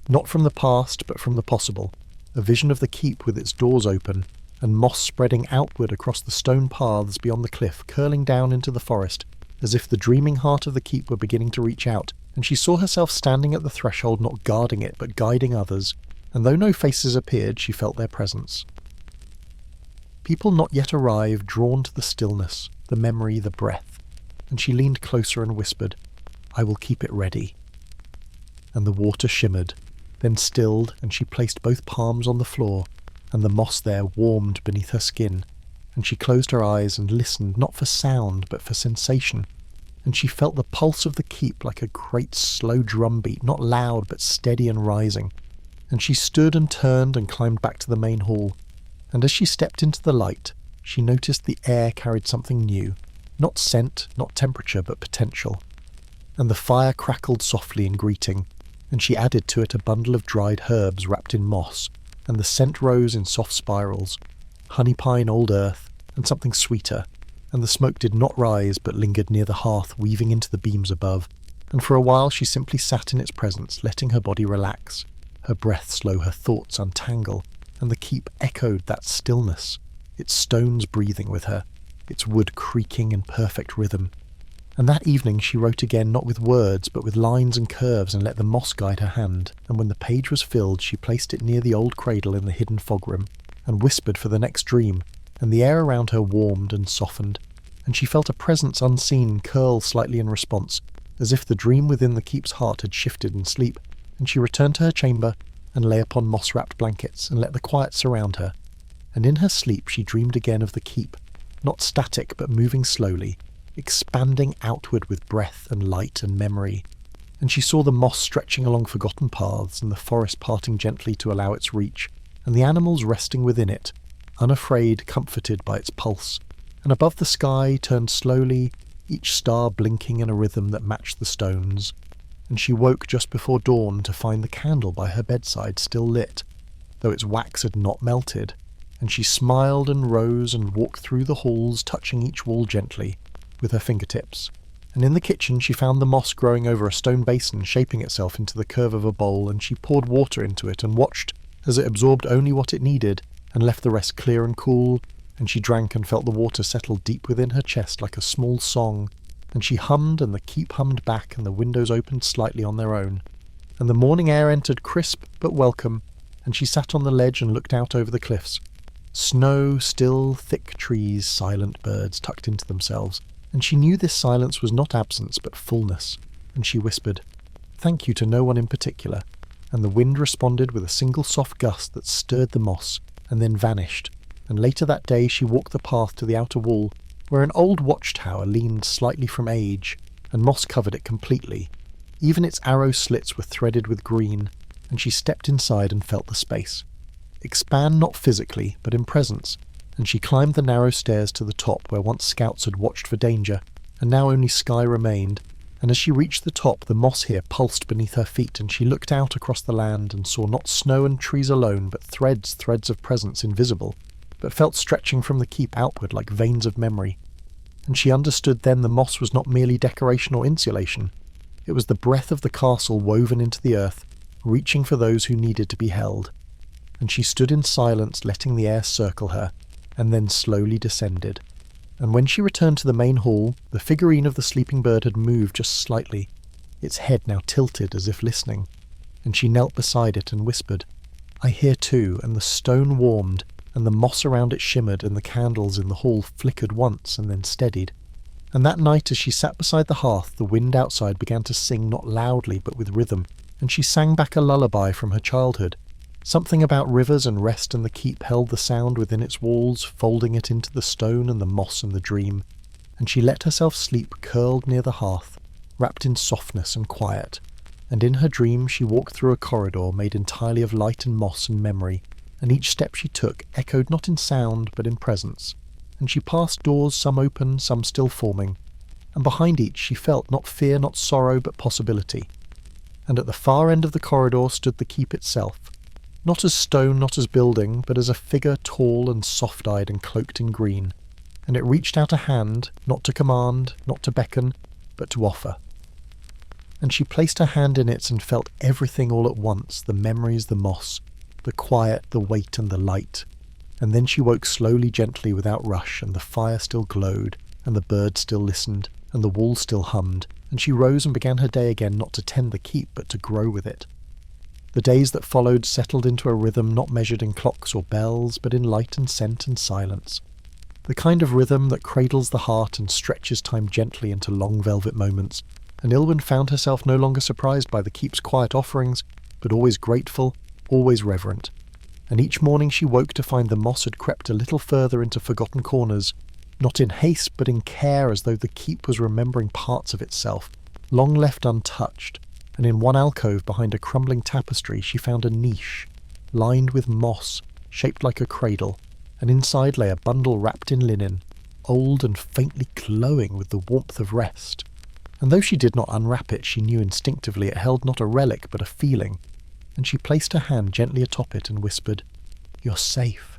Not from the past, but from the possible, a vision of the keep with its doors open, and moss spreading outward across the stone paths beyond the cliff, curling down into the forest, as if the dreaming heart of the keep were beginning to reach out, and she saw herself standing at the threshold, not guarding it, but guiding others, and though no faces appeared, she felt their presence. People not yet arrived, drawn to the stillness, the memory, the breath, and she leaned closer and whispered, "I will keep it ready." And the water shimmered, then stilled, and she placed both palms on the floor, and the moss there warmed beneath her skin, and she closed her eyes and listened not for sound but for sensation, and she felt the pulse of the keep like a great slow drumbeat, not loud but steady and rising, and she stood and turned and climbed back to the main hall, and as she stepped into the light, she noticed the air carried something new, not scent, not temperature, but potential, and the fire crackled softly in greeting, and she added to it a bundle of dried herbs wrapped in moss, and the scent rose in soft spirals, honey pine, old earth, and something sweeter, and the smoke did not rise but lingered near the hearth, weaving into the beams above, and for a while she simply sat in its presence, letting her body relax, her breath slow, her thoughts untangle, and the keep echoed that stillness, its stones breathing with her, its wood creaking in perfect rhythm. And that evening she wrote again, not with words but with lines and curves, and let the moss guide her hand, and when the page was filled she placed it near the old cradle in the hidden fog room, and whispered for the next dream, and the air around her warmed and softened, and she felt a presence unseen curl slightly in response, as if the dream within the keep's heart had shifted in sleep, and she returned to her chamber, and lay upon moss-wrapped blankets, and let the quiet surround her, and in her sleep she dreamed again of the keep, not static but moving slowly, expanding outward with breath and light and memory, and she saw the moss stretching along forgotten paths, and the forest parting gently to allow its reach, and the animals resting within it, unafraid, comforted by its pulse, and above the sky turned slowly, each star blinking in a rhythm that matched the stones, and she woke just before dawn to find the candle by her bedside still lit, though its wax had not melted, and she smiled and rose and walked through the halls, touching each wall gently with her fingertips, and in the kitchen she found the moss growing over a stone basin, shaping itself into the curve of a bowl, and she poured water into it and watched as it absorbed only what it needed and left the rest clear and cool, and she drank and felt the water settle deep within her chest like a small song, and she hummed and the keep hummed back, and the windows opened slightly on their own, and the morning air entered crisp but welcome, and she sat on the ledge and looked out over the cliffs. Snow, still, thick trees, silent birds tucked into themselves, and she knew this silence was not absence but fullness, and she whispered, "Thank you," to no one in particular, and the wind responded with a single soft gust that stirred the moss, and then vanished, and later that day she walked the path to the outer wall, where an old watchtower leaned slightly from age, and moss covered it completely. Even its arrow slits were threaded with green, and she stepped inside and felt the space expand not physically, but in presence, and she climbed the narrow stairs to the top where once scouts had watched for danger, and now only sky remained, and as she reached the top the moss here pulsed beneath her feet, and she looked out across the land and saw not snow and trees alone, but threads of presence invisible, but felt stretching from the keep outward like veins of memory. And she understood then the moss was not merely decoration or insulation, It was the breath of the castle woven into the earth, reaching for those who needed to be held. And she stood in silence, letting the air circle her, and then slowly descended. And when she returned to the main hall, the figurine of the sleeping bird had moved just slightly, its head now tilted as if listening, and she knelt beside it and whispered, "I hear too," and the stone warmed, and the moss around it shimmered, and the candles in the hall flickered once and then steadied. And that night, as she sat beside the hearth, the wind outside began to sing not loudly but with rhythm, and she sang back a lullaby from her childhood. Something about rivers and rest and the keep held the sound within its walls, folding it into the stone and the moss and the dream, and she let herself sleep curled near the hearth, wrapped in softness and quiet. And in her dream she walked through a corridor made entirely of light and moss and memory, and each step she took echoed not in sound but in presence. And she passed doors, some open, some still forming, and behind each she felt not fear, not sorrow, but possibility. And at the far end of the corridor stood the keep itself, not as stone, not as building, but as a figure tall and soft-eyed and cloaked in green, and it reached out a hand, not to command, not to beckon, but to offer. And she placed her hand in it and felt everything all at once, the memories, the moss, the quiet, the weight and the light. And then she woke slowly, gently, without rush, and the fire still glowed, and the bird still listened, and the wall still hummed, and she rose and began her day again, not to tend the keep, but to grow with it. The days that followed settled into a rhythm not measured in clocks or bells, but in light and scent and silence. The kind of rhythm that cradles the heart and stretches time gently into long velvet moments, and Ilwyn found herself no longer surprised by the keep's quiet offerings, but always grateful, always reverent. And each morning she woke to find the moss had crept a little further into forgotten corners, not in haste but in care, as though the keep was remembering parts of itself, long left untouched, and in one alcove behind a crumbling tapestry she found a niche, lined with moss, shaped like a cradle, and inside lay a bundle wrapped in linen, old and faintly glowing with the warmth of rest. And though she did not unwrap it, she knew instinctively it held not a relic but a feeling, and she placed her hand gently atop it and whispered, "You're safe."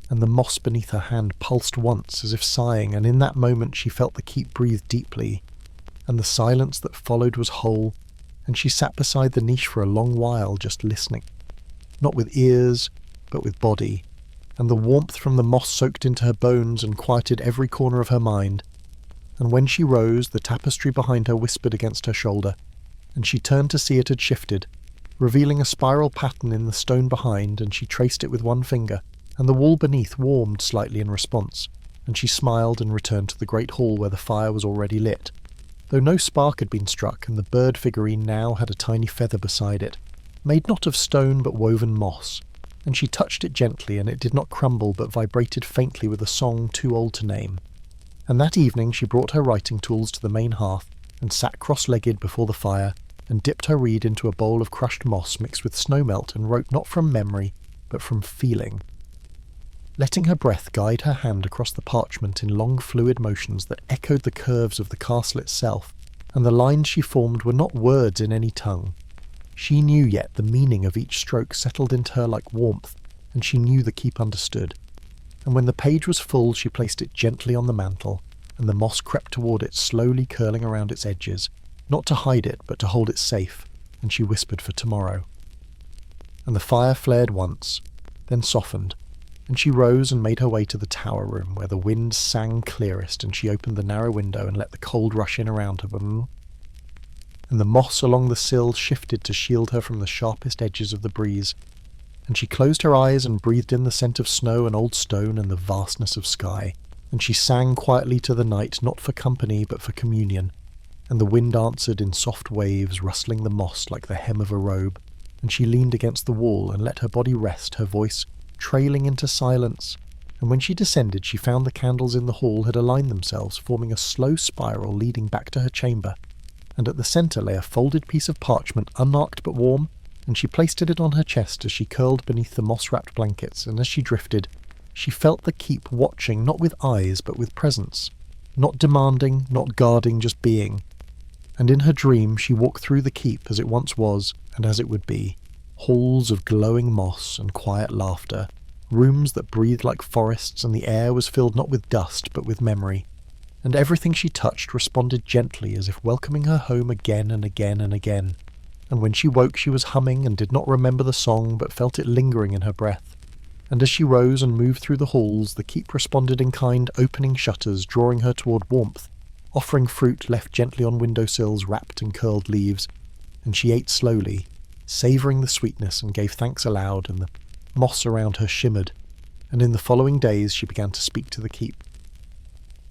And the moss beneath her hand pulsed once, as if sighing, and in that moment she felt the keep breathe deeply, and the silence that followed was whole, and she sat beside the niche for a long while just listening, not with ears, but with body, and the warmth from the moss soaked into her bones and quieted every corner of her mind. And when she rose, the tapestry behind her whispered against her shoulder, and she turned to see it had shifted, revealing a spiral pattern in the stone behind, and she traced it with one finger, and the wall beneath warmed slightly in response, and she smiled and returned to the great hall where the fire was already lit, though no spark had been struck, and the bird figurine now had a tiny feather beside it, made not of stone but woven moss, and she touched it gently, and it did not crumble but vibrated faintly with a song too old to name. And that evening she brought her writing tools to the main hearth, and sat cross-legged before the fire, and dipped her reed into a bowl of crushed moss mixed with snowmelt, and wrote not from memory, but from feeling, letting her breath guide her hand across the parchment in long fluid motions that echoed the curves of the castle itself, and the lines she formed were not words in any tongue. She knew yet the meaning of each stroke settled into her like warmth, and she knew the keep understood. And when the page was full she placed it gently on the mantel, and the moss crept toward it, slowly curling around its edges, not to hide it, but to hold it safe, and she whispered for tomorrow. And the fire flared once, then softened, and she rose and made her way to the tower room, where the wind sang clearest, and she opened the narrow window and let the cold rush in around her. And the moss along the sill shifted to shield her from the sharpest edges of the breeze, and she closed her eyes and breathed in the scent of snow and old stone and the vastness of sky, and she sang quietly to the night, not for company but for communion, and the wind answered in soft waves, rustling the moss like the hem of a robe, and she leaned against the wall and let her body rest, her voice trailing into silence, and when she descended she found the candles in the hall had aligned themselves, forming a slow spiral leading back to her chamber, and at the centre lay a folded piece of parchment, unmarked but warm, and she placed it on her chest as she curled beneath the moss-wrapped blankets, and as she drifted, she felt the keep watching, not with eyes but with presence, not demanding, not guarding, just being. And in her dream she walked through the keep as it once was and as it would be, halls of glowing moss and quiet laughter, rooms that breathed like forests, and the air was filled not with dust but with memory. and everything she touched responded gently as if welcoming her home again and again and again. And when she woke she was humming and did not remember the song but felt it lingering in her breath. And as she rose and moved through the halls, the keep responded in kind, opening shutters, drawing her toward warmth, offering fruit left gently on windowsills wrapped in curled leaves. And she ate slowly, savouring the sweetness, and gave thanks aloud, and the moss around her shimmered. And in the following days she began to speak to the keep.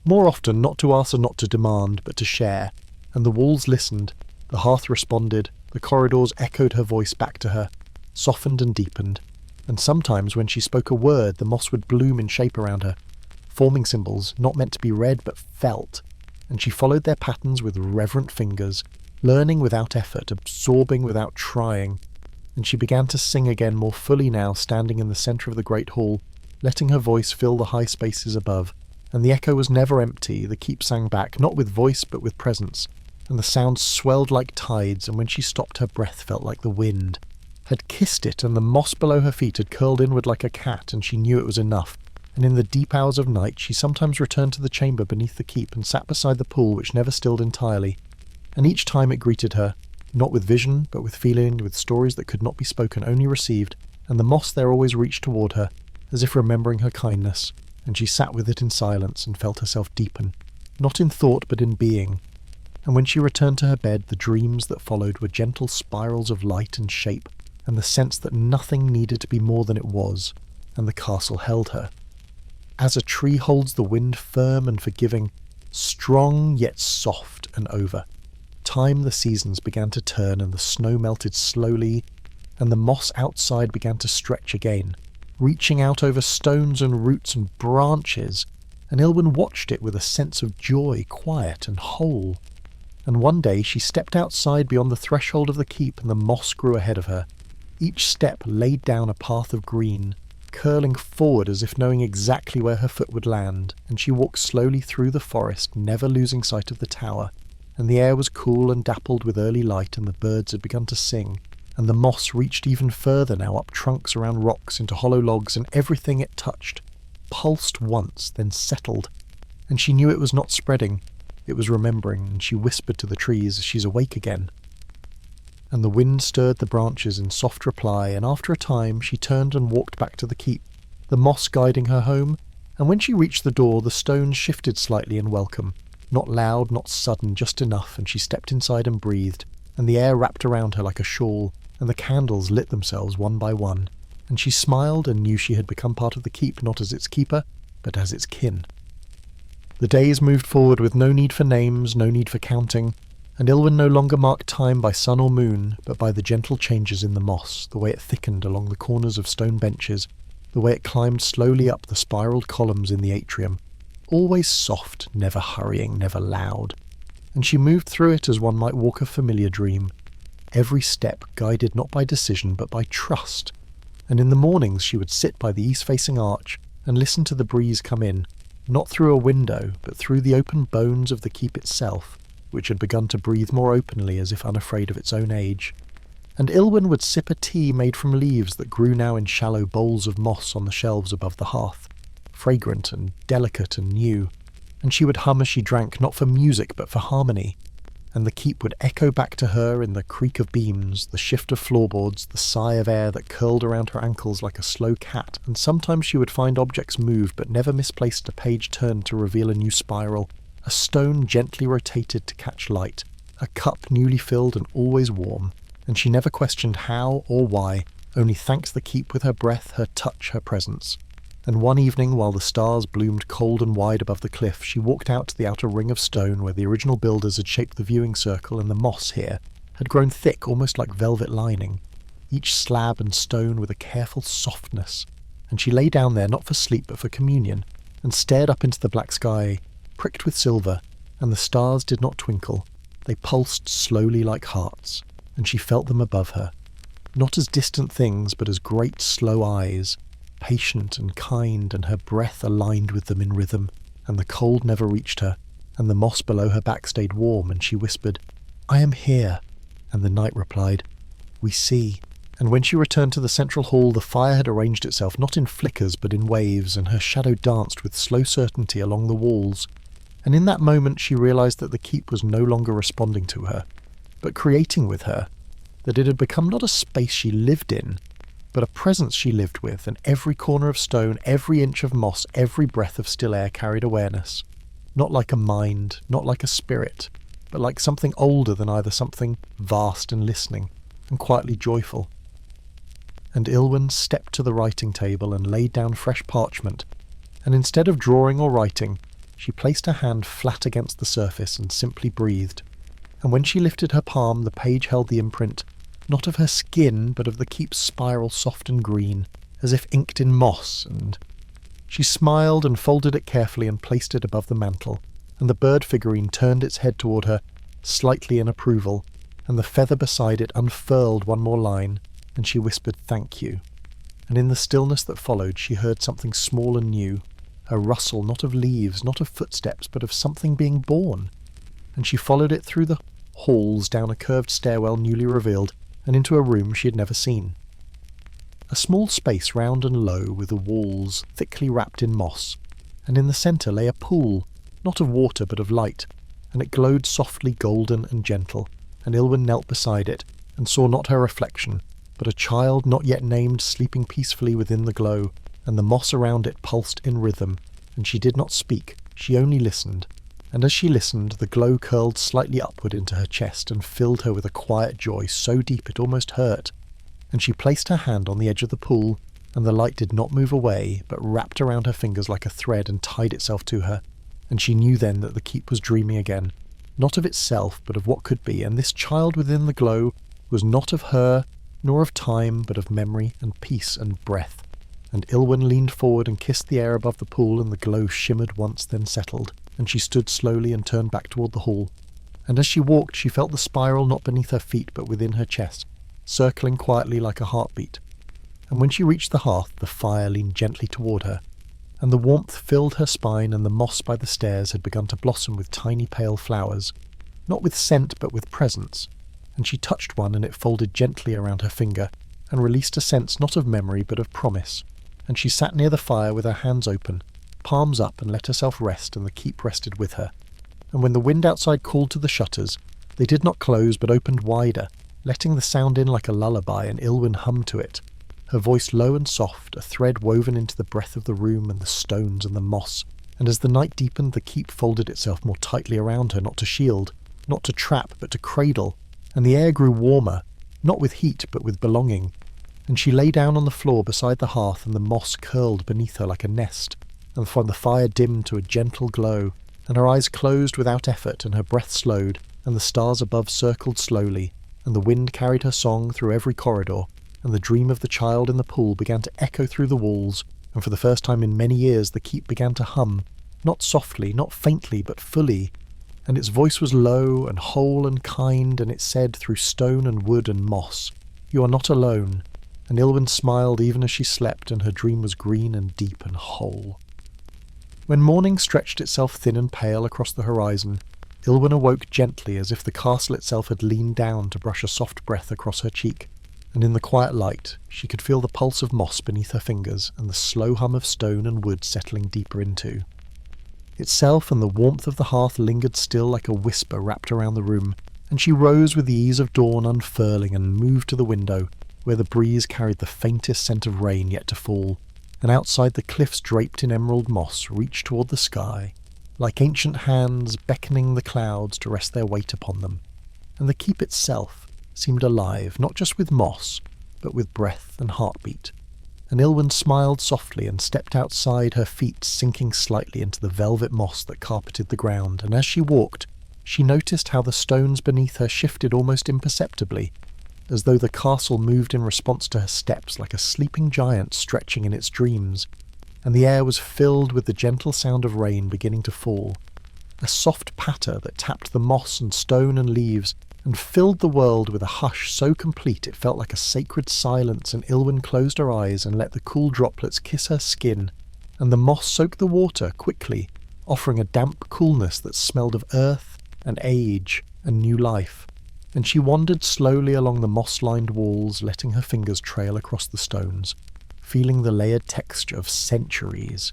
More often, not to ask and not to demand, but to share. And the walls listened, the hearth responded, the corridors echoed her voice back to her, softened and deepened. And sometimes when she spoke a word, the moss would bloom in shape around her, forming symbols not meant to be read but felt. And she followed their patterns with reverent fingers, learning without effort, absorbing without trying. And she began to sing again more fully now, standing in the centre of the great hall, letting her voice fill the high spaces above. And the echo was never empty. The keep sang back, not with voice but with presence. And the sound swelled like tides, and when she stopped her breath felt like the wind had kissed it, and the moss below her feet had curled inward like a cat, and she knew it was enough. And in the deep hours of night she sometimes returned to the chamber beneath the keep and sat beside the pool which never stilled entirely. And each time it greeted her, not with vision, but with feeling, with stories that could not be spoken, only received, and the moss there always reached toward her, as if remembering her kindness, and she sat with it in silence and felt herself deepen, not in thought but in being. And when she returned to her bed, the dreams that followed were gentle spirals of light and shape, and the sense that nothing needed to be more than it was, and the castle held her. As a tree holds the wind firm and forgiving, strong yet soft and over. Time the seasons began to turn, and the snow melted slowly, and the moss outside began to stretch again, reaching out over stones and roots and branches, and Ilwyn watched it with a sense of joy, quiet and whole. And one day she stepped outside beyond the threshold of the keep, and the moss grew ahead of her. Each step laid down a path of green, curling forward as if knowing exactly where her foot would land, and she walked slowly through the forest, never losing sight of the tower. And the air was cool and dappled with early light, and the birds had begun to sing, and the moss reached even further now, up trunks around rocks into hollow logs, and everything it touched pulsed once, then settled. And she knew it was not spreading, it was remembering, and she whispered to the trees, "She's awake again." And the wind stirred the branches in soft reply, and after a time she turned and walked back to the keep, the moss guiding her home. And when she reached the door, the stones shifted slightly in welcome, not loud, not sudden, just enough, and she stepped inside and breathed, and the air wrapped around her like a shawl, and the candles lit themselves one by one, and she smiled and knew she had become part of the keep, not as its keeper, but as its kin. The days moved forward with no need for names, no need for counting, and Ilwyn no longer marked time by sun or moon, but by the gentle changes in the moss, the way it thickened along the corners of stone benches, the way it climbed slowly up the spiralled columns in the atrium, always soft, never hurrying, never loud. And she moved through it as one might walk a familiar dream, every step guided not by decision but by trust. And in the mornings she would sit by the east-facing arch and listen to the breeze come in, not through a window, but through the open bones of the keep itself, which had begun to breathe more openly as if unafraid of its own age. And Ilwyn would sip a tea made from leaves that grew now in shallow bowls of moss on the shelves above the hearth, fragrant and delicate and new, and she would hum as she drank, not for music but for harmony, and the keep would echo back to her in the creak of beams, the shift of floorboards, the sigh of air that curled around her ankles like a slow cat, and sometimes she would find objects move but never misplaced, a page turned to reveal a new spiral, a stone gently rotated to catch light, a cup newly filled and always warm, and she never questioned how or why, only thanked the keep with her breath, her touch, her presence. And one evening, while the stars bloomed cold and wide above the cliff, she walked out to the outer ring of stone where the original builders had shaped the viewing circle, and the moss here had grown thick, almost like velvet lining, each slab and stone with a careful softness. And she lay down there not for sleep but for communion, and stared up into the black sky, pricked with silver, and the stars did not twinkle. They pulsed slowly like hearts, and she felt them above her, not as distant things, but as great slow eyes, patient and kind, and her breath aligned with them in rhythm, and the cold never reached her, and the moss below her back stayed warm, and she whispered, "I am here," and the night replied, "We see." And when she returned to the central hall, the fire had arranged itself not in flickers but in waves, and her shadow danced with slow certainty along the walls, And in that moment she realised that the keep was no longer responding to her, but creating with her, that it had become not a space she lived in, but a presence she lived with, and every corner of stone, every inch of moss, every breath of still air carried awareness. Not like a mind, not like a spirit, but like something older than either, something vast and listening, and quietly joyful. And Ilwyn stepped to the writing table and laid down fresh parchment, and instead of drawing or writing, she placed her hand flat against the surface and simply breathed. And when she lifted her palm, the page held the imprint, not of her skin, but of the keep's spiral, soft and green, as if inked in moss, and she smiled and folded it carefully and placed it above the mantel, and the bird figurine turned its head toward her, slightly in approval, and the feather beside it unfurled one more line, and she whispered, "Thank you." And in the stillness that followed, she heard something small and new, a rustle not of leaves, not of footsteps, but of something being born. And she followed it through the halls, down a curved stairwell newly revealed, and into a room she had never seen. A small space round and low, with the walls thickly wrapped in moss, and in the centre lay a pool, not of water but of light, and it glowed softly golden and gentle, and Ilwyn knelt beside it, and saw not her reflection, but a child not yet named sleeping peacefully within the glow, and the moss around it pulsed in rhythm, and she did not speak, she only listened, and as she listened the glow curled slightly upward into her chest and filled her with a quiet joy so deep it almost hurt, and she placed her hand on the edge of the pool, and the light did not move away, but wrapped around her fingers like a thread and tied itself to her, and she knew then that the keep was dreaming again, not of itself, but of what could be, and this child within the glow was not of her, nor of time, but of memory and peace and breath. And Ilwyn leaned forward and kissed the air above the pool, and the glow shimmered once, then settled, and she stood slowly and turned back toward the hall. And as she walked, she felt the spiral not beneath her feet, but within her chest, circling quietly like a heartbeat. And when she reached the hearth, the fire leaned gently toward her, and the warmth filled her spine, and the moss by the stairs had begun to blossom with tiny pale flowers, not with scent but with presence, and she touched one, and it folded gently around her finger, and released a sense not of memory but of promise, and she sat near the fire with her hands open, palms up, and let herself rest, and the keep rested with her. And when the wind outside called to the shutters, they did not close but opened wider, letting the sound in like a lullaby, and Ilwyn hummed to it, her voice low and soft, a thread woven into the breath of the room and the stones and the moss. And as the night deepened, the keep folded itself more tightly around her, not to shield, not to trap, but to cradle, and the air grew warmer, not with heat but with belonging, and she lay down on the floor beside the hearth, and the moss curled beneath her like a nest, and from the fire dimmed to a gentle glow, and her eyes closed without effort, and her breath slowed, and the stars above circled slowly, and the wind carried her song through every corridor, and the dream of the child in the pool began to echo through the walls, and for the first time in many years the keep began to hum, not softly, not faintly, but fully, and its voice was low and whole and kind, and it said through stone and wood and moss, "You are not alone." And Ilwyn smiled even as she slept, and her dream was green and deep and whole. When morning stretched itself thin and pale across the horizon, Ilwyn awoke gently, as if the castle itself had leaned down to brush a soft breath across her cheek, and in the quiet light she could feel the pulse of moss beneath her fingers, and the slow hum of stone and wood settling deeper into itself, and the warmth of the hearth lingered still like a whisper wrapped around the room, and she rose with the ease of dawn unfurling, and moved to the window, where the breeze carried the faintest scent of rain yet to fall, and outside the cliffs draped in emerald moss reached toward the sky, like ancient hands beckoning the clouds to rest their weight upon them, and the keep itself seemed alive, not just with moss, but with breath and heartbeat. And Ilwyn smiled softly and stepped outside, her feet sinking slightly into the velvet moss that carpeted the ground, and as she walked, she noticed how the stones beneath her shifted almost imperceptibly, as though the castle moved in response to her steps like a sleeping giant stretching in its dreams, and the air was filled with the gentle sound of rain beginning to fall, a soft patter that tapped the moss and stone and leaves, and filled the world with a hush so complete it felt like a sacred silence, and Ilwyn closed her eyes and let the cool droplets kiss her skin, and the moss soaked the water quickly, offering a damp coolness that smelled of earth and age and new life. And she wandered slowly along the moss-lined walls, letting her fingers trail across the stones, feeling the layered texture of centuries.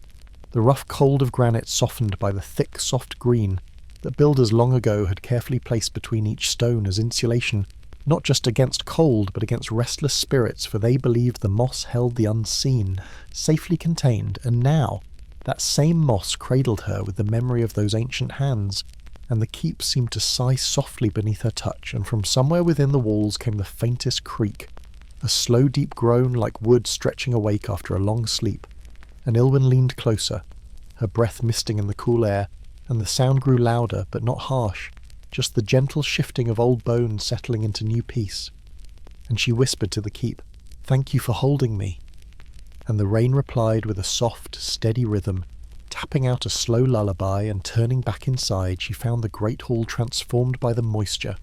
the rough cold of granite softened by the thick, soft green that builders long ago had carefully placed between each stone as insulation, not just against cold, but against restless spirits, for they believed the moss held the unseen, safely contained, and now that same moss cradled her with the memory of those ancient hands, and the keep seemed to sigh softly beneath her touch, and from somewhere within the walls came the faintest creak, a slow deep groan like wood stretching awake after a long sleep. And Ilwyn leaned closer, her breath misting in the cool air, and the sound grew louder but not harsh, just the gentle shifting of old bones settling into new peace. And she whispered to the keep, "Thank you for holding me." And the rain replied with a soft, steady rhythm, tapping out a slow lullaby, and turning back inside she found the great hall transformed by the moisture.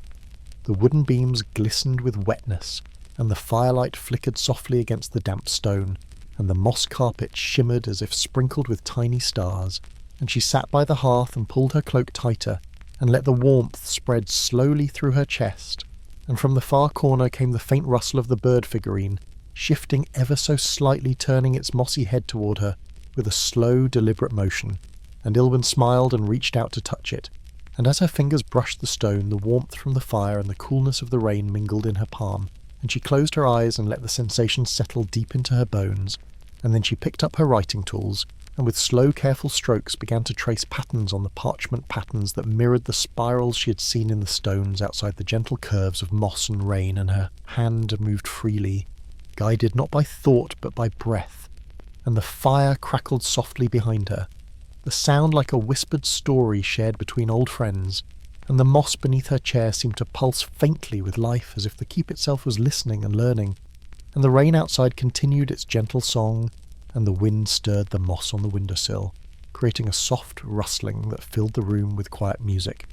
The wooden beams glistened with wetness, and the firelight flickered softly against the damp stone, and the moss carpet shimmered as if sprinkled with tiny stars, and she sat by the hearth and pulled her cloak tighter, and let the warmth spread slowly through her chest, and from the far corner came the faint rustle of the bird figurine, shifting ever so slightly, turning its mossy head toward her with a slow, deliberate motion, and Ilwyn smiled and reached out to touch it, and as her fingers brushed the stone, the warmth from the fire and the coolness of the rain mingled in her palm, and she closed her eyes and let the sensation settle deep into her bones, and then she picked up her writing tools, and with slow, careful strokes began to trace patterns on the parchment patterns that mirrored the spirals she had seen in the stones outside the gentle curves of moss and rain, and her hand moved freely, guided not by thought but by breath, and the fire crackled softly behind her, the sound like a whispered story shared between old friends, and the moss beneath her chair seemed to pulse faintly with life as if the keep itself was listening and learning, and the rain outside continued its gentle song, and the wind stirred the moss on the windowsill, creating a soft rustling that filled the room with quiet music.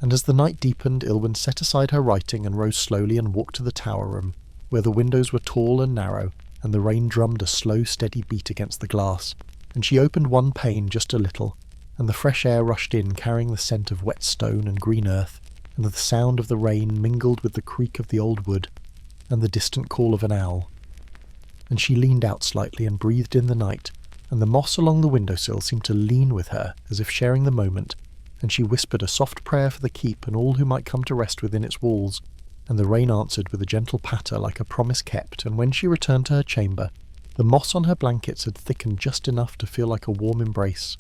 And as the night deepened, Ilwyn set aside her writing and rose slowly and walked to the tower room, where the windows were tall and narrow, and the rain drummed a slow, steady beat against the glass, and she opened one pane just a little, and the fresh air rushed in, carrying the scent of wet stone and green earth, and the sound of the rain mingled with the creak of the old wood, and the distant call of an owl. And she leaned out slightly and breathed in the night, and the moss along the windowsill seemed to lean with her, as if sharing the moment, and she whispered a soft prayer for the keep and all who might come to rest within its walls, and the rain answered with a gentle patter like a promise kept, and when she returned to her chamber, the moss on her blankets had thickened just enough to feel like a warm embrace,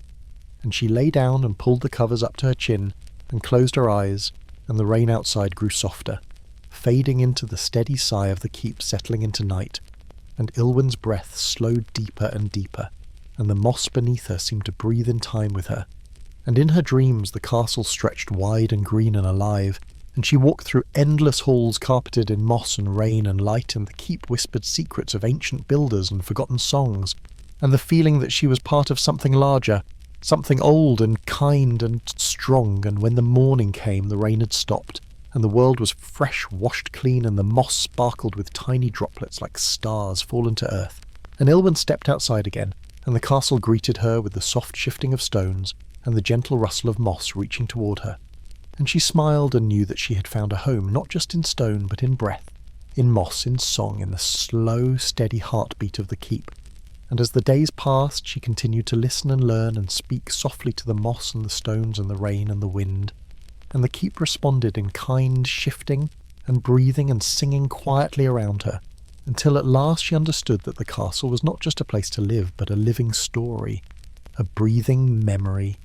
and she lay down and pulled the covers up to her chin, and closed her eyes, and the rain outside grew softer, fading into the steady sigh of the keep settling into night, and Ilwyn's breath slowed deeper and deeper, and the moss beneath her seemed to breathe in time with her, and in her dreams the castle stretched wide and green and alive, and she walked through endless halls carpeted in moss and rain and light, and the keep whispered secrets of ancient builders and forgotten songs, and the feeling that she was part of something larger, something old and kind and strong, and when the morning came the rain had stopped, and the world was fresh, washed clean, and the moss sparkled with tiny droplets like stars fallen to earth. And Ilwyn stepped outside again, and the castle greeted her with the soft shifting of stones and the gentle rustle of moss reaching toward her. And she smiled and knew that she had found a home not just in stone but in breath, in moss, in song, in the slow, steady heartbeat of the keep. And as the days passed, she continued to listen and learn and speak softly to the moss and the stones and the rain and the wind. And the keep responded in kind shifting and breathing and singing quietly around her, until at last she understood that the castle was not just a place to live, but a living story, a breathing memory,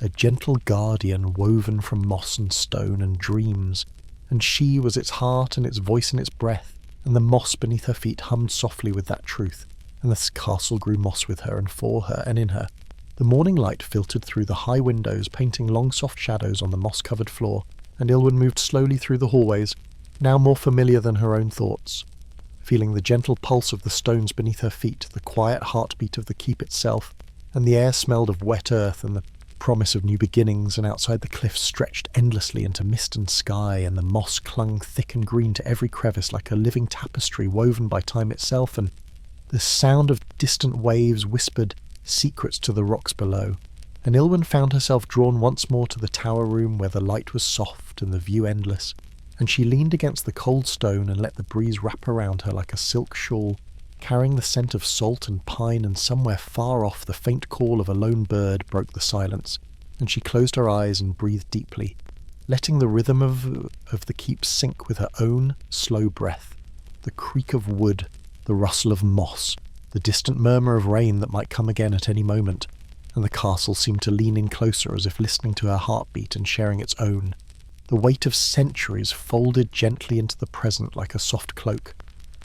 a gentle guardian woven from moss and stone and dreams, and she was its heart and its voice and its breath, and the moss beneath her feet hummed softly with that truth, and the castle grew moss with her and for her and in her. The morning light filtered through the high windows, painting long soft shadows on the moss-covered floor, and Ilwyn moved slowly through the hallways, now more familiar than her own thoughts, feeling the gentle pulse of the stones beneath her feet, the quiet heartbeat of the keep itself, and the air smelled of wet earth and the promise of new beginnings, and outside the cliffs stretched endlessly into mist and sky, and the moss clung thick and green to every crevice like a living tapestry woven by time itself, and the sound of distant waves whispered secrets to the rocks below, and Ilwyn found herself drawn once more to the tower room where the light was soft and the view endless, and she leaned against the cold stone and let the breeze wrap around her like a silk shawl, carrying the scent of salt and pine, and somewhere far off the faint call of a lone bird broke the silence, and she closed her eyes and breathed deeply, letting the rhythm of the keep sync with her own slow breath, the creak of wood, the rustle of moss, the distant murmur of rain that might come again at any moment, and the castle seemed to lean in closer as if listening to her heartbeat and sharing its own. The weight of centuries folded gently into the present like a soft cloak,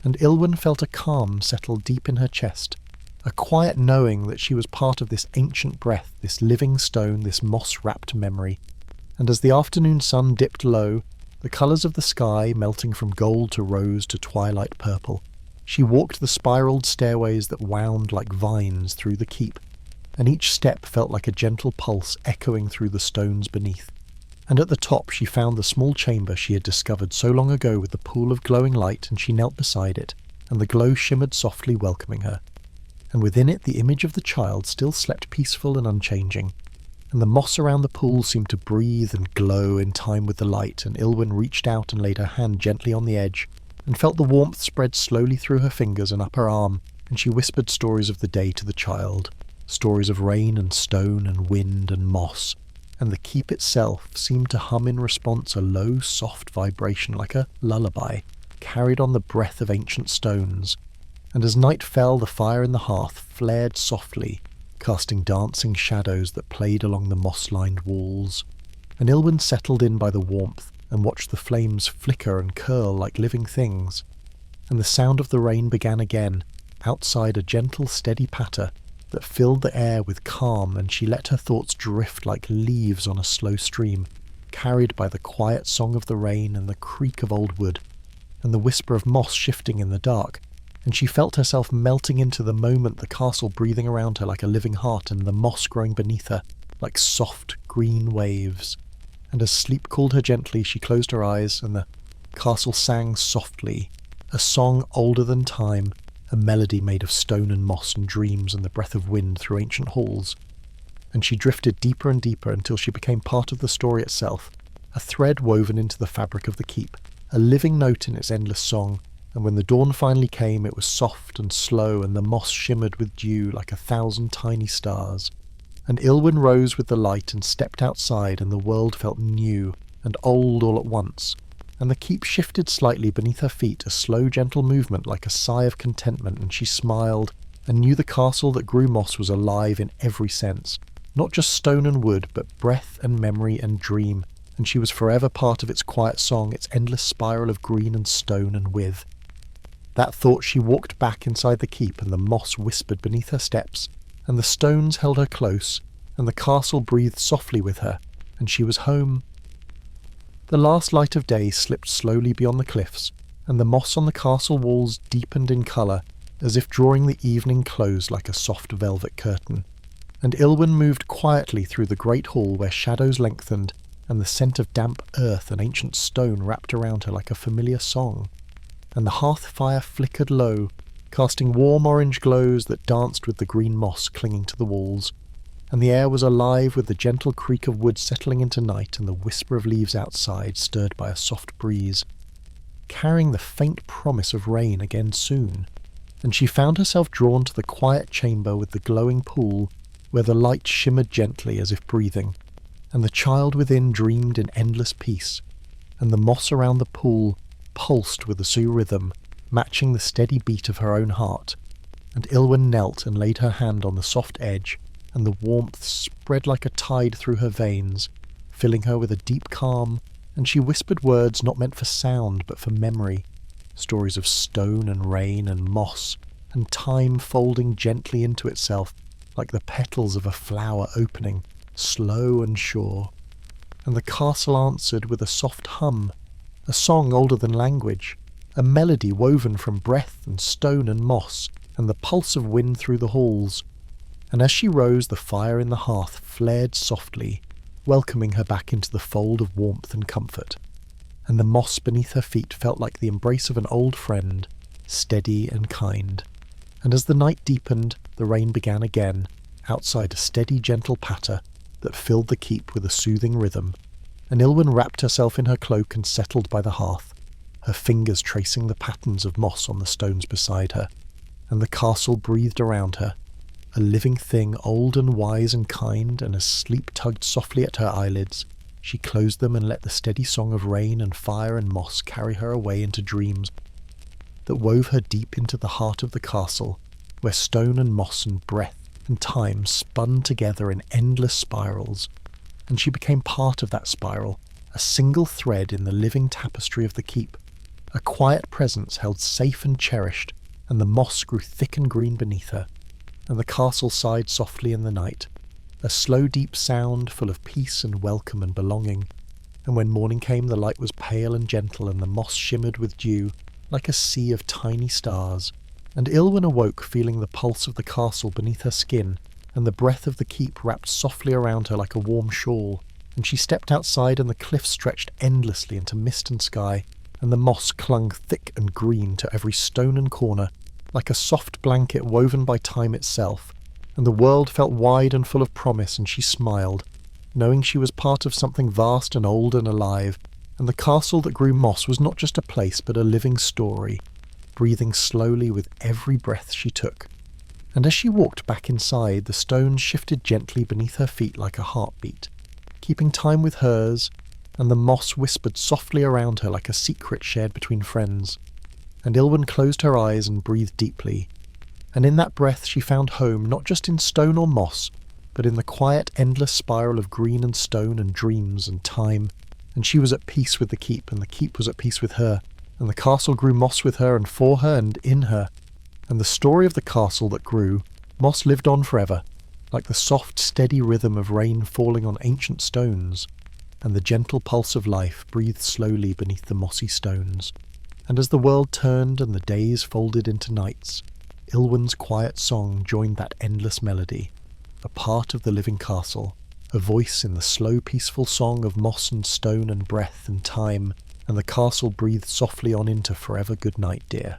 and Ilwyn felt a calm settle deep in her chest, a quiet knowing that she was part of this ancient breath, this living stone, this moss-wrapped memory. And as the afternoon sun dipped low, the colours of the sky melting from gold to rose to twilight purple, she walked the spiralled stairways that wound like vines through the keep, and each step felt like a gentle pulse echoing through the stones beneath. And at the top she found the small chamber she had discovered so long ago with the pool of glowing light, and she knelt beside it, and the glow shimmered softly welcoming her. And within it the image of the child still slept peaceful and unchanging, and the moss around the pool seemed to breathe and glow in time with the light, and Ilwyn reached out and laid her hand gently on the edge, and felt the warmth spread slowly through her fingers and up her arm, and she whispered stories of the day to the child, stories of rain and stone and wind and moss, and the keep itself seemed to hum in response a low, soft vibration like a lullaby, carried on the breath of ancient stones. And as night fell, the fire in the hearth flared softly, casting dancing shadows that played along the moss-lined walls. And Ilwyn settled in by the warmth and watched the flames flicker and curl like living things. And the sound of the rain began again, outside a gentle, steady patter that filled the air with calm, and she let her thoughts drift like leaves on a slow stream, carried by the quiet song of the rain and the creak of old wood, and the whisper of moss shifting in the dark, and she felt herself melting into the moment, the castle breathing around her like a living heart, and the moss growing beneath her like soft green waves. And as sleep called her gently, she closed her eyes, and the castle sang softly, a song older than time, a melody made of stone and moss and dreams and the breath of wind through ancient halls. And she drifted deeper and deeper until she became part of the story itself, a thread woven into the fabric of the keep, a living note in its endless song. And when the dawn finally came, it was soft and slow, and the moss shimmered with dew like 1,000 tiny stars. And Ilwyn rose with the light and stepped outside, and the world felt new and old all at once. And the keep shifted slightly beneath her feet, a slow, gentle movement like a sigh of contentment, and she smiled, and knew the castle that grew moss was alive in every sense, not just stone and wood, but breath and memory and dream, and she was forever part of its quiet song, its endless spiral of green and stone and with. That thought, she walked back inside the keep, and the moss whispered beneath her steps, and the stones held her close, and the castle breathed softly with her, and she was home. The last light of day slipped slowly beyond the cliffs, and the moss on the castle walls deepened in colour, as if drawing the evening close like a soft velvet curtain. And Ilwyn moved quietly through the great hall where shadows lengthened, and the scent of damp earth and ancient stone wrapped around her like a familiar song. And the hearth fire flickered low, casting warm orange glows that danced with the green moss clinging to the walls. And the air was alive with the gentle creak of wood settling into night, and the whisper of leaves outside stirred by a soft breeze, carrying the faint promise of rain again soon. And she found herself drawn to the quiet chamber with the glowing pool, where the light shimmered gently as if breathing, and the child within dreamed in endless peace, and the moss around the pool pulsed with a Sioux rhythm, matching the steady beat of her own heart. And Ilwyn knelt and laid her hand on the soft edge, and the warmth spread like a tide through her veins, filling her with a deep calm, and she whispered words not meant for sound but for memory, stories of stone and rain and moss, and time folding gently into itself like the petals of a flower opening, slow and sure. And the castle answered with a soft hum, a song older than language, a melody woven from breath and stone and moss, and the pulse of wind through the halls. And as she rose, the fire in the hearth flared softly, welcoming her back into the fold of warmth and comfort. And the moss beneath her feet felt like the embrace of an old friend, steady and kind. And as the night deepened, the rain began again, outside a steady, gentle patter that filled the keep with a soothing rhythm. And Ilwyn wrapped herself in her cloak and settled by the hearth, her fingers tracing the patterns of moss on the stones beside her. and the castle breathed around her, a living thing, old and wise and kind, and as sleep tugged softly at her eyelids, she closed them and let the steady song of rain and fire and moss carry her away into dreams that wove her deep into the heart of the castle, where stone and moss and breath and time spun together in endless spirals, and she became part of that spiral, a single thread in the living tapestry of the keep, a quiet presence held safe and cherished, and the moss grew thick and green beneath her, and the castle sighed softly in the night, a slow deep sound full of peace and welcome and belonging, and when morning came the light was pale and gentle, and the moss shimmered with dew like a sea of tiny stars, and Ilwyn awoke feeling the pulse of the castle beneath her skin, and the breath of the keep wrapped softly around her like a warm shawl, and she stepped outside and the cliffs stretched endlessly into mist and sky, and the moss clung thick and green to every stone and corner, like a soft blanket woven by time itself, and the world felt wide and full of promise, and she smiled, knowing she was part of something vast and old and alive, and the castle that grew moss was not just a place but a living story, breathing slowly with every breath she took. And as she walked back inside, the stones shifted gently beneath her feet like a heartbeat, keeping time with hers, and the moss whispered softly around her like a secret shared between friends. And Ilwyn closed her eyes and breathed deeply, and in that breath she found home not just in stone or moss, but in the quiet, endless spiral of green and stone and dreams and time, and she was at peace with the keep, and the keep was at peace with her, and the castle grew moss with her and for her and in her, and the story of the castle that grew, moss lived on forever, like the soft, steady rhythm of rain falling on ancient stones, and the gentle pulse of life breathed slowly beneath the mossy stones. And as the world turned and the days folded into nights, Ilwyn's quiet song joined that endless melody, a part of the living castle, a voice in the slow peaceful song of moss and stone and breath and time, and the castle breathed softly on into forever good night, dear.